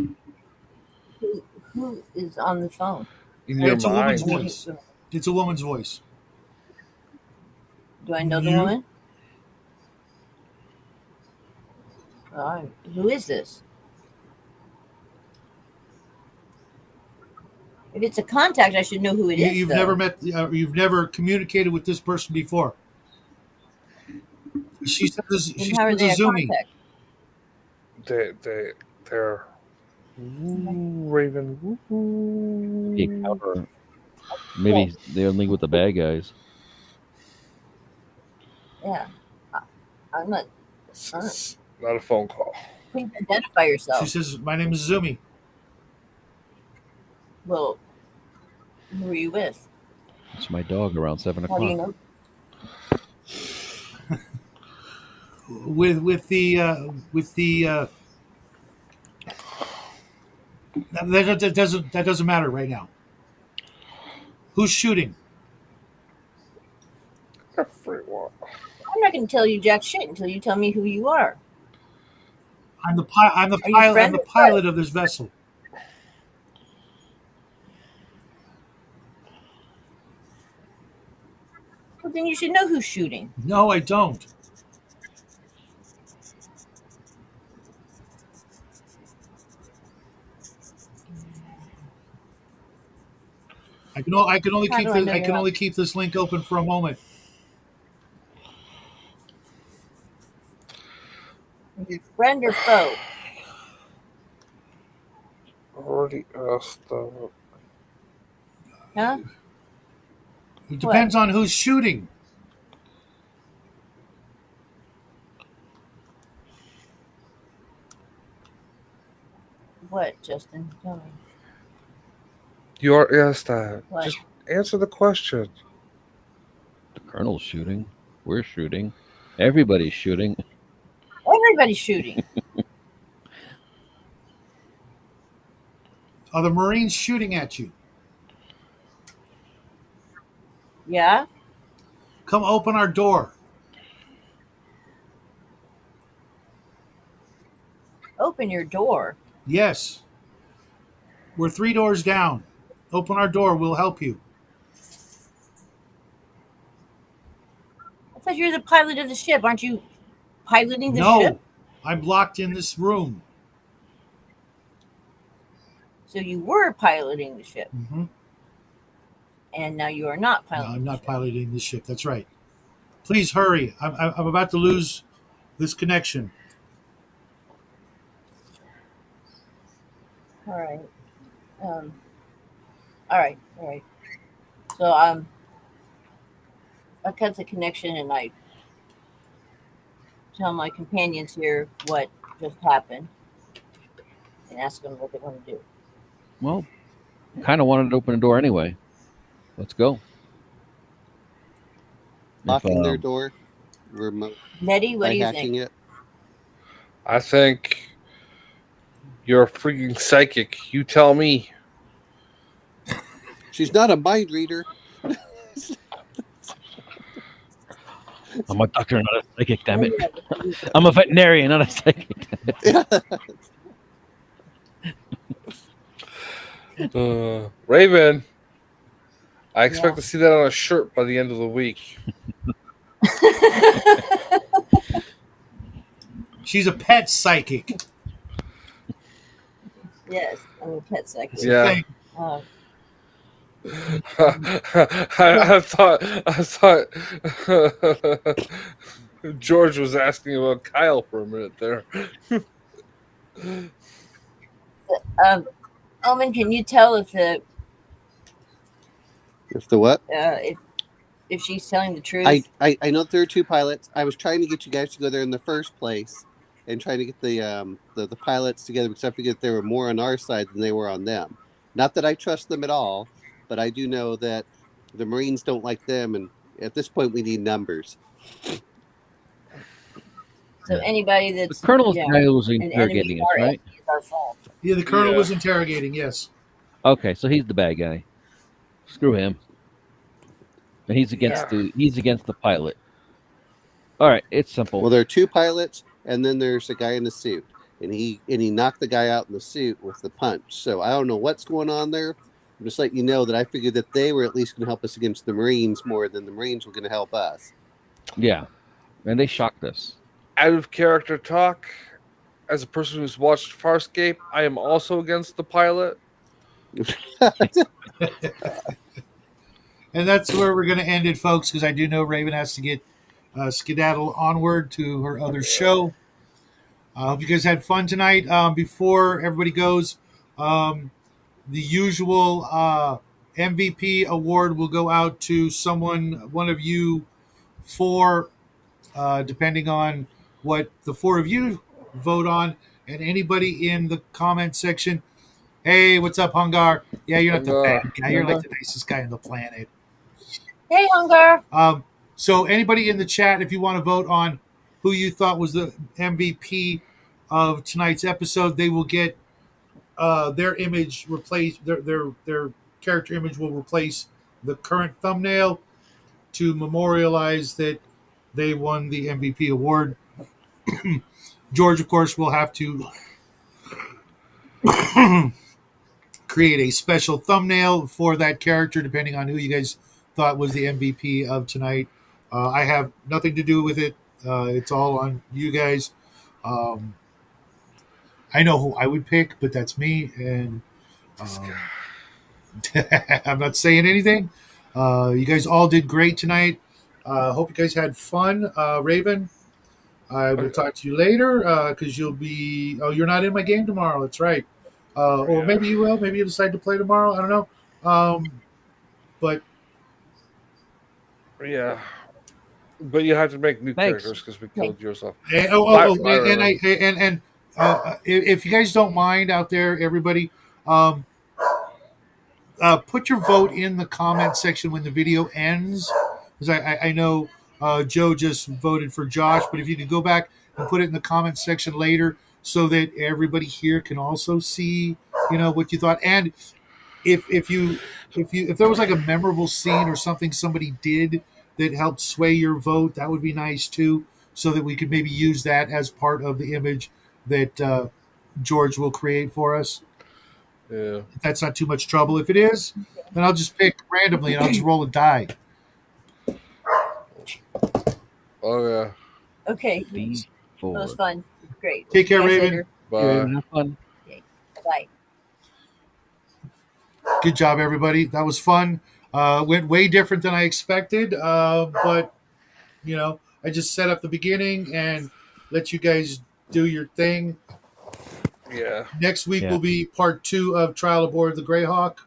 Who is on the phone? in your It's a woman's mind. voice. It's a woman's voice. Do I know the You? woman? Who is this? If it's a contact, I should know who it is. You've though. never met. You've never communicated with this person before. She says. Then She how are says they a Azumi. contact? They're Raven. Be a counter. Maybe they're linked with the bad guys. Yeah. I'm not. Not a phone call. Please identify She yourself. says, "My name is Azumi." Well, who are you with? It's my dog around 7 How do you o'clock. know? With the that doesn't matter right now. Who's shooting? Everyone. I'm not going to tell you jack shit until you tell me who you are. I'm the Are you pilot. I'm friend the or pilot of this vessel. Well, then you should know who's shooting. No, I don't. I can only How keep do I this. know I you're can not? only keep this link open for a moment. Are you friend or foe? Already asked. Huh? It depends on who's shooting. What, Justin? Tell me. You already asked that. What? Just answer the question. The colonel's shooting. We're shooting. Everybody's shooting. Everybody's shooting. Are the Marines shooting at you? Yeah? Come open our door. Open your door. Yes. We're 3 doors down. Open our door. We'll help you. I thought you were the pilot of the ship. Aren't you piloting the ship? No, I'm locked in this room. So you were piloting the ship, Mm-hmm. and now you are not No, piloting I'm the not ship. piloting this ship. That's right. Please hurry. I'm about to lose this connection. All right. All right. All right. So I cut the connection and I tell my companions here what just happened and ask them what they want to do. Well, kind of wanted to open the door anyway. Let's go. If Locking their door, remote Nettie, what by do you hacking think? it. I think you're a freaking psychic. You tell me. She's not a mind reader. I'm a doctor, not a psychic. Damn it! I'm a veterinarian, not a psychic. Raven, I Yeah. expect to see that on a shirt by the end of the week. She's a pet psychic. Yes, I'm a pet psychic. Yeah. Thank- Uh, I thought George was asking about Kyle for a minute there. Omen, can you tell if the If the what? if she's telling the truth? I know there are 2 pilots. I was trying to get you guys to go there in the first place and trying to get the pilots together because I figured they were more on our side than they were on them. Not that I trust them at all, but I do know that the Marines don't like them, and at this point we need numbers. So anybody The that's colonel's you the know, guy who was an enemy interrogating of us, our right? enemy is our fault. Yeah, the colonel Yeah. was interrogating. Yes. Okay, so he's the bad guy. Screw him. And he's against the pilot. All right, it's simple. Well, there are 2 pilots, and then there's a guy in the suit, and he knocked the guy out in the suit with the punch. So I don't know what's going on there. I'm just letting you know that I figured that they were at least going to help us against the Marines more than the Marines were going to help us. Yeah, and they shocked us. Out of character talk, as a person who's watched Farscape, I am also against the pilot. And that's where we're going to end it, folks, because I do know Raven has to get skedaddle onward to her other show. I hope you guys had fun tonight. Before everybody goes, the usual MVP award will go out to one of you 4, depending on what the 4 of you vote on. And anybody in the comment section, hey, what's up, Hungar? Yeah, you're not the Hungar. bad guy. You're like the nicest guy on the planet. Hey, Hunger. So anybody in the chat, if you want to vote on who you thought was the MVP of tonight's episode, they will get their image replaced. Their character image will replace the current thumbnail to memorialize that they won the MVP award. George, of course, will have to create a special thumbnail for that character, depending on who you guys thought was the MVP of tonight. I have nothing to do with it. It's all on you guys. I know who I would pick, but that's me, and I'm not saying anything. You guys all did great tonight. Hope you guys had fun. Raven, I will talk to you later because you'll be. Oh, you're not in my game tomorrow. That's right. Or maybe you will. Maybe you decide to play tomorrow. I don't know. But Yeah. But you have to make new Thanks. characters because we killed yours off. and, if you guys don't mind out there, everybody, put your vote in the comment section when the video ends. Because I know Joe just voted for Josh, but if you could go back and put it in the comment section later, so that everybody here can also see, what you thought. And if there was like a memorable scene or something somebody did that helped sway your vote, that would be nice too, so that we could maybe use that as part of the image that George will create for us. Yeah. If that's not too much trouble. If it is, then I'll just pick randomly and I'll just roll a die. Oh yeah. Okay. Lead That was forward. fun. Great. Take See you care, guys Raven. later. Hey, Raven, Bye. have fun. Okay. Bye. Good job, everybody. That was fun. Went way different than I expected, but I just set up the beginning and let you guys do your thing. Yeah. Next week Yeah. will be part 2 of Trial Aboard the GRAYHAWK.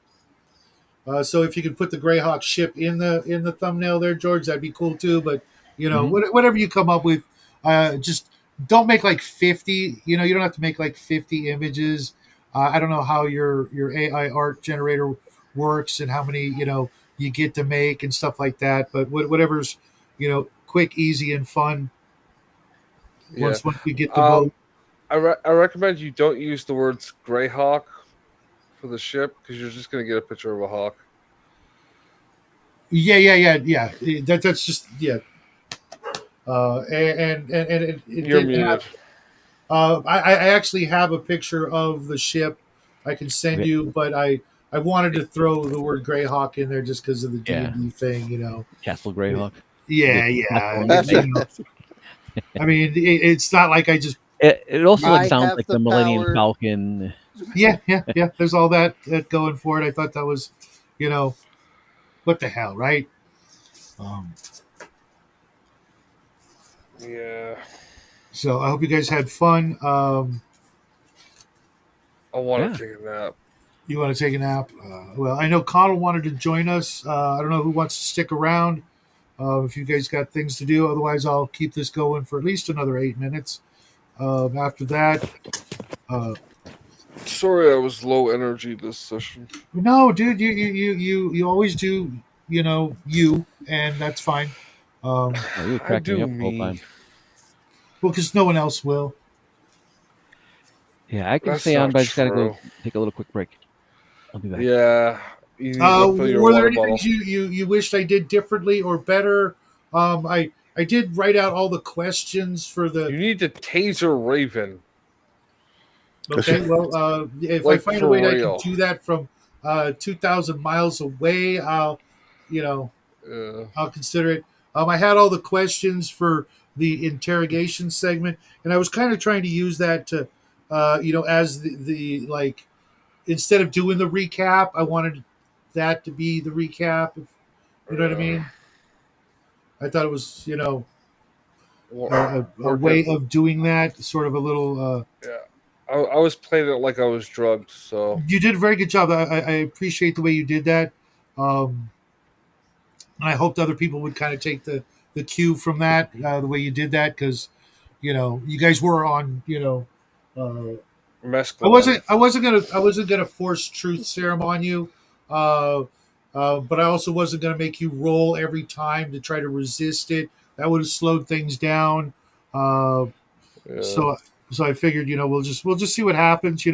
So if you could put the GRAYHAWK ship in the thumbnail there, George, that'd be cool too. But whatever you come up with, just don't make like 50. You don't have to make like 50 images. I don't know how your AI art generator works and how many you get to make and stuff like that. But whatever's quick, easy, and fun. Yeah. Once we get the vote. I recommend you don't use the words Greyhawk for the ship because you're just gonna get a picture of a hawk. Yeah. That's just and it You're didn't have. muted. I actually have a picture of the ship I can send you, but I wanted to throw the word Greyhawk in there just because of the Yeah. D&D thing. Castle Greyhawk. Yeah, The yeah. castle It's, I mean, it's not like I just It also I sounds have like the the Millennium power. Falcon. yeah. There's all that going for it. I thought that was, what the hell, right? Yeah. So I hope you guys had fun. I want Yeah. to take a nap. You want to take a nap? Well, I know Connell wanted to join us. I don't know who wants to stick around. If you guys got things to do, otherwise I'll keep this going for at least another 8 minutes. After that, Sorry, I was low energy this session. no, dude, you always do, you, and that's fine. Oh, you were I cracking me do up the whole me. time. Well, because no one else will. Yeah, I can That's stay on, not but I just gotta go true. take a little quick break. I'll be back. Yeah. You need to fill your Were there water any bottle. things you wished I did differently or better? I did write out all the questions for the. You need to taser Raven. Okay, well, if I Like find a for way that I can real. do that from 2,000 miles away, you know, Yeah. I'll consider it. I had all the questions for the interrogation segment, and I was kind of trying to use that to, as the like, instead of doing the recap, I wanted that to be the recap. If, you know what I mean? I thought it was, a Working. way of doing that, sort of a little. Yeah. I was playing it like I was drugged, so You did a very good job. I appreciate the way you did that. Um, and I hoped other people would kind of take the cue from that, the way you did that, because you guys were on, uh, mescaline. I wasn't gonna force truth serum on you, uh, but I also wasn't gonna make you roll every time to try to resist it. That would have slowed things down. Uh, Yeah. so so I figured, we'll just see what happens.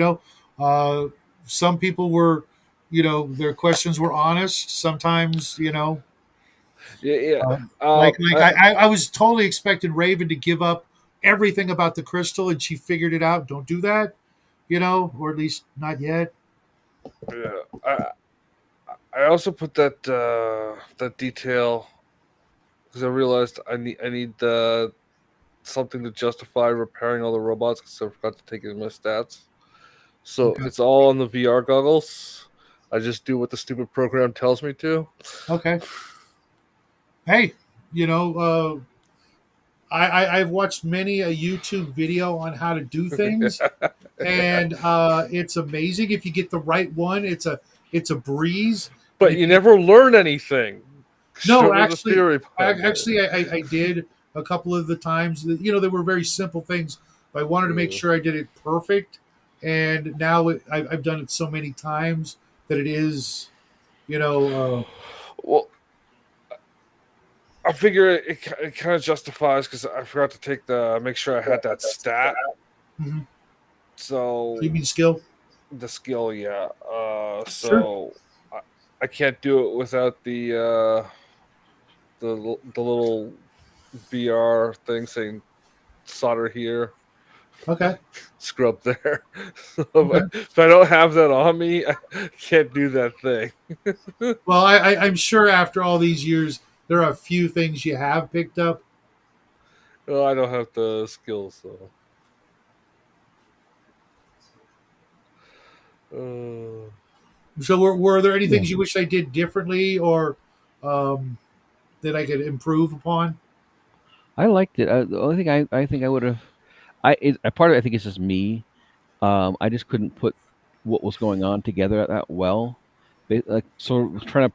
Uh, some people were, their questions were honest. Sometimes, Yeah, yeah. uh, Um, like I, I was totally expecting Raven to give up everything about the crystal, and she figured it out. Don't do that, or at least not yet. yeah, I also put that detail because I realized I need something to justify repairing all the robots because I forgot to take it in my stats. So Okay. it's all on the VR goggles. I just do what the stupid program tells me to. Okay. Hey, you know, I've watched many a YouTube video on how to do things, and it's amazing if you get the right one. It's a breeze, and But if you you get, never learn anything. no, Show me the theory behind it. I did a couple of the times. They were very simple things, but I wanted to make Yeah. sure I did it perfect. And now I've done it so many times that it is, you know, Well, I figure it kind of justifies because I forgot to make sure I had that stat. mhm. So You mean skill? the skill, yeah. Sure. So I can't do it without the little VR thing saying solder here. Okay. scrub there. So if I don't have that on me, I can't do that thing. Well, I'm sure after all these years, there are a few things you have picked up. Well, I don't have the skills, so. So, were there any Yeah. things you wish I did differently or um, that I could improve upon? I liked it. The only thing I think I would have, a part of it I think is just me. I just couldn't put what was going on together that well. Like sort of trying to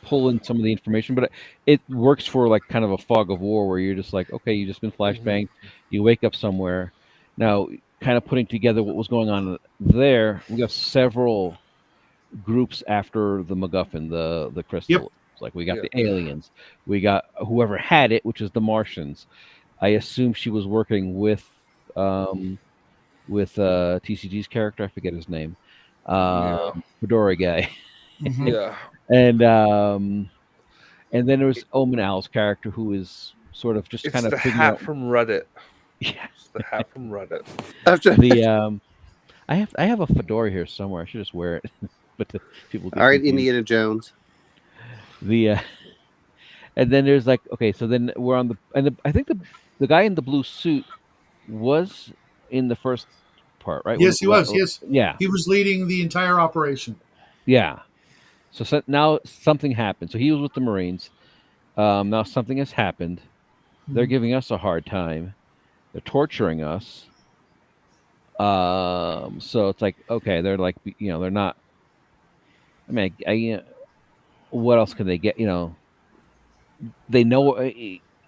pull in some of the information, but it works for like kind of a fog of war where you're just like, okay, you just been Mhm. flashbanged, you wake up somewhere. Now, kind of putting together what was going on there, we have several groups after the MacGuffin, the Yep. crystal. It's like we got Yeah. the aliens, we got whoever had it, which is the Martians. I assume she was working um with TCG's character. I forget his name. Yeah. Fedora guy. Hmm. Yeah. And then there was Omen Owl's character who is sort of just It's kind of the figuring hat out. from Reddit. Yeah. It's the hat from Reddit. After, The I have a fedora here somewhere. I should just wear it, but people all get right, confused. Indiana Jones. The and then there's like, okay, so then we're on I think the guy in the blue suit was in the first part, right? Yes, he was. Yes, Yeah, he was leading the entire operation. yeah. So now something happened. So he was with the Marines. Now something has happened. They're Mhm. giving us a hard time. They're torturing us. So it's like, okay, they're like, they're not. I mean, what else can they get? They know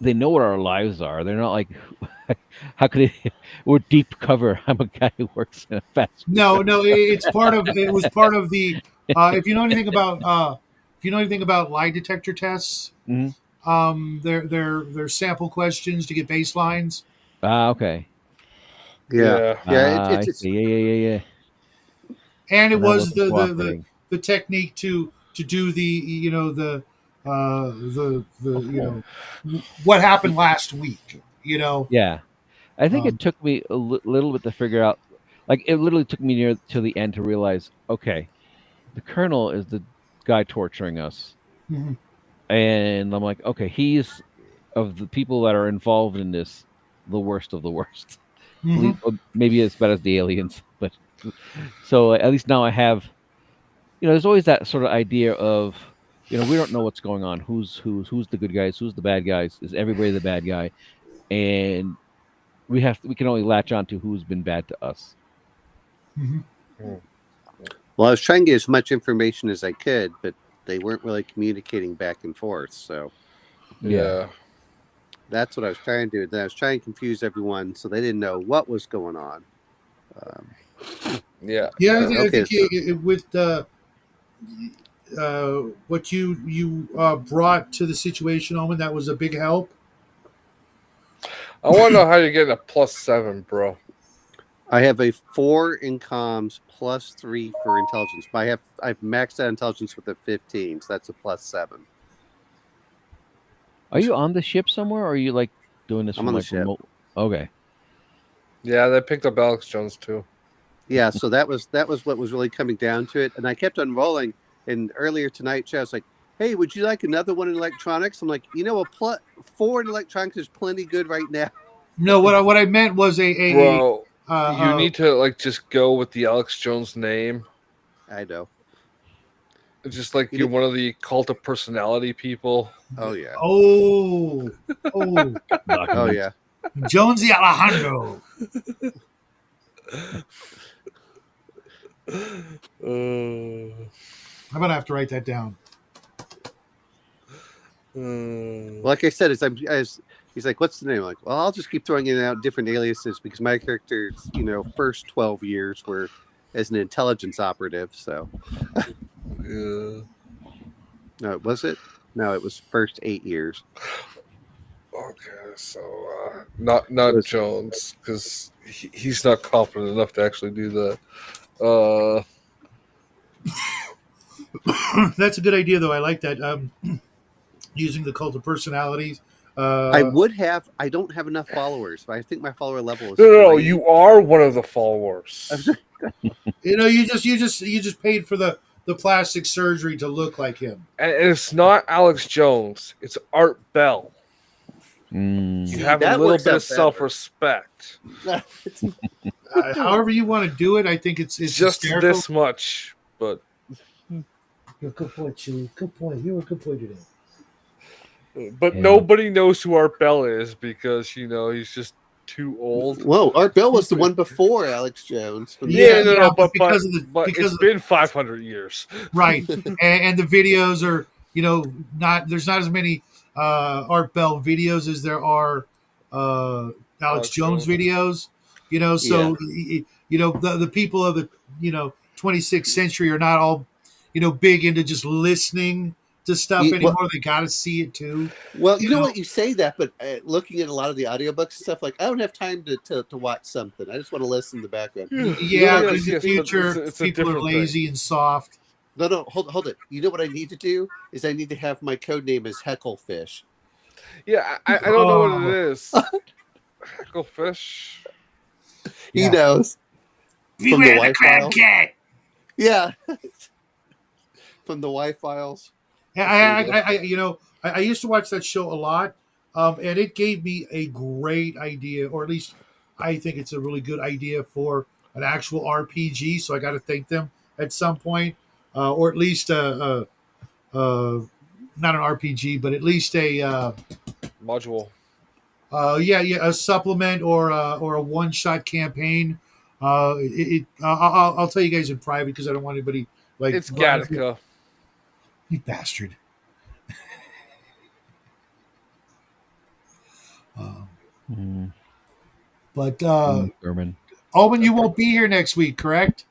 they know what our lives are. They're not like, how could they? We're deep cover. I'm a guy who works in a fast food No, no, restaurant. it's part of. It was part of the. If you know anything about, if you know anything about lie detector tests, Mhm. they're sample questions to get baselines. Ah, okay. Yeah, Yeah. yeah. I It's see. Yeah. And it And I was wasn't the cooperating. the technique to do the what happened last week. Yeah. I think it Um, took me a little bit to figure out. Like, it literally took me near to the end to realize, okay, the colonel is the guy torturing us, mhm, and I'm like, okay, he's of the people that are involved in this, the worst of the worst. At mhm, least, maybe as bad as the aliens, but so at least now I have. There's always that sort of idea of, we don't know what's going on. Who's the good guys? Who's the bad guys? Is everybody the bad guy? And we can only latch on to who's been bad to us. mhm. Mm. well, I was trying to get as much information as I could, but they weren't really communicating back and forth. So Yeah. Yeah. that's what I was trying to do. Then I was trying to confuse everyone so they didn't know what was going on. Um, Yeah. Yeah, but I okay, think with what you brought to the situation, Omen, that was a big help. I want to know how you're getting a +7, bro. I have a 4 in comms +3 for intelligence. But I've maxed out intelligence with a 15, so that's a +7. Are you on the ship somewhere, or are you like doing this I'm from on the like ship. remote? Okay. Yeah, they picked up Alex Jones too. Yeah, so that was what was really coming down to it, and I kept on rolling. And earlier tonight, Chad was like, "Hey, would you like another one in electronics?" I'm like, a 4 in electronics is plenty good right now. No, what I meant was a Bro, uh, you uh, need to like just go with the Alex Jones name. I know. It's just like You you're need, one of the cult of personality people. oh yeah, oh oh Documents. yeah. Jonesy Alejandro. I'm gonna have to write that down. Like I said, he's like, "What's the name?" I'm like, well, I'll just keep throwing in out different aliases because my character's first 12 years were as an intelligence operative. So Yeah. no, was it? No, it was first 8 years. Okay, so So not it's, Jones because he's not confident enough to actually do that. Uh, That's a good idea, though. I like that. Using the cult of personalities. I would have. I don't have enough followers, but I think my follower level is. No, 3. you are one of the followers. You just paid for the plastic surgery to look like him. And it's not Alex Jones. It's Art Bell. Mm. You See, have a that little works bit out of better. self-respect. However you want to do it, I think it's Just hysterical. this much, but Good point, Chewy. Good point. You were a good point today. Yeah. nobody knows who Art Bell is because he's just too old. Whoa, Art Bell was the one before Alex Jones. From the Yeah, No, but but because of the- but because it's of- been 500 years. Right, and the videos are not there's not as many Art Bell videos as there are Alex Jones videos. So the people of the 26th century are not all big into just listening to stuff anymore. They got to see it too. Well, you know what, you say that, but looking at a lot of the audiobooks and stuff, like, I don't have time to watch something. I just want to listen in the background. Yeah, what I in need the to do? future, it's a people are different lazy and soft. No, hold it. You know what I need to do is I need to have my code name as Hecklefish. Yeah, I don't know what it is. Hecklefish. He knows. From the Y files. cat. Yeah. From the Y files. Yeah, I used to watch that show a lot, and it gave me a great idea, or at least I think it's a really good idea for an actual RPG. So I got to thank them at some point, or at least not an RPG, but at least a Module. a supplement or a one shot campaign. I'll tell you guys in private because I don't want anybody like It's Gattaca. You bastard. Mm. But German. Owen, you won't be here next week, correct?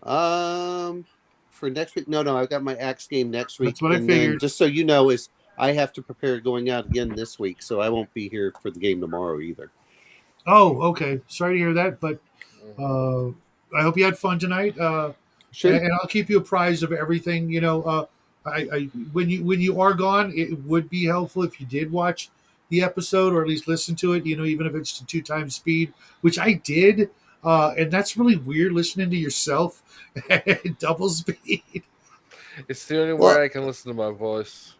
For next week, no, I've got my Axe game next week. That's what I and then, figured. just so you know, is I have to prepare going out again this week, so I won't be here for the game tomorrow either. Oh, okay. Sorry to hear that, but I hope you had fun tonight. Sure. And I'll keep you apprised of everything. I when you are gone, it would be helpful if you did watch the episode or at least listen to it. Even if it's to 2 times speed, which I did, and that's really weird listening to yourself at double speed. It's the only way I can listen to my voice.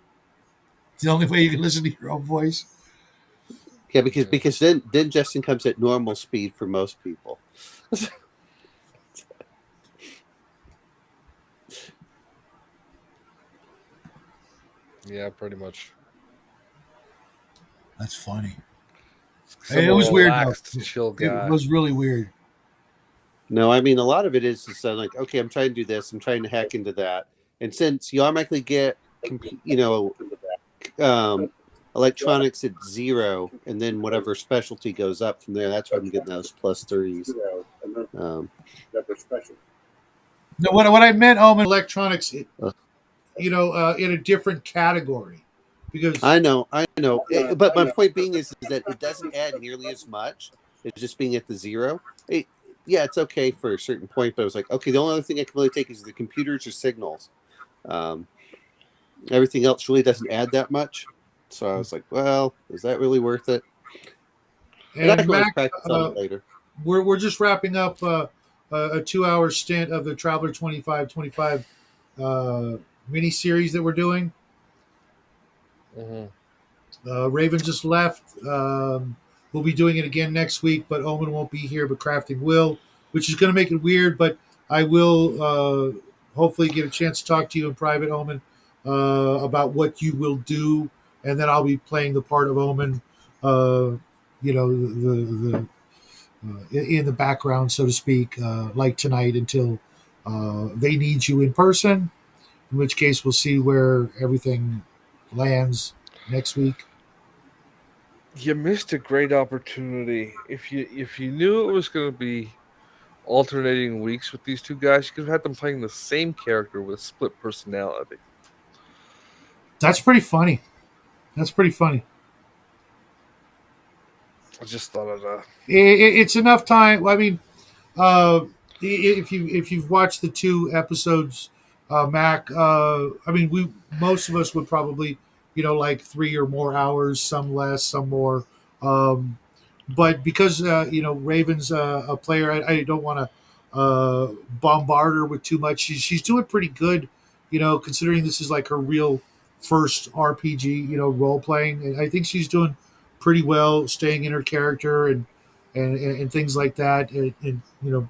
It's the only way you can listen to your own voice. Yeah, because then Justin comes at normal speed for most people. Yeah, pretty much. That's funny. Hey, it was weird. Relaxed, chill guy. It was really weird. No, I mean, a lot of it is like, okay, I'm trying to do this, I'm trying to hack into that, and since you automatically get, electronics at 0, and then whatever specialty goes up from there, that's why I'm getting those +3s. No, what I meant, electronics, in a different category, because I know. But my point being is that it doesn't add nearly as much. It's just being at the 0. It's okay for a certain point, but I was like, okay, the only other thing I can really take is the computers or signals. Everything else really doesn't add that much. So I was like, well, is that really worth it? And I can always practice on it later. We're just wrapping up a 2-hour stint of the Traveler 2525 mini series that we're doing. Mm-hmm. Raven just left. We'll be doing it again next week, but Omen won't be here, but Crafting will, which is going to make it weird, but I will hopefully get a chance to talk to you in private, Omen, about what you will do, and then I'll be playing the part of Omen, the in the background, so to speak, like tonight until they need you in person, in which case we'll see where everything lands next week. You missed a great opportunity. If you knew it was going to be alternating weeks with these two guys, you could have had them playing the same character with a split personality. That's pretty funny. I just thought of that. It's enough time. I mean, if you've watched the 2 episodes, Mac, most of us would probably like 3 or more hours, some less, some more. But because Raven's a player, I don't want to bombard her with too much. She's doing pretty good, considering this is like her real first RPG, role playing. And I think she's doing pretty well, staying in her character and things like that, and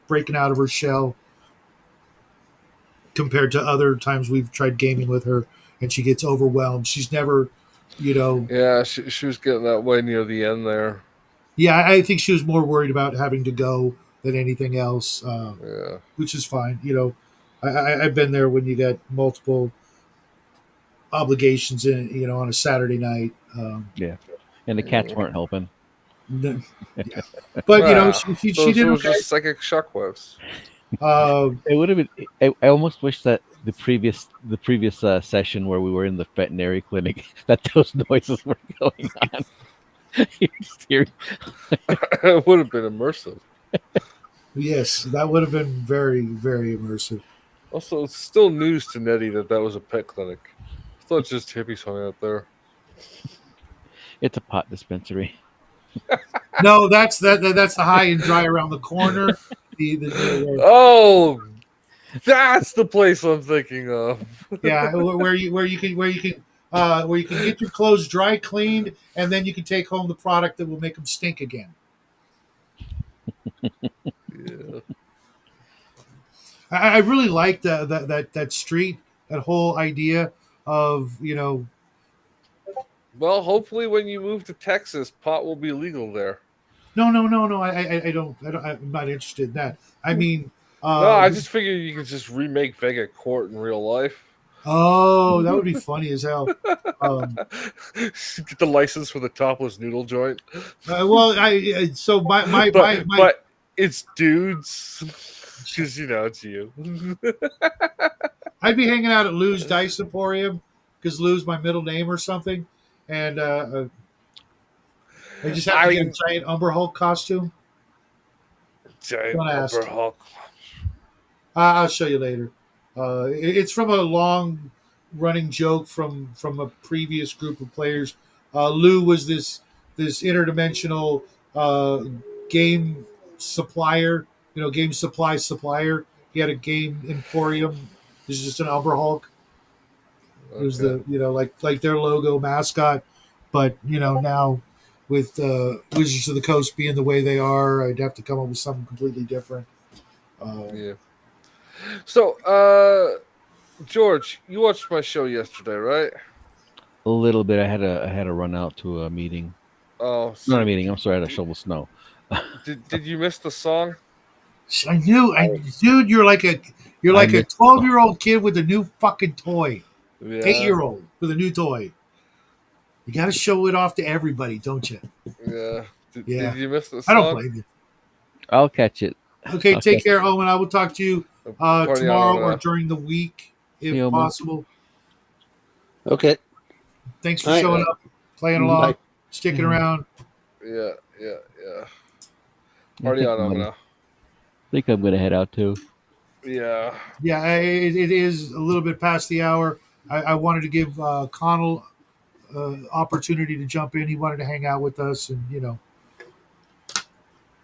breaking out of her shell compared to other times we've tried gaming with her and she gets overwhelmed. She's never, Yeah, she was getting that way near the end there. yeah, I think she was more worried about having to go than anything else, Yeah. which is fine. I've been there when you get multiple obligations on a Saturday night. Yeah, and the cats weren't helping. Yeah. But Wow. she did it was okay. just psychic shockwaves. It would have been. I almost wish that the previous session where we were in the veterinary clinic, that those noises were going on. You just hear, It would have been immersive. Yes, that would have been very, very immersive. Also, it's still news to Nettie that was a pet clinic. I thought just hippies hung out there. it's a pot dispensary. No, that's the high and dry around the corner. Oh, that's the place I'm thinking of. Yeah, where you can get your clothes dry cleaned, and then you can take home the product that will make them stink again. Yeah. I really like that street, that whole idea of Well, hopefully, when you move to Texas, pot will be legal there. No. I don't. I'm not interested in that. I mean, No, I just figured you could just remake Vega Court in real life. oh, that would be funny as hell. Get the license for the topless noodle joint. Well, so my but it's dudes because it's you. I'd be hanging out at Lou's Dice Emporium because Lou's my middle name or something, and I just have to get a giant Umber Hulk costume. Giant Don't ask. Umber Hulk. I'll show you later. It's from a long running joke from a previous group of players. Lou was this interdimensional game supplier, game supply supplier. He had a game emporium. This is just an Umber Hulk. It was the like their logo mascot, but now with Wizards of the Coast being the way they are, I'd have to come up with something completely different. Yeah. So, George, you watched my show yesterday, right? A little bit. I had to run out to a meeting. Oh, Not a meeting. I'm sorry. I had to shovel snow. Did you miss the song? I knew, dude. You're like a 12-year-old kid with a new fucking toy. Yeah. 8-year-old with a new toy. You got to show it off to everybody, don't you? Yeah. Yeah. Did you miss the I song? don't blame you. I'll catch it. Okay, Okay. take care, Owen. I will talk to you Party tomorrow on, or during the week, if See you, Owen. possible. Okay. Thanks for All right. showing up, playing along, Bye. sticking around. Yeah. Party on, I now. think I'm gonna head out too. Yeah. Yeah, it is a little bit past the hour. I wanted to give Connell opportunity to jump in. He wanted to hang out with us, and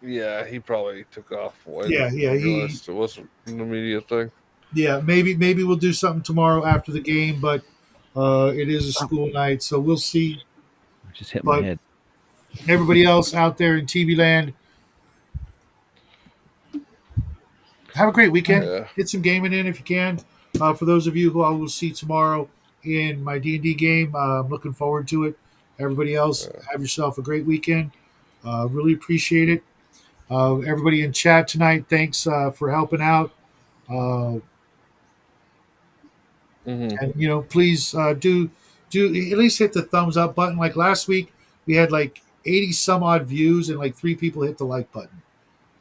Yeah, he probably took off. Yeah, It wasn't an immediate thing. yeah, maybe we'll do something tomorrow after the game, but it is a school night, so we'll see. I just hit my But- head. Everybody else out there in TV land, have a great weekend. Yeah. Get some gaming in if you can. For those of you who I will see tomorrow in my D&D game, I'm looking forward to it. Everybody else, have yourself a great weekend. Really appreciate it. Everybody in chat tonight, thanks for helping out. Mm-hmm. And please do at least hit the thumbs up button. Like last week, we had like 80 some odd views, and like 3 people hit the like button.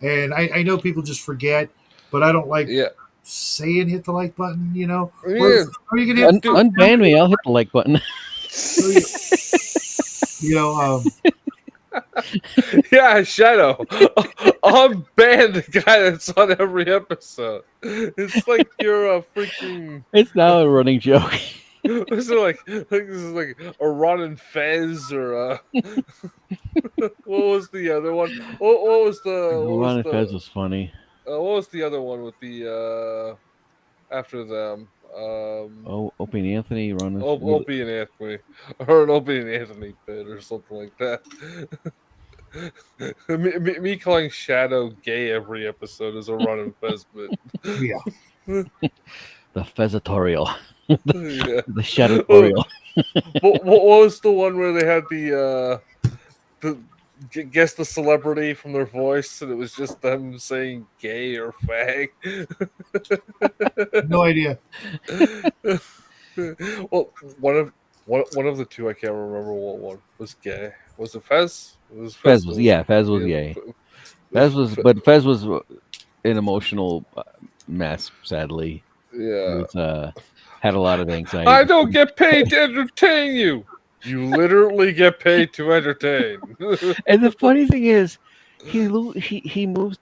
And I know people just forget, but I don't like Yeah. saying hit the like button. Yeah. Or you can hit Unban me. I'll hit the like button. Yeah, Shadow. Unban the guy that's on every episode. It's like you're a freaking. It's now a running joke. Was it like this is like a Ron and Fez or what was the other one? What was the Ron and Fez was funny. what was the other one with the after them? Oh, Opie and Anthony, Ron and Opie and Anthony, or an Opie and Anthony bit, or something like that. me calling Shadow gay every episode is a Ron and Fez bit. Yeah. the Fezatorial, Yeah. the Shadowtorial. What was the one where they had the guess the celebrity from their voice, and it was just them saying gay or fag? No idea. Well, one of the two, I can't remember what one was gay. Was it Fez? It was Fez was Fez was yeah, gay. Fez was an emotional mess. Sadly, yeah. it was, had a lot of anxiety. I don't get paid to entertain you. You literally get paid to entertain. And the funny thing is, he moved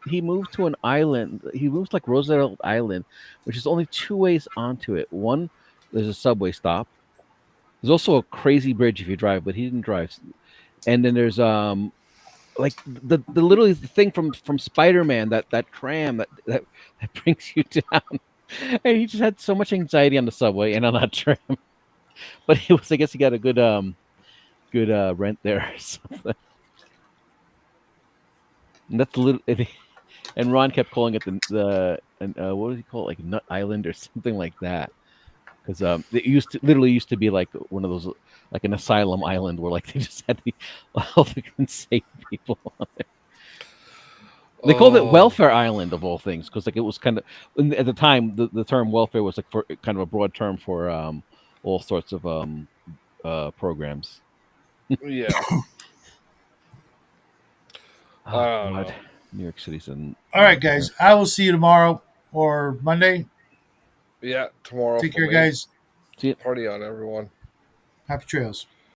to an island. He moves like Roosevelt Island, which is only two ways onto it. One, there's a subway stop. There's also a crazy bridge if you drive, but he didn't drive. And then there's like the literally the thing from Spider-Man, that tram that brings you down. And he just had so much anxiety on the subway and on that tram. But it was, I guess he got a good rent there or something. And that's a little. And Ron kept calling it the what does he call it, like Nut Island or something like that, because it literally used to be like one of those, like an asylum island where like they just had all the insane people on there. They called it Welfare Island of all things, because like it was kind of, at the time the term welfare was like for kind of a broad term for all sorts of programs. Yeah. Oh, I don't God. know. New York City's an. All right, guys. I will see you tomorrow or Monday. Yeah, tomorrow. Take for care, me. guys. See ya. Party on, everyone. Happy trails.